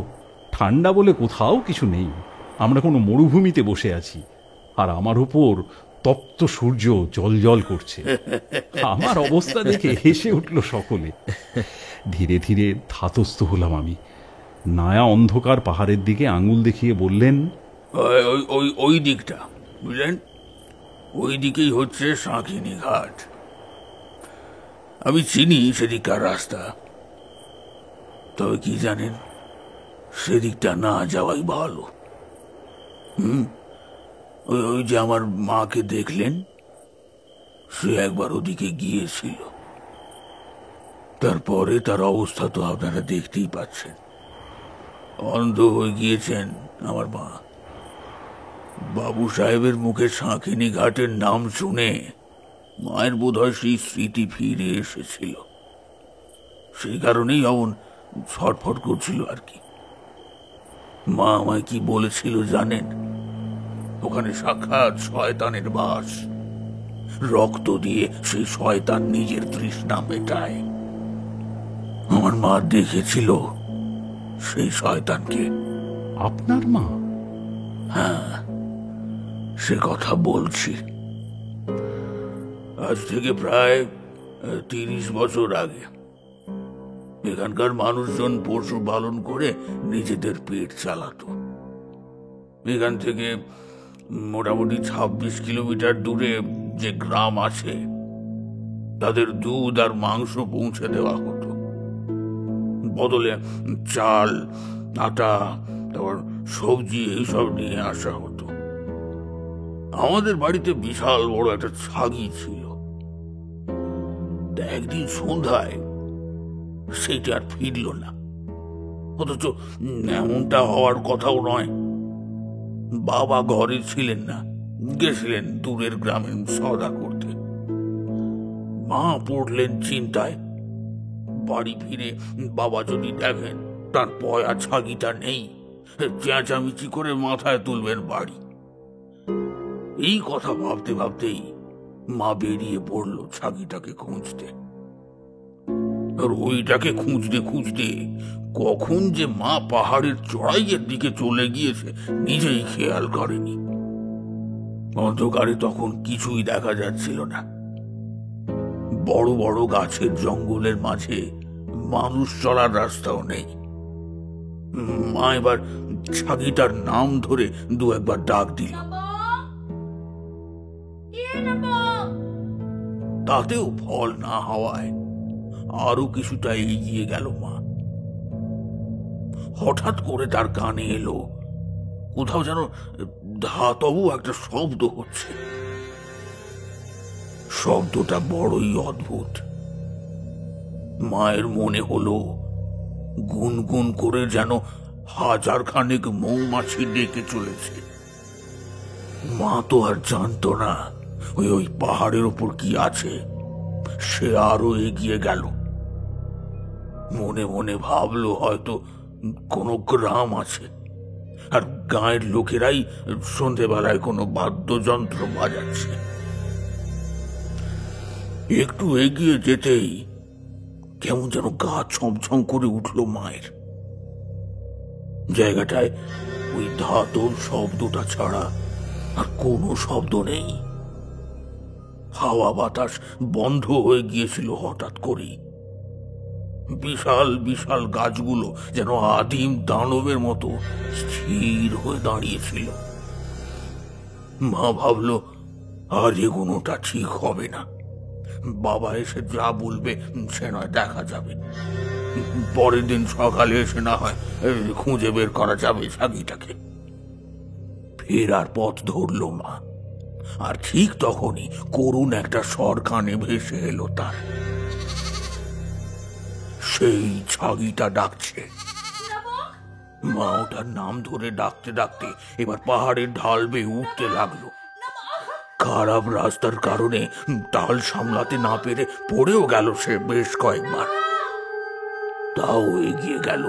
ঠান্ডা বলে কোথাও কিছু নেই, আমরা কোনো মরুভূমিতে বসে আছি, আর আমার উপর তপ্ত সূর্য জল করছে। আমার অবস্থা দেখে হেসে উঠল সকলে। ধীরে ধীরে ধাতস্থ হলাম আমি। নায়া অন্ধকার পাহাড়ের দিকে আঙুল দেখিয়ে বললেন, ওই দিকটা বুঝলেন, ওই দিকেই হচ্ছে শাঁখিনী ঘাট। আমি চিনি সেদিককার রাস্তা, তবে কি জানেন, সেদিকটা না যাওয়াই ভালো। ওই যে আমার মাকে দেখলেন, সে একবার ওদিকে গিয়েছিল। তারপরে তার অবস্থা তো আপনারা দেখতেই পাচ্ছেন। অন্ধ হয়ে গিয়েছেন আমার মা। বাবু সাহেবের মুখে শাঁখিনী ঘাটের নাম শুনে মায়ের বোধহয় সেই স্মৃতি ফিরে এসেছিল। সেই কারণেই অমন ছটফট করছিল আর কি। মা আমায় কি বলেছিল জানেন? ওখানে সাক্ষাৎ শয়তানের বাস। রক্ত দিয়ে সেই শয়তান নিজের তৃষ্ণা মেটায়। আমার মা দেখেছিল সেই শয়তানকে। আপনার মা? হ্যাঁ, সে কথা বলছি। আজ থেকে প্রায় 30 বছর আগে এখানকার মানুষজন পশু পালন করে নিজেদের পেট চালাতো। এখান থেকে মোটামুটি 26 কিলোমিটার দূরে যে গ্রাম আছে, তাদের দুধ আর মাংস পৌঁছে দেওয়া হতো। বদলে চাল, আটা, তারপর সবজি এইসব নিয়ে আসা হতো। আমাদের বাড়িতে বিশাল বড় একটা ছাগি ছিল। একদিন সন্ধ্যায় সেইটা আর ফিরল না, অথচ এমনটা হওয়ার কথাও নয়। বাবা ঘরে ছিলেন না, গেছিলেন দূরের গ্রামে সওদা করতে। মা পড়লেন চিন্তায়। বাড়ি ফিরে বাবা যদি দেখেন তার পয়া ছাগিটা নেই, চেঁচামেচি করে মাথায় তুলবেন বাড়ি। এই কথা ভাবতে ভাবতেই মা বেরিয়ে পড়ল ছাগিটাকে খুঁজতে। আর ওইটাকে খুঁজতে খুঁজতে কখন যে মা পাহাড়ের চড়াইয়ের দিকে চলে গিয়েছে নিজেই খেয়াল করেনি। অন্ধকারে তখন কিছুই দেখা যাচ্ছিল না। বড় বড় গাছের জঙ্গলের মাঝে মানুষ চলার রাস্তাও নেই। মা এবার ছাগিটার নাম ধরে দু একবার ডাক দিল, তাতেও ফল না হওয়ায় আরো কিছুটা এগিয়ে গেল মা। হঠাৎ করে তার কানে এলো কোথাও যেন ধাতব একটা শব্দ হচ্ছে। শব্দটা বড়ই অদ্ভুত। মায়ের মনে হলো গুনগুন করে যেন 1000 খানেক মৌমাছি ডেকে চলেছে। মা তো আর জানতো না ওই পাহাড়ের ওপর কি আছে। সে আরো এগিয়ে গেল। মনে মনে ভাবলো হয়তো কোনো গ্রাম আছে, আর গাঁয়ের লোকেরাই সন্ধেবেলায় কোনো বাদ্যযন্ত্র বাজাচ্ছে। একটু এগিয়ে যেতেই কেমন যেন গা ছমছম করে উঠল মায়ের। জায়গাটায় ওই ধাতব শব্দটা ছাড়া আর কোনো শব্দ নেই। হাওয়া বাতাস বন্ধ হয়ে গিয়েছিল হঠাৎ করেই। বিশাল বিশাল গাছগুলো যেন আদিম দানবের মতো স্থির হয়ে দাঁড়িয়েছিল। মা ভাবল আর এগোনোটা ঠিক হবে না। বাবা এসে যা বলবে সে নয় দেখা যাবে। পরের দিন সকালে এসে না হয় খুঁজে বের করা যাবে ছাগিটাকে। ফেরার পথ ধরল মা, আর ঠিক তখনই করুণ একটা স্বর কানে ভেসে এলো তার। সেই ছাগিটা ডাকছে। মা ওটার নাম ধরে ডাকতে ডাকতে এবার পাহাড়ের ঢাল বেয়ে উঠতে লাগলো। খারাপ রাস্তার কারণে ঢাল সামলাতে না পেরে পড়েও গেল সে বেশ কয়েকবার, তাও এগিয়ে গেল।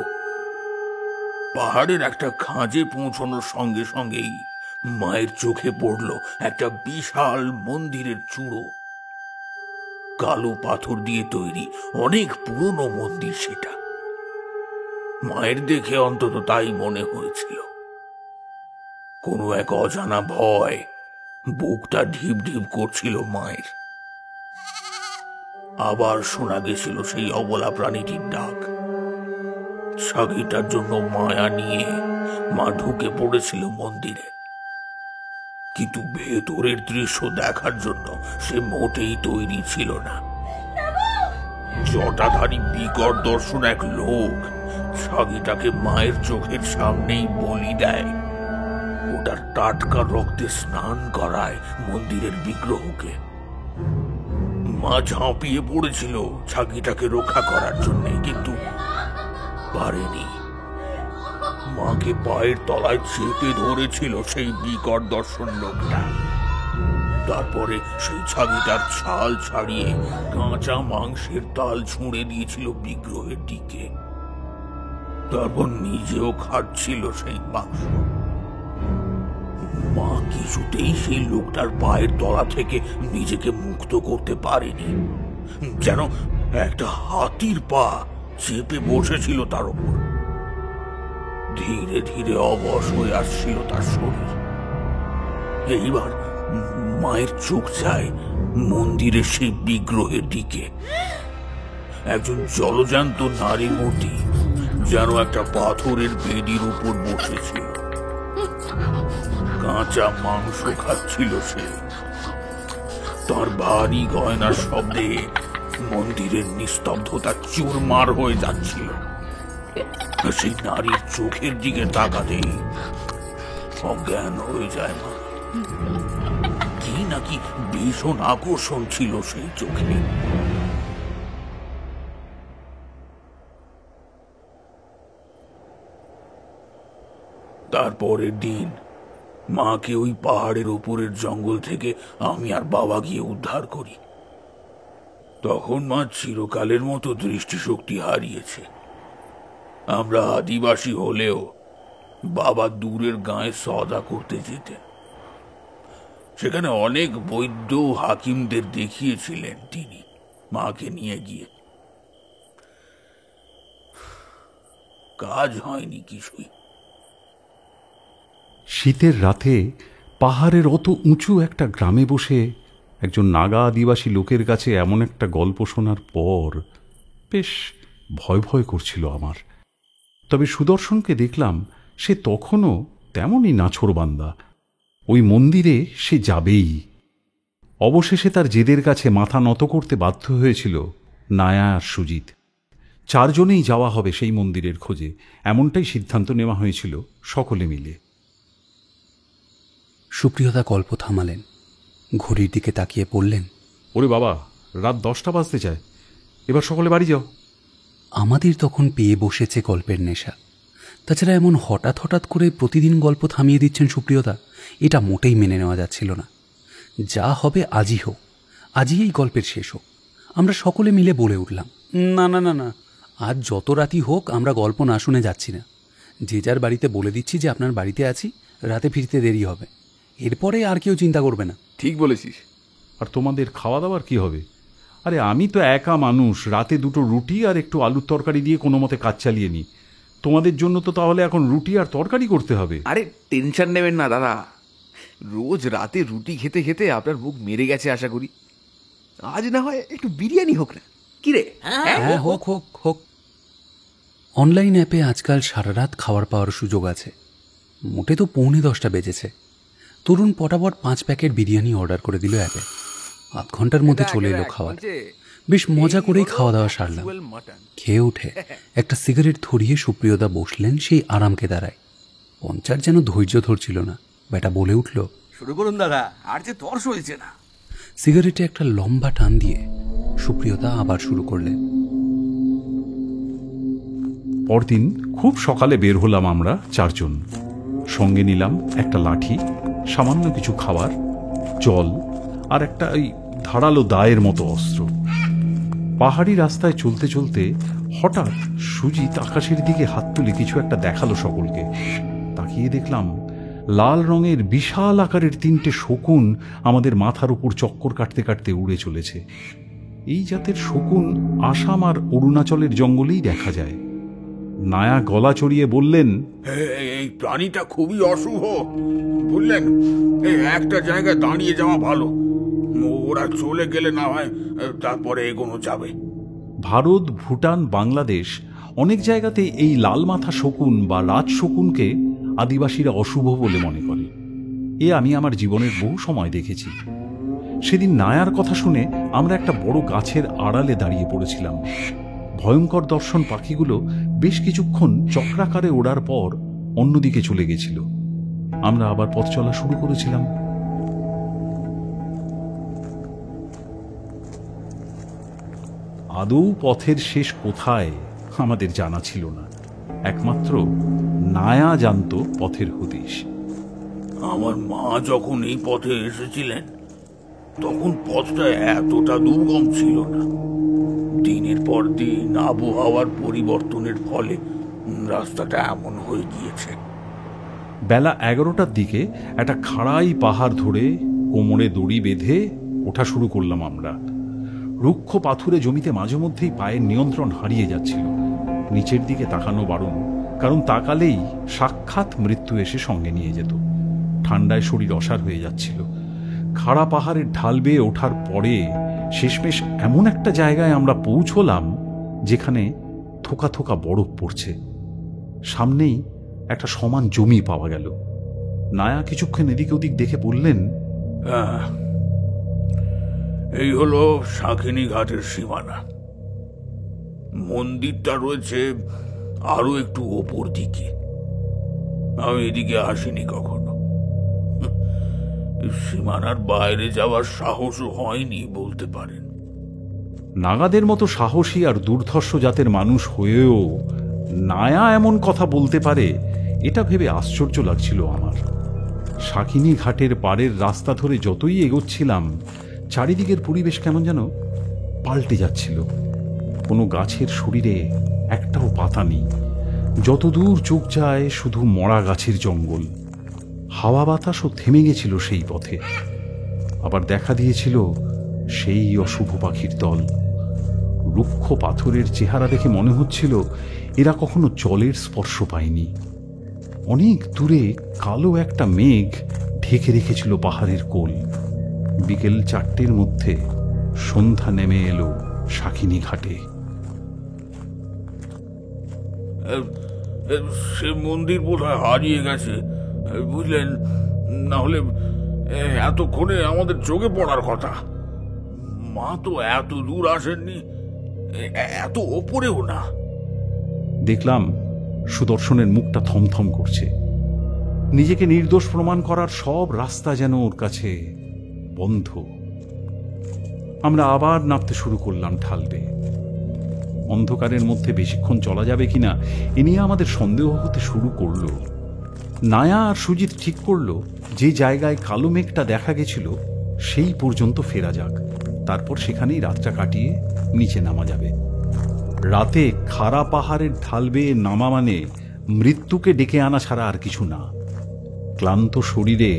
পাহাড়ের একটা খাঁজে পৌঁছানোর সঙ্গে সঙ্গেই মায়ের চোখে পড়ল একটা বিশাল মন্দিরের চূড়ো। কালো পাথর দিয়ে তৈরি অনেক পুরনো মন্দির সেটা। মায়ের দেখে অন্তত তাই মনে হয়েছিল। কোনো এক অজানা ভয় বুকটা ঢিপ ঢিপ করছিল মায়ের। আবার শোনা গেছিল সেই অবলা প্রাণীটির ডাক। ছাগিটার জন্য মায়া নিয়ে মা ঢুকে পড়েছিল মন্দিরে, কিন্তু ভেতরের দৃশ্য দেখার জন্য সে মোটেই তৈরি ছিল না। জটাধারী বিকট দর্শন এক লোক ছাগিটাকে মায়ের চোখের সামনেই বলি দেয়। ওটার টাটকা রক্তে স্নান করায় মন্দিরের বিগ্রহকে। মা ঝাঁপিয়ে পড়েছিল ছাগিটাকে রক্ষা করার জন্য, কিন্তু পারেনি। মাকে পায়ের তলায় চেপে ধরেছিল সেই বিকট দর্শন লোকটা। তারপরে সেই ছাগিটার ছাল ছাড়িয়ে কাঁচা মাংসের তাল ছুঁড়ে দিয়েছিল বিগ্রহের দিকে। তারপর নিজেও খাচ্ছিল সেই মাংস। মা কিছুতেই সেই লোকটার পায়ের তলা থেকে নিজেকে মুক্ত করতে পারেনি। যেন একটা হাতির পা চেপে বসেছিল তার উপর। ধীরে ধীরে অবশ হয়ে আসছিল তার শরীর। এইবার মায়ের চোখ যায় মন্দিরের সেই বিগ্রহের দিকে। একজন জলজান্ত নারী মূর্তি যেন একটা পাথরের বেদির উপর বসেছিল। কাঁচা মাংস খাচ্ছিল সে। তার ভারী গয়নার শব্দে মন্দিরের নিস্তব্ধতা চুরমার হয়ে যাচ্ছিল। সেই নারীর চোখের দিকে তাকাতেই অজ্ঞান হয়ে যায় মা। কি নাকি ভীষণ আকর্ষণ ছিল সেই চোখে। তারপরের দিন মাকে ওই পাহাড়ের উপরের জঙ্গল থেকে আমি আর বাবা গিয়ে উদ্ধার করি। তখন মা চিরকালের মতো দৃষ্টিশক্তি হারিয়েছে। আমরা আদিবাসী হলেও বাবা দূরের গাঁয়ে সওদা করতে যেতেন। সেখানে অনেক বৈদ্য হাকিমদের দেখিয়েছিলেন তিনি মাকে নিয়ে গিয়ে। কাজ হয়নি কিছুই। শীতের রাতে পাহাড়ের অত উঁচু একটা গ্রামে বসে একজন নাগা আদিবাসী লোকের কাছে এমন একটা গল্প শোনার পর বেশ ভয় ভয় করছিল আমার। তবে সুদর্শনকে দেখলাম সে তখনও তেমনই নাছোড়বান্দা। ওই মন্দিরে সে যাবেই। অবশেষে তার জেদের কাছে মাথা নত করতে বাধ্য হয়েছিল নায়া আর সুজিত। 4 জনেই যাওয়া হবে সেই মন্দিরের খোঁজে, এমনটাই সিদ্ধান্ত নেওয়া হয়েছিল সকলে মিলে। সুপ্রিয়তা গল্প থামালেন, ঘড়ির দিকে তাকিয়ে পড়লেন, ওরে বাবা, রাত 10টা বাজতে চায়, এবার সকলে বাড়ি যাও। আমাদের তখন পেয়ে বসেছে গল্পের নেশা। তাছাড়া এমন হঠাৎ হঠাৎ করে প্রতিদিন গল্প থামিয়ে দিচ্ছেন সুপ্রিয়তা, এটা মোটেই মেনে নেওয়া যাচ্ছিল না। যা হবে আজই হোক, আজই এই গল্পের শেষ হোক। আমরা সকলে মিলে বলে উঠলাম, না না না না, আজ যত রাতই হোক আমরা গল্প না শুনে যাচ্ছি না। যে যার বাড়িতে বলে দিচ্ছি যে আপনার বাড়িতে আছি, রাতে ফিরতে দেরি হবে, এরপরে আর কেউ চিন্তা করবে না। ঠিক বলেছিস। আর তোমাদের খাওয়া দাওয়ার কি হবে? আরে আমি তো একা মানুষ, রাতে 2টো রুটি আর একটু আলুর তরকারি দিয়ে কোনো মতে কাজ চালিয়ে নিই। তোমাদের জন্য তো তাহলে এখন রুটি আর তরকারি করতে হবে। আরে টেনশন নেবেন না দাদা, রোজ রাতে রুটি খেতে খেতে আপনার মুখ মেরে গেছে আশা করি। আজ না হয় একটু বিরিয়ানি হোক না, কি রে? হ্যাঁ, হোক হোক হোক। অনলাইন অ্যাপে আজকাল সারা রাত খাবার পাওয়ার সুযোগ আছে। মোটে তো 9:45 বেজেছে। তরুণ পটাপট 5 প্যাকেট বিরিয়ানি অর্ডার করে দিল অ্যাপে। 8 ঘন্টার মধ্যে চলে এলো খাবার। বেশ মজা করেই খাওয়া দাওয়া সারলাম। খেয়ে উঠে একটা সিগারেট ধরিয়ে সুপ্রিয়তা বসলেন সেই আরামকে দাঁড়ায়। পঞ্চার যেন ধৈর্য ধরছিল না, বেটা বলে উঠল, শুরু করুন দাদা, আর যে তর সইছে না। সিগারেটে একটা লম্বা টান দিয়ে সুপ্রিয়তা আবার শুরু করলেন। পরদিন খুব সকালে বের হলাম আমরা 4 জন। সঙ্গে নিলাম একটা লাঠি, সামান্য কিছু খাবার, জল আর একটা ওই ধারালো দায়ের মতো অস্ত্র। পাহাড়ি রাস্তায় চলতে চলতে হঠাৎ সুজিত আকাশের দিকে হাত তুলে কিছু একটা দেখালো সকলকে। তাকিয়ে দেখলাম লাল রঙের বিশাল আকারের 3টে শকুন আমাদের মাথার উপর চক্কর কাটতে কাটতে উড়ে চলেছে। এই জাতের শকুন আসাম আর অরুণাচলের জঙ্গলেই দেখা যায়। নায়া গলা চড়িয়ে বললেন, এই প্রাণীটা খুবই অশুভ, বুঝলেন? এই একটা জায়গায় দাঁড়িয়ে যাওয়া ভালো, ওরা চলে গেলে না হয় তারপরে এগোনো যাবে। ভারত, ভুটান, বাংলাদেশ অনেক জায়গাতেই এই লাল মাথা শকুন বা রাজ শকুনকে আদিবাসীরা অশুভ বলে মনে করে। এ আমি আমার জীবনের বহু সময় দেখেছি। সেদিন নায়ার কথা শুনে আমরা একটা বড় গাছের আড়ালে দাঁড়িয়ে পড়েছিলাম। ভয়ঙ্কর দর্শন পাখিগুলো বেশ কিছুক্ষণ চক্রাকারে ওড়ার পর অন্যদিকে চলে গেছিল। আমরা আবার পথ চলা শুরু করেছিলাম। আদৌ পথের শেষ কোথায় আমাদের জানা ছিল না, একমাত্র নায়া জানত পথের হদিশ। আমার মা যখন এই পথে এসেছিলেন তখন পথটা এতটা দুর্গম ছিল না। দিনের পর দিন আবহাওয়ার পরিবর্তনের ফলে রাস্তাটা এমন হয়ে গিয়েছে। বেলা 11টার দিকে একটা খাড়াই পাহাড় ধরে কোমরে দড়ি বেঁধে ওঠা শুরু করলাম আমরা। রুক্ষ পাথুরে জমিতে মাঝে মধ্যেই পায়ের নিয়ন্ত্রণ হারিয়ে যাচ্ছিল। নিচের দিকে তাকানো বারণ, কারণ তাকালেই সাক্ষাৎ মৃত্যু এসে সঙ্গে নিয়ে যেত। ঠান্ডায় শরীর অসাড় হয়ে যাচ্ছিল। খাড়া পাহাড়ের ঢাল বেয়ে ওঠার পরে শেষমেশ এমন একটা জায়গায় আমরা পৌঁছলাম যেখানে থোকা থোকা বরফ পড়ছে। সামনেই একটা সমান জমি পাওয়া গেল। নায়া কিছুক্ষণ এদিক ওদিক দেখে বললেন, এই হলো শাঁখিনী ঘাটের সীমানা। মন্দিরটা রয়েছে আরো একটু ওপর দিকে। আমি এদিকে আসিনি কখনো, সীমানার বাইরে যাওয়ার সাহসও হয়নি বলতে পারেন। নাগাদের মতো সাহসী আর দুর্ধর্ষ জাতের মানুষ হয়েও নায়া এমন কথা বলতে পারে, এটা ভেবে আশ্চর্য লাগছিল আমার। শাঁখিনী ঘাটের পাড়ের রাস্তা ধরে যতই এগোচ্ছিলাম, চারিদিকের পরিবেশ কেমন যেন পাল্টে যাচ্ছিল। কোনো গাছের শরীরে একটাও পাতা নেই। যতদূর চোখ যায় শুধু মরা গাছের জঙ্গল। হাওয়া বাতাসও থেমে গেছিল সেই পথে। আবার দেখা দিয়েছিল সেই অশুভ পাখির দল। রুক্ষ পাথরের চেহারা দেখে মনে হচ্ছিল এরা কখনো জলের স্পর্শ পায়নি। অনেক দূরে কালো একটা মেঘ ঢেকে রেখেছিল পাহাড়ের কোল। বিকেল 4টের মধ্যে সন্ধ্যা নেমে এলো শাকিনী ঘাটে। সে মন্দির বোধহয় হারিয়ে গেছে, বুঝলেন, না হলে এতক্ষণে আমাদের চোখে পড়ার কথা। মা তো এত দূর আসেননি, এত ওপরেও না। দেখলাম সুদর্শনের মুখটা থমথম করছে। নিজেকে নির্দোষ প্রমাণ করার সব রাস্তা যেন ওর কাছে বন্ধ। আমরা আবার নামতে শুরু করলাম ঢালবে। অন্ধকারের মধ্যে বেশিক্ষণ চলা যাবে কিনা এ নিয়ে আমাদের সন্দেহ হতে শুরু করলো। নায়া আর সুজিত ঠিক করলো যে জায়গায় কালো মেঘটা দেখা গেছিল সেই পর্যন্ত ফেরা যাক, তারপর সেখানেই রাতটা কাটিয়ে নিচে নামা যাবে। রাতে খাড়া পাহাড়ের ঢাল বেয়ে নামা মানে মৃত্যুকে ডেকে আনা ছাড়া আর কিছু না। ক্লান্ত শরীরে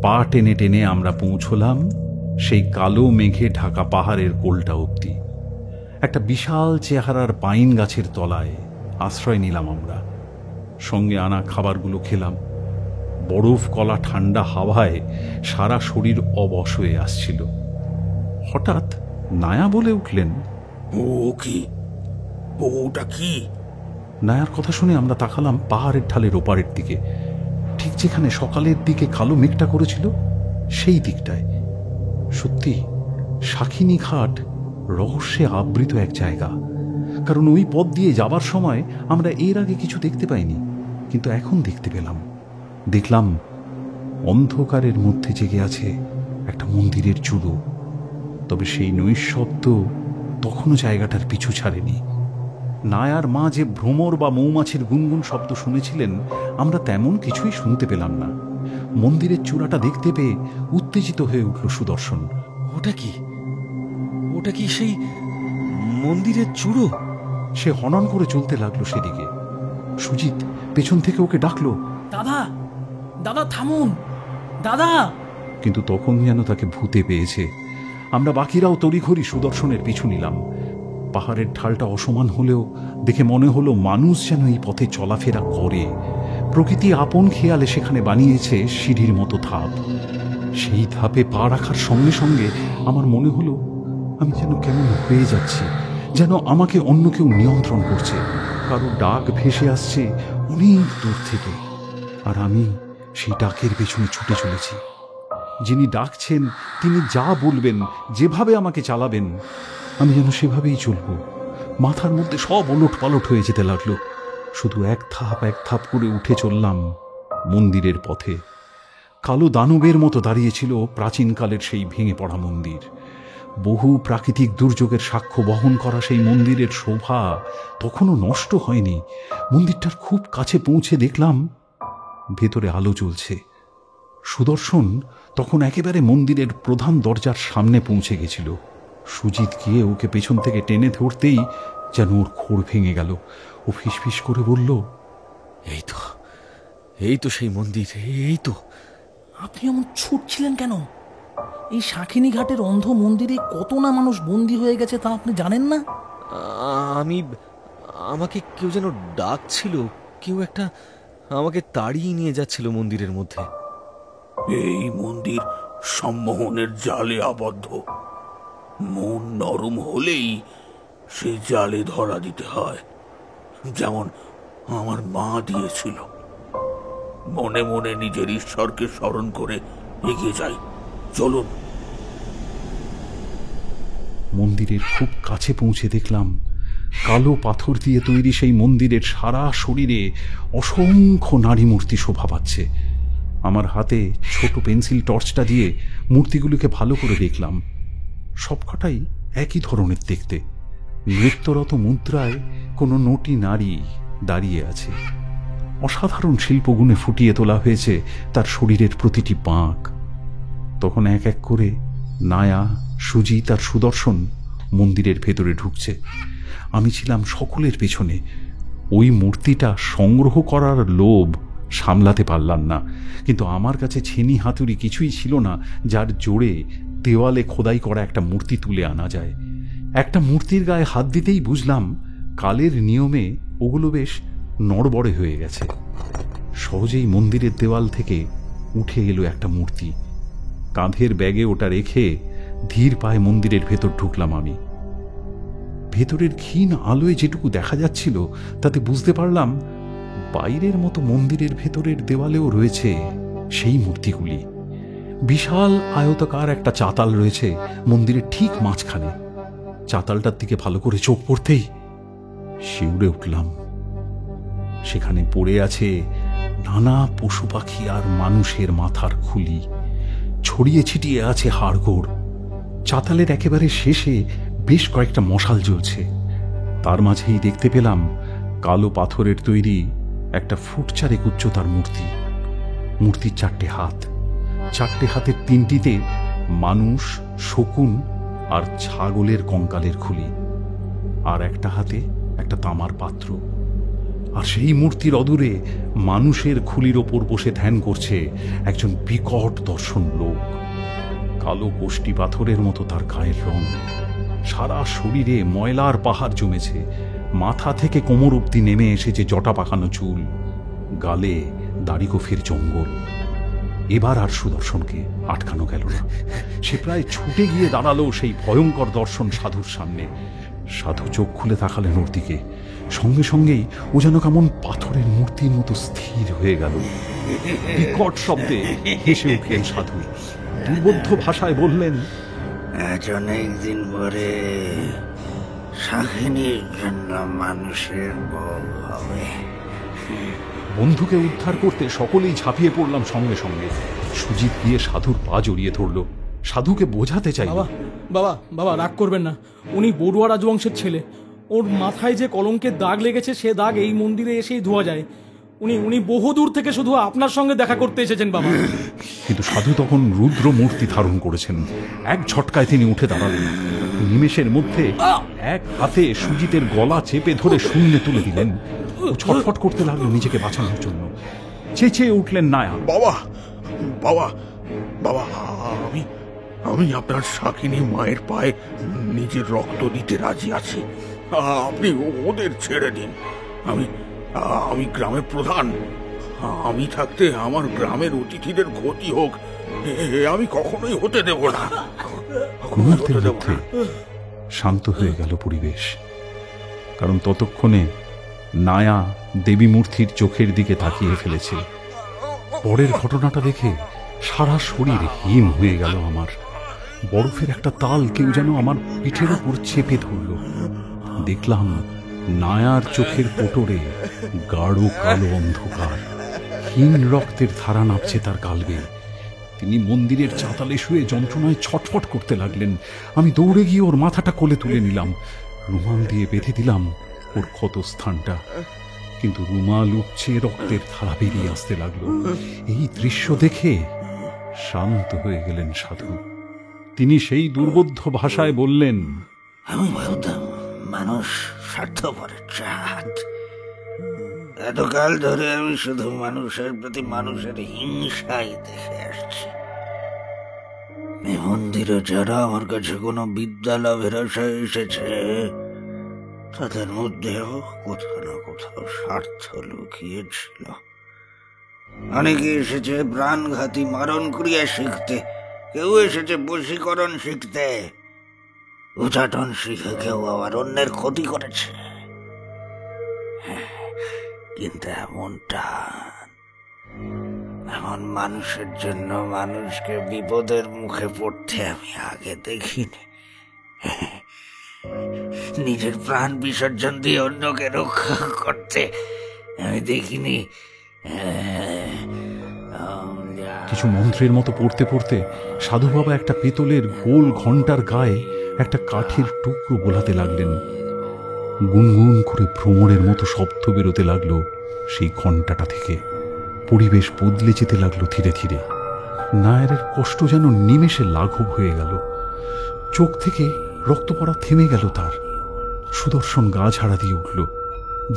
পা টেনে টেনে আমরা পৌঁছলাম সেই কালো মেঘে ঢাকা পাহাড়ের কোলটা অবধি। একটা বিশাল চেহারার পাইন গাছের তলায় আশ্রয় নিলাম আমরা। সঙ্গে আনা খাবারগুলো খেলাম। বরফ কলা ঠান্ডা হাওয়ায় সারা শরীর অবশ হয়ে আসছিল। হঠাৎ নায়া বলে উঠলেন, ও কি, ওটা কি? নায়ার কথা শুনে আমরা তাকালাম পাহাড়ের ঢালের ওপারের দিকে, ঠিক যেখানে সকালের দিকে কালো মেঘটা করেছিল সেই দিকটায়। সত্যি শাকিনী ঘাট রহস্যে আবৃত এক জায়গা, কারণ ওই পথ দিয়ে যাবার সময় আমরা এর আগে কিছু দেখতে পাইনি, কিন্তু এখন দেখতে পেলাম। দেখলাম অন্ধকারের মধ্যে জেগে আছে একটা মন্দিরের চূড়ো। তবে সেই নৈঃশব্দ তখনও জায়গাটার পিছু ছাড়েনি। নায়ার মা যে ভ্রমর বা মৌমাছির গুনগুন শব্দ শুনেছিলেন, আমরা তেমন কিছুই শুনতে পেলাম না। মন্দিরের চূড়াটা দেখতে পেয়ে উত্তেজিত হয়ে উঠল সুদর্শন। ওটা কি, ওটা কি সেই মন্দিরের চূড়ো? সে হনন করে চলতে লাগলো সেদিকে। সুজিত পেছন থেকে ওকে ডাকলো, দাদা, দাদা থামুন, দাদা। কিন্তু তখন যেন তাকে ভূতে পেয়েছে। আমরা বাকিরাও তড়িঘড়ি সুদর্শনের পিছু নিলাম। পাহাড়ের ঢালটা অসমান হলেও দেখে মনে হলো মানুষ যেন এই পথে চলাফেরা করে। প্রকৃতি আপন খেয়ালে সেখানে বানিয়েছে সিঁড়ির মতো ধাপ। সেই ধাপে পা রাখার সঙ্গে সঙ্গে আমার মনে হলো আমি যেন কেমন হয়ে যাচ্ছি, যেন আমাকে অন্য কেউ নিয়ন্ত্রণ করছে। কারো ডাক ভেসে আসছে অনেক দূর থেকে, আর আমি সেই ডাকের পেছনে ছুটে চলেছি। যিনি ডাকছেন তিনি যা বলবেন, যেভাবে আমাকে চালাবেন, আমি যেন সেভাবেই চলব। মাথার মধ্যে সব ওলট পালট হয়ে যেতে লাগলো। শুধু এক ধাপ করে উঠে চললাম মন্দিরের পথে। কালো দানবের মতো দাঁড়িয়েছিল প্রাচীনকালের সেই ভেঙে পড়া মন্দির। বহু প্রাকৃতিক দুর্যোগের সাক্ষ্য বহন করা সেই মন্দিরের শোভা তখনও নষ্ট হয়নি। মন্দিরটার খুব কাছে পৌঁছে দেখলাম ভেতরে আলো জ্বলছে। সুদর্শন তখন একেবারে মন্দিরের প্রধান দরজার সামনে পৌঁছে গেছিল। সুজিত গিয়ে ওকে পেছন থেকে টেনে ধরতেই যেন ওর খোড় ভেঙে গেল। ও ফিসফিস করে বলল, এই তো সেই মন্দির, এই তো। আপনি এমন ছুটছিলেন কেন? এই শাকিনী ঘাটের অন্ধ মন্দিরে কত না মানুষ বন্দী হয়ে গেছে তা আপনি জানেন না? আমাকে কেউ যেন ডাকছিল, কেউ একটা আমাকে তাড়িয়ে নিয়ে যাচ্ছিল মন্দিরের মধ্যে। এই মন্দির সম্মোহনের জালে আবদ্ধ। মন নরম হলেই সেই জালে ধরা দিতে হয়, যেমন আমার মা দিয়েছিল। মনে মনে নিজের ঈশ্বরকে স্মরণ করে এগিয়ে যাই, চলুন। মন্দিরের খুব কাছে পৌঁছে দেখলাম কালো পাথর দিয়ে তৈরি সেই মন্দিরের সারা শরীরে অসংখ্য নারী মূর্তি শোভা পাচ্ছে। আমার হাতে ছোট পেন্সিল টর্চটা দিয়ে মূর্তিগুলোকে ভালো করে দেখলাম। সবকটাই একই ধরনের দেখতে। নৃত্যরত মুদ্রায় কোনো নটি নারী দাঁড়িয়ে আছে। অসাধারণ শিল্পগুণে ফুটিয়ে তোলা হয়েছে তার শরীরের প্রতিটি বাঁক। তখন এক এক করে নায়া, সুজিত আর সুদর্শন মন্দিরের ভেতরে ঢুকছে। আমি ছিলাম সকলের পেছনে। ওই মূর্তিটা সংগ্রহ করার লোভ সামলাতে পারলাম না, কিন্তু আমার কাছে ছেনি হাতুড়ি কিছুই ছিল না যার জোরে দেওয়ালে খোদাই করা একটা মূর্তি তুলে আনা যায়। একটা মূর্তির গায়ে হাত দিতেই বুঝলাম কালের নিয়মে ওগুলো বেশ নড়বড়ে হয়ে গেছে। সহজেই মন্দিরের দেওয়াল থেকে উঠে এলো একটা মূর্তি। কাঁধের ব্যাগে ওটা রেখে ধীর পায়ে মন্দিরের ভেতর ঢুকলাম আমি। ভেতরের ক্ষীণ আলোয় যেটুকু দেখা যাচ্ছিল তাতে বুঝতে পারলাম বাইরের মতো মন্দিরের ভেতরের দেওয়ালেও রয়েছে সেই মূর্তিগুলি। বিশাল আয়তাকার একটা চাতাল রয়েছে মন্দিরের ঠিক মাঝখানে। চাতালটার দিকে ভালো করে চোখ পড়তেই শিউরে উঠলাম। সেখানে পড়ে আছে নানা পশু পাখি আর মানুষের মাথার খুলি, ছড়িয়ে ছিটিয়ে আছে হাড়গোড়। চাতালের একেবারে শেষে বেশ কয়েকটা মশাল জ্বলছে। তার মাঝেই দেখতে পেলাম কালো পাথরের তৈরি একটা ফুট চারেক উচ্চতার মূর্তি। মূর্তির চারটে হাত, চারটে হাতের তিনটিতে মানুষ, শকুন আর ছাগলের কঙ্কালের খুলি, আর একটা হাতে একটা তামার পাত্র। আর সেই মূর্তির অদূরে মানুষের খুলির ওপর বসে ধ্যান করছে একজন বিকট দর্শন লোক। কালো কোষ্টি পাথরের মতো তার গায়ের রং, সারা শরীরে ময়লার পাহাড় জমেছে, মাথা থেকে কোমর অব্দি নেমে এসেছে জটা পাকানো চুল, গালে দাড়িগোফের জঙ্গল। এবার আর সুদর্শনকে আটকানো গেল না। সে প্রায় ছুটে গিয়ে দাঁড়ালো সেই ভয়ঙ্কর দর্শন সাধুর সামনে। সাধু চোখ খুলে তাকালেন ওর দিকে। সঙ্গে সঙ্গেই ও যেন কেমন পাথরের মূর্তির মতো স্থির হয়ে গেল। বিকট শব্দে হেসে উঠলেন সাধু। দুর্বোধ্য ভাষায় বললেন, আজ অনেক দিন পরে শাকিনীর জন্য মানুষের বউ হবে। বন্ধুকে উদ্ধার করতে সকলেই ঝাঁপিয়ে পড়লাম সঙ্গে সঙ্গে। সুজিত গিয়ে সাধুর পা জড়িয়ে ধরল, সাধুকে বোঝাতে চাইল, বাবা বাবা রাগ করবেন না, উনি বড়ুয়া রাজবংশের ছেলে। ওর মাথায় যে কলঙ্কের দাগ লেগেছে সে দাগ এই মন্দিরে এসেই ধোয়া যায়। উনি বহুদূর থেকে শুধু আপনার সঙ্গে দেখা করতে এসেছেন বাবা। কিন্তু সাধু তখন রুদ্র মূর্তি ধারণ করেছেন। এক ঝটকায় তিনি উঠে দাঁড়ালেন। নিমেষের মধ্যে এক হাতে সুজিতের গলা চেপে ধরে শূন্যে তুলে দিলেন। ও ছটফট করতে লাগলো নিজেকে বাঁচানোর জন্য। চেঁচিয়ে উঠলেন নায়া, বাবা বাবা বাবা, আমি আপনার শাকিনী মায়ের পায়ে নিজের রক্ত দিতে রাজি আছি। আপনি ওদের ছেড়ে দিন। আমি গ্রামের প্রধান। আমি থাকতে আমার গ্রামের অতিথিদের ক্ষতি হোক আমি কখনোই হতে দেব না। মুহূর্তের মধ্যে শান্ত হয়ে গেল পরিবেশ। কারণ ততক্ষণে নায়া দেবী মূর্তির চোখের দিকে তাকিয়ে ফেলেছে। পরের ঘটনাটা দেখে সারা শরীর হিম হয়ে গেল আমার। বরফের একটা তাল কেউ যেন আমার পিঠের উপর চেপে ধরল। দেখলাম নায়ার চোখের কোটরে গাঢ় কালো অন্ধকার, হিম রক্তের ধারা নামছে তার গালবে। তিনি মন্দিরের চাতালে শুয়ে যন্ত্রণায় ছটফট করতে লাগলেন। আমি দৌড়ে গিয়ে ওর মাথাটা কোলে তুলে নিলাম, রুমাল দিয়ে বেঁধে দিলাম ওর ক্ষতস্থানটা। কিন্তু রুমাল উপচে রক্তের ধারা বেরিয়ে আসতে লাগলো। এই দৃশ্য দেখে শান্ত হয়ে গেলেন সাধু। তিনি সেই দুর্বোধ্য ভাষায় বললেন, আমি বলতাম মানুষ স্বার্থপরের জাত। এতকাল ধরে আমি শুধু মানুষের প্রতি মানুষের হিংসাই দেখে আসছি। এই মন্দিরে যারা আমার কাছে কোনো বিদ্যা লাভের আশায় এসেছে তাদের মধ্যেও কোথাও না কোথাও স্বার্থ লুকিয়েছিল। অনেকে এসেছে প্রাণঘাতী মারণ ক্রিয়া শিখতে, কেউ এসেছে বশীকরণ শিখতে, উচাটন শিখে কেউ আবার অন্যের ক্ষতি করেছে। কিন্তু এমন মানুষের জন্য মানুষকে বিপদের মুখে পড়তে আমি আগে দেখিনি। নিজের প্রাণ বিসর্জন দিয়ে অন্যকে রক্ষা করতে আমি দেখিনি। কিছু মন্ত্রের মতো পড়তে পড়তে সাধু বাবা একটা পেতলের গোল ঘণ্টার গায়ে একটা কাঠের টুকরো বোলাতে লাগলেন। গুনগুন করে ভ্রমরের মতো শব্দ বেরোতে লাগলো সেই ঘণ্টাটা থেকে। পরিবেশ বদলে যেতে লাগলো ধীরে ধীরে। নায়ারের কষ্ট যেন নিমেষে লাঘব হয়ে গেল। চোখ থেকে রক্ত পড়া থেমে গেল তার। সুদর্শন গা ঝাড়া দিয়ে উঠল।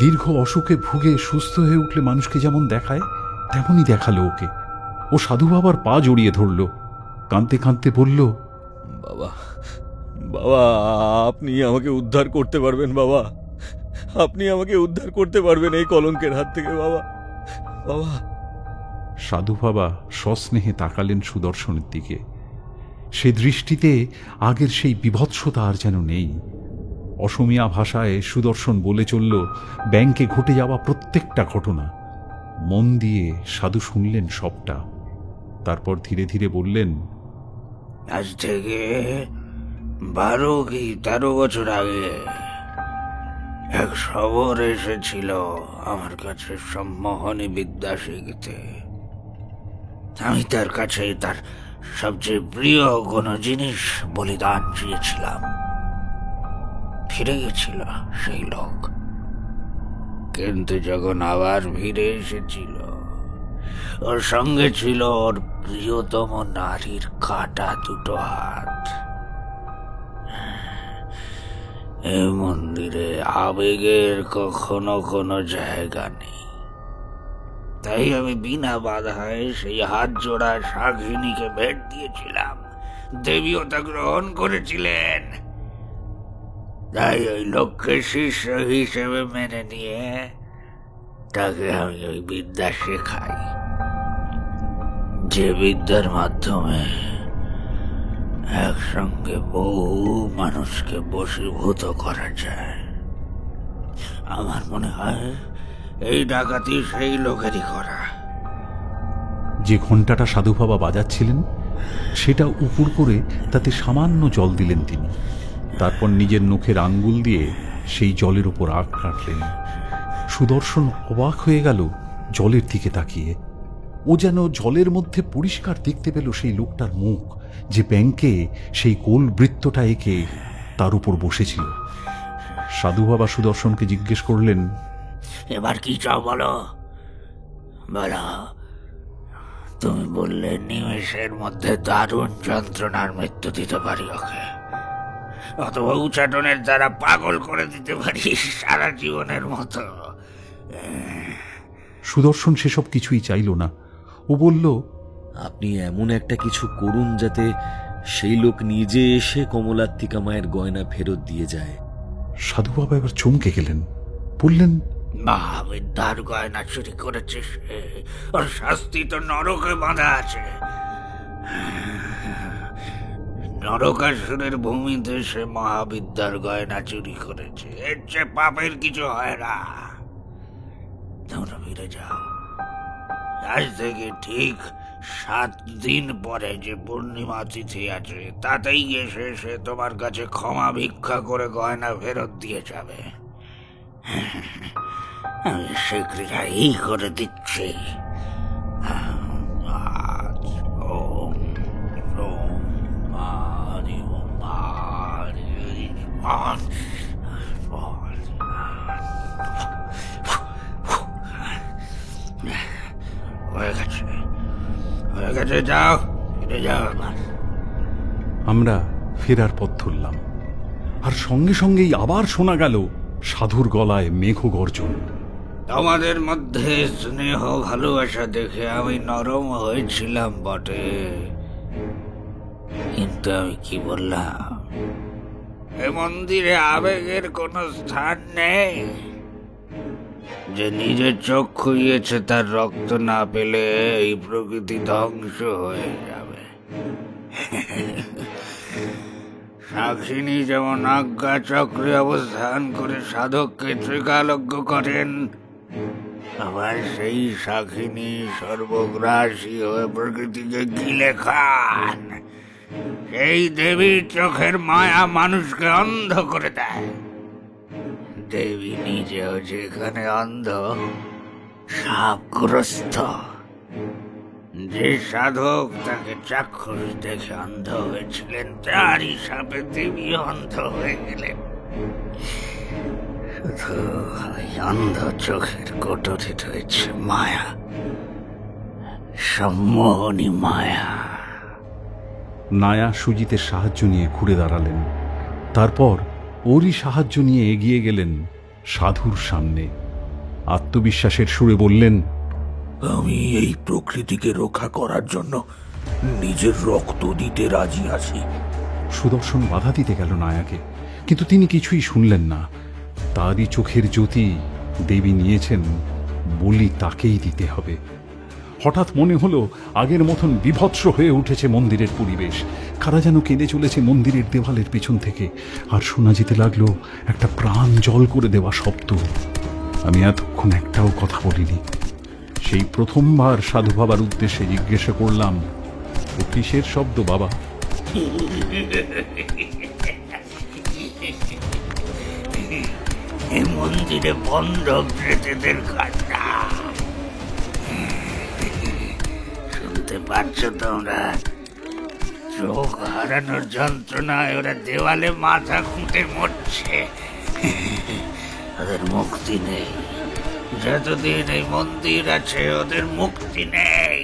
দীর্ঘ অসুখে ভুগে সুস্থ হয়ে উঠলে মানুষকে যেমন দেখায় তেমনই দেখালো ওকে। ও সাধু বাবার পা জড়িয়ে ধরল, কাঁদতে কাঁদতে বলল, বাবা বাবা, আপনি আমাকে উদ্ধার করতে পারবেন বাবা, আপনি আমাকে উদ্ধার করতে পারবেন এই কলঙ্কের হাত থেকে বাবা। বাবা। সাধু বাবা সস্নেহে তাকালেন সুদর্শনের দিকে। সে দৃষ্টিতে আগের সেই বিভৎসতা আর যেন নেই। অসমীয়া ভাষায় সুদর্শন বলে চলল ব্যাংকে ঘটে যাওয়া প্রত্যেকটা ঘটনা। মন দিয়ে সাধু শুনলেন সবটা। তারপর ধীরে ধীরে বললেন, আজ থেকে 12 কি 13 বছর আগে এক শবর এসেছিল আমার কাছে সম্মোহনী বিদ্যা শিখতে। আমি তার কাছে তার সবচেয়ে প্রিয় কোনো জিনিস বলিদান চেয়েছিলাম। ফিরে গেছিল সেই লোক, কিন্তু যখন আবার ফিরে এসেছিল ওর সঙ্গে ছিল ওর প্রিয়তম নারীর কাটা 2 হাত। এই মন্দিরে আবেগের কখনো কোনো জায়গা নেই, তাই আমি বিনা বাধায় সেই হাত জোড়া শাকিনীকে ভেট দিয়েছিলাম। দেবীও তা গ্রহণ করেছিলেন। তাই ওই লোককে শিষ্য হিসেবে মেনে নিয়ে তাকে আমি ওই বিদ্যা শেখাই, যে বিদ্যার মাধ্যমে একসঙ্গে বহু মানুষকে বশীভূত করা যায়। আমার মনে হয় এই ডাকাতি সেই লোকেরই করা। যে ঘণ্টাটা সাধু বাবা বাজাচ্ছিলেন সেটা উপুর করে তাতে সামান্য জল দিলেন তিনি। তারপর নিজের নখের আঙ্গুল দিয়ে সেই জলের উপর আগ কাটলেন। সুদর্শন অবাক হয়ে গেল জলের দিকে তাকিয়ে। ও যেন জলের মধ্যে পরিষ্কার দেখতে পেল সেই লোকটার মুখ, যে ব্যাংকে সেই গোল বৃত্তটা এঁকে তার উপর বসেছিল। সাধু বাবা সুদর্শনকে জিজ্ঞেস করলেন, এবার কি চাও বলো? বলো। তুমি বললে নিমেষের মধ্যে দারুণ যন্ত্রণার মৃত্যু দিতে পারি ওকে, অথবা উচ্চাটনের দ্বারা পাগল করে দিতে পারি সারা জীবনের মতো। সুদর্শন সেসব কিছুই চাইল না। ও বলল, আপনি এমন একটা কিছু করুন যাতে সেই লোক নিজে এসে কমলাত্মিকা মায়ের গয়না ফেরত দিয়ে যায়। সাধু বাবা এবার চমকে গেলেন, বললেন, মহাবিদ্যার গয়না চুরি করেছে সে, ওর শাস্তি তো নরকে বাঁধা আছে। নরকাসুরের ভূমিতে সে মহাবিদ্যার গয়না চুরি করেছে, এর চেয়ে পাপের কিছু হয় না। তোমরা ফিরে যাও। আজ থেকে ঠিক 7 দিন পরে যে পূর্ণিমা তিথি আছে তাতেই এসে সে তোমার কাছে ক্ষমা ভিক্ষা করে গয়না ফেরত দিয়ে যাবে। আমি সে ক্রিয়াই করে দিচ্ছি। যাও, ফিরে যাও। আমরা ফেরার পথ ধরলাম, আর সঙ্গে সঙ্গেই আবার শোনা গেল সাধুর গলায় মেঘ গর্জন। তোমাদের মধ্যে স্নেহ ভালোবাসা দেখে আমি নরম হয়েছিলাম বটে, কিন্তু আমি কি বললাম? এ মন্দিরে আবেগের কোনো স্থান নেই। যে নিজের চোখ খুইয়েছে তার রক্ত না পেলে এই প্রকৃতি ধ্বংস হয়ে যাবে। শাকিনী যেমন আজ্ঞা চক্রে অবস্থান করে সাধককে ত্রিকালজ্ঞ করেন, আবার সেই শাকিনী সর্বগ্রাসী হয়ে প্রকৃতিকে গিলে খান। সেই দেবীর চোখের মায়া মানুষকে অন্ধ করে দেয়। দেবী নিজেও যেখানে অন্ধ, সাপগ্রস্ত। যে সাধক তাকে চাক্ষুষ দেখে অন্ধ হয়েছিলেন তারই সাপে দেবী অন্ধ হয়ে গেলেন। শুধু ওই অন্ধ চোখের কোটরে রয়েছে মায়া, সম্মোহনী মায়া। নায়া সুজিতের সাহায্য নিয়ে ঘুরে দাঁড়ালেন। তারপর ওরই সাহায্য নিয়ে এগিয়ে গেলেন সাধুর সামনে। আত্মবিশ্বাসের সুরে বললেন, আমি এই প্রকৃতিকে রক্ষা করার জন্য নিজের রক্ত দিতে রাজি আছি। সুদর্শন বাধা দিতে গেল নায়াকে, কিন্তু তিনি কিছুই শুনলেন না। তারই চোখের জ্যোতি দেবী নিয়েছেন, বলি তাকেই দিতে হবে। হঠাৎ মনে হলো আগের মতন বিভৎস হয়ে উঠেছে মন্দিরের পরিবেশ। কারা যেন কেঁদে চলেছে মন্দিরের দেওয়ালের পেছন থেকে, আর শোনা যেতে লাগলো একটা প্রাণ জল করে দেওয়া শব্দ। আমি এতক্ষণ একটাও কথা বলিনি। সেই প্রথমবার সাধু বাবার উদ্দেশ্যে জিজ্ঞাসা করলাম, ও কিসের শব্দ বাবা? মন্দিরে বন্ধ প্রেতেদের কান্না শুনতে পাচ্ছ তোমরা? চোখ হারানোর যন্ত্রণায় ওরা দেওয়ালে মাথা খুঁটে মরছে। ওদের মুক্তি নেই, যতদিন এই মন্দির আছে ওদের মুক্তি নেই।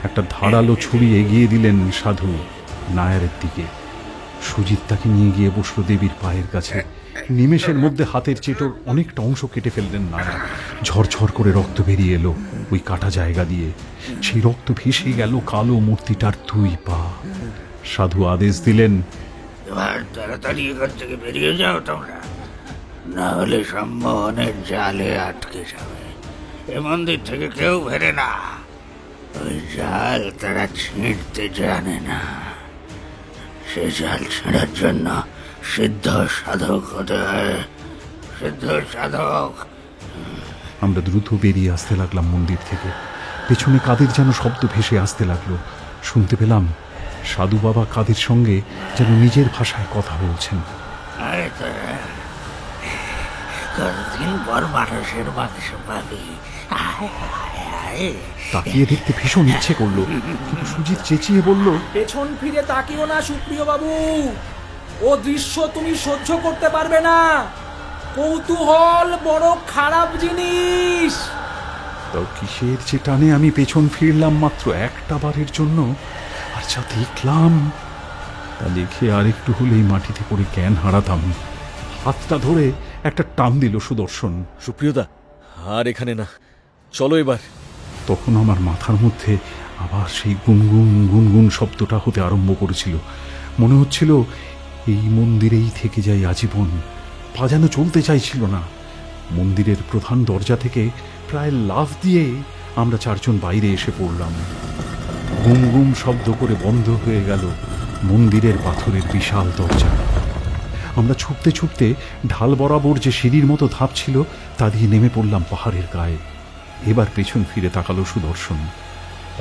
একটা ধারালো ছুরি এগিয়ে দিলেন সাধু নায়ারের দিকে। সুজিত তাকে নিয়ে গিয়ে বসলো দেবীর পায়ের কাছে। নিমেষের মধ্যে হাতের চেটোর অনেকটা অংশ কেটে ফেললেন নায়ার। ঝরঝর করে রক্ত বেরিয়ে এলো ওই কাটা জায়গা দিয়ে। সেই রক্ত ভেসে গেল কালো মূর্তিটার 2 পা। সাধু আদেশ দিলেন, এবার তাড়াতাড়ি এখান থেকে বেরিয়ে যাও তোমরা, না হলে সম্মোহনের জালে আটকে যাবে। এ মন্দির থেকে কেউ বেরে না, ওই জাল তারা ছিঁড়তে জানে না। সে জাল ছেঁড়ার জন্য সিদ্ধ সাধক হতে হয়, সিদ্ধ সাধক। আমরা দ্রুত বেরিয়ে আসতে লাগলাম মন্দির থেকে। পেছনে কাদের যেন শব্দ ভেসে আসতে লাগলো। শুনতে পেলাম সাধু বাবা কাদের সঙ্গে যেন নিজের ভাষায় কথা বলছেন। কতদিন পর মানুষের মাংস পাবি। তাকিয়ে দেখতে ভীষণ ইচ্ছে করলো, কিন্তু সুজিত চেঁচিয়ে বলল, পেছন ফিরে তাকিও না সুপ্রিয় বাবু, ও দৃশ্য তুমি সহ্য করতে পারবে না। কৌতূহল বড় খারাপ জিনিস। তাও কিসের যে টানে আমি পেছন ফিরলাম মাত্র একটা বারের জন্য, আর যা দেখলাম তা দেখে আর একটু হলেই মাটিতে পড়ে জ্ঞান হারাতাম। হাতটা ধরে একটা টান দিল সুদর্শন। সুপ্রিয়দা, আর এখানে না, চলো এবার। তখন আমার মাথার মধ্যে আবার সেই গুনগুন গুনগুন শব্দটা হতে আরম্ভ করেছিল। মনে হচ্ছিল এই মন্দিরেই থেকে যাই আজীবন। পা যেন চলতে চাইছিল না। মন্দিরের প্রধান দরজা থেকে প্রায় লাফ দিয়ে আমরা 4 জন বাইরে এসে পড়লাম। গুম গুম শব্দ করে বন্ধ হয়ে গেল মন্দিরের পাথরের বিশাল দরজা। আমরা ছুটতে ছুটতে ঢাল বরাবর যে সিঁড়ির মতো ধাপ ছিল তা দিয়ে নেমে পড়লাম পাহাড়ের গায়ে। এবার পেছন ফিরে তাকালো সুদর্শন,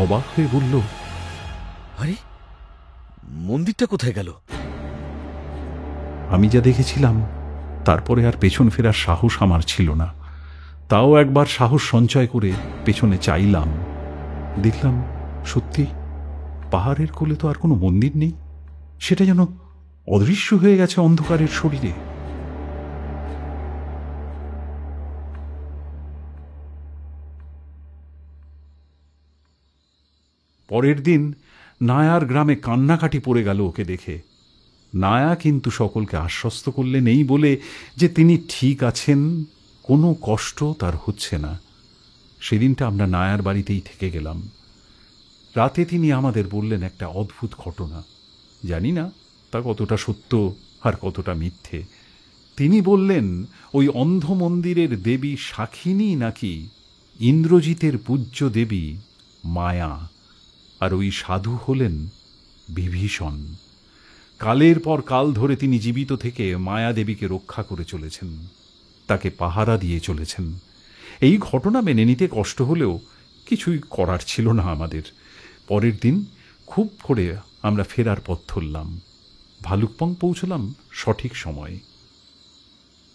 অবাক হয়ে বলল, আরে মন্দিরটা কোথায় গেল? আমি যা দেখেছিলাম তারপরে আর পেছন ফেরার সাহস আমার ছিল না। তাও একবার সাহস সঞ্চয় করে পেছনে চাইলাম। দেখলাম সত্যি পাহাড়ের কোলে তো আর কোনো মন্দির নেই। সেটা যেন অদৃশ্য হয়ে গেছে অন্ধকারের শরীরে। পরের দিন নায়ার গ্রামে কান্নাকাটি পড়ে গেল ওকে দেখে। নায়া কিন্তু সকলকে আশ্বস্ত করলেন এই বলে যে তিনি ঠিক আছেন, কোনো কষ্ট তার হচ্ছে না। সেদিনটা আমরা নায়ার বাড়িতেই থেকে গেলাম। রাতে তিনি আমাদের বললেন একটা অদ্ভুত ঘটনা। জানি না তা কতটা সত্য আর কতটা মিথ্যে। তিনি বললেন ওই অন্ধ মন্দিরের দেবী শাখিনী নাকি ইন্দ্রজিতের পূজ্য দেবী মায়া, আর ওই সাধু হলেন বিভীষণ। কালের পর কাল ধরে তিনি জীবিত থেকে মায়া দেবীকে রক্ষা করে চলেছেন, তাকে পাহারা দিয়ে চলেছেন। এই ঘটনা মেনে নিতে কষ্ট হলেও কিছুই করার ছিল না আমাদের। পরের দিন খুব ভোরে আমরা ফেরার পথ ধরলাম। ভালুকপং পৌঁছলাম সঠিক সময়ে।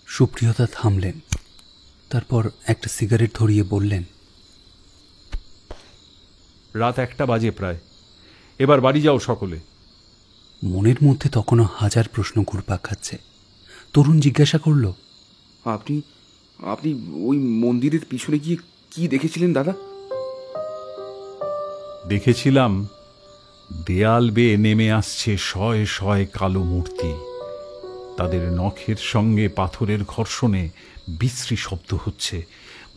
সুপ্রিয়তা থামলেন, তারপর একটা সিগারেট ধরিয়ে বললেন, রাত 1টা বাজে প্রায়, এবার বাড়ি যাও সকলে। মনের মধ্যে তখনও হাজার প্রশ্ন ঘুরপাক খাচ্ছে। তরুণ জিজ্ঞাসা করল, আপনি আপনি ওই মন্দিরের পিছনে গিয়ে কি দেখেছিলেন দাদা? দেখেছিলাম দেয়াল বেয়ে নেমে আসছে শয়ে শয়ে কালো মূর্তি। তাদের নখের সঙ্গে পাথরের ঘর্ষণে বিশ্রী শব্দ হচ্ছে।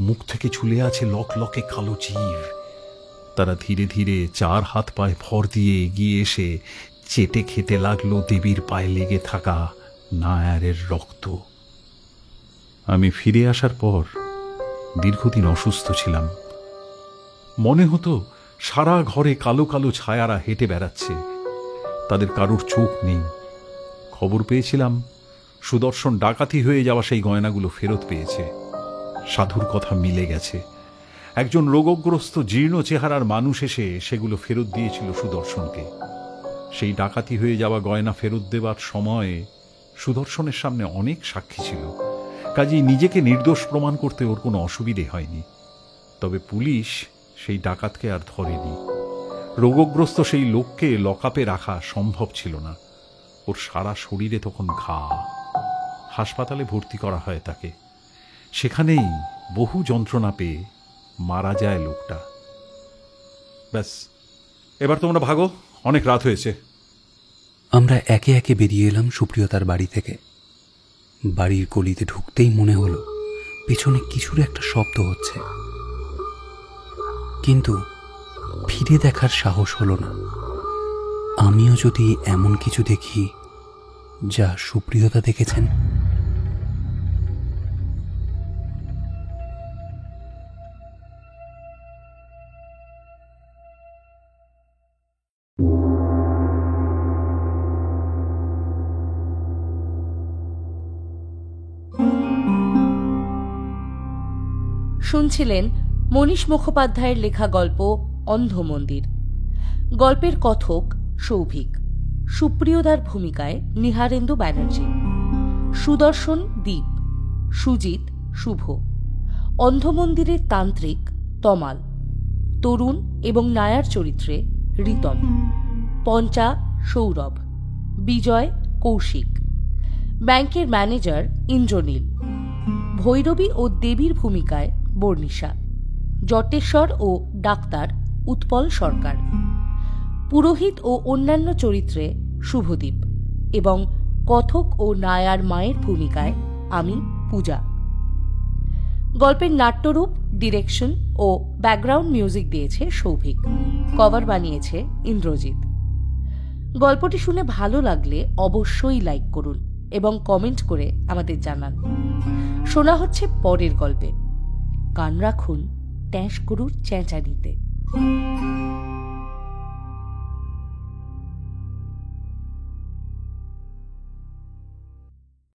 মুখ থেকে ঝুলে আছে লকলকে কালো জিভ। তারা ধীরে ধীরে 4 হাত পায়ে ভর দিয়ে এগিয়ে এসে চেটে খেতে লাগলো দেবীর পায়ে লেগে থাকা নায়ারের রক্ত। আমি ফিরে আসার পর দীর্ঘদিন অসুস্থ ছিলাম। মনে হতো সারা ঘরে কালো কালো ছায়ারা হেঁটে বেড়াচ্ছে, তাদের কারুর চোখ নেই। খবর পেয়েছিলাম সুদর্শন ডাকাতি হয়ে যাওয়া সেই গয়নাগুলো ফেরত পেয়েছে। সাধুর কথা মিলে গেছে। একজন রোগগ্রস্ত জীর্ণ চেহারার মানুষ এসে সেগুলো ফেরত দিয়েছিল সুদর্শনকে। সেই ডাকাতি হয়ে যাওয়া গয়না ফেরত দেবার সময়ে সুদর্শনের সামনে অনেক সাক্ষী ছিল, কাজেই নিজেকে নির্দোষ প্রমাণ করতে ওর কোনো অসুবিধে হয়নি। তবে পুলিশ সেই ডাকাতকে আর ধরেনি। রোগগ্রস্ত সেই লোককে লকআপে রাখা সম্ভব ছিল না। ওর সারা শরীরে তখন ঘা। হাসপাতালে ভর্তি করা হয় তাকে। সেখানেই বহু যন্ত্রণা পেয়ে মারা যায় লোকটা। ব্যাস, এবার তোমরা ভাগো, অনেক রাত হয়েছে। আমরা একে একে বেরিয়ে এলাম সুপ্রিয়তার বাড়ি থেকে। বাড়ির গলিতে ঢুকতেই মনে হলো পিছনে কিছুর একটা শব্দ হচ্ছে, কিন্তু ফিরে দেখার সাহস হলো না। আমিও যদি এমন কিছু দেখি যা সুপ্রিয়তা দেখেছেন। শুনছিলেন মনীষ মুখোপাধ্যায়ের লেখা গল্প অন্ধ মন্দির। গল্পের কথক সৌভিক, সুপ্রিয়দার ভূমিকায় নিহারেন্দু ব্যানার্জি, সুদর্শন দীপ, সুজিত শুভ, অন্ধ মন্দিরের তান্ত্রিক তমাল, তরুণ এবং নায়ার চরিত্রে রিতম, পঞ্চা সৌরভ, বিজয় কৌশিক, ব্যাংকের ম্যানেজার ইন্দ্রনীল, ভৈরবী ও দেবীর ভূমিকায় বর্ণিশা, জটেশ্বর ও ডাক্তার উৎপল সরকার, পুরোহিত ও অন্যান্য চরিত্রে শুভদীপ এবং কথক ও নায়ার মায়ের ভূমিকায় আমি পূজা। গল্পের নাট্যরূপ, ডিরেকশন ও ব্যাকগ্রাউন্ড মিউজিক দিয়েছে সৌভিক। কভার বানিয়েছে ইন্দ্রজিৎ। গল্পটি শুনে ভালো লাগলে অবশ্যই লাইক করুন এবং কমেন্ট করে আমাদের জানান। শোনা হচ্ছে পরের গল্পে। কান রাখুন ট্যাঁস গরুর চেঁচানিতে।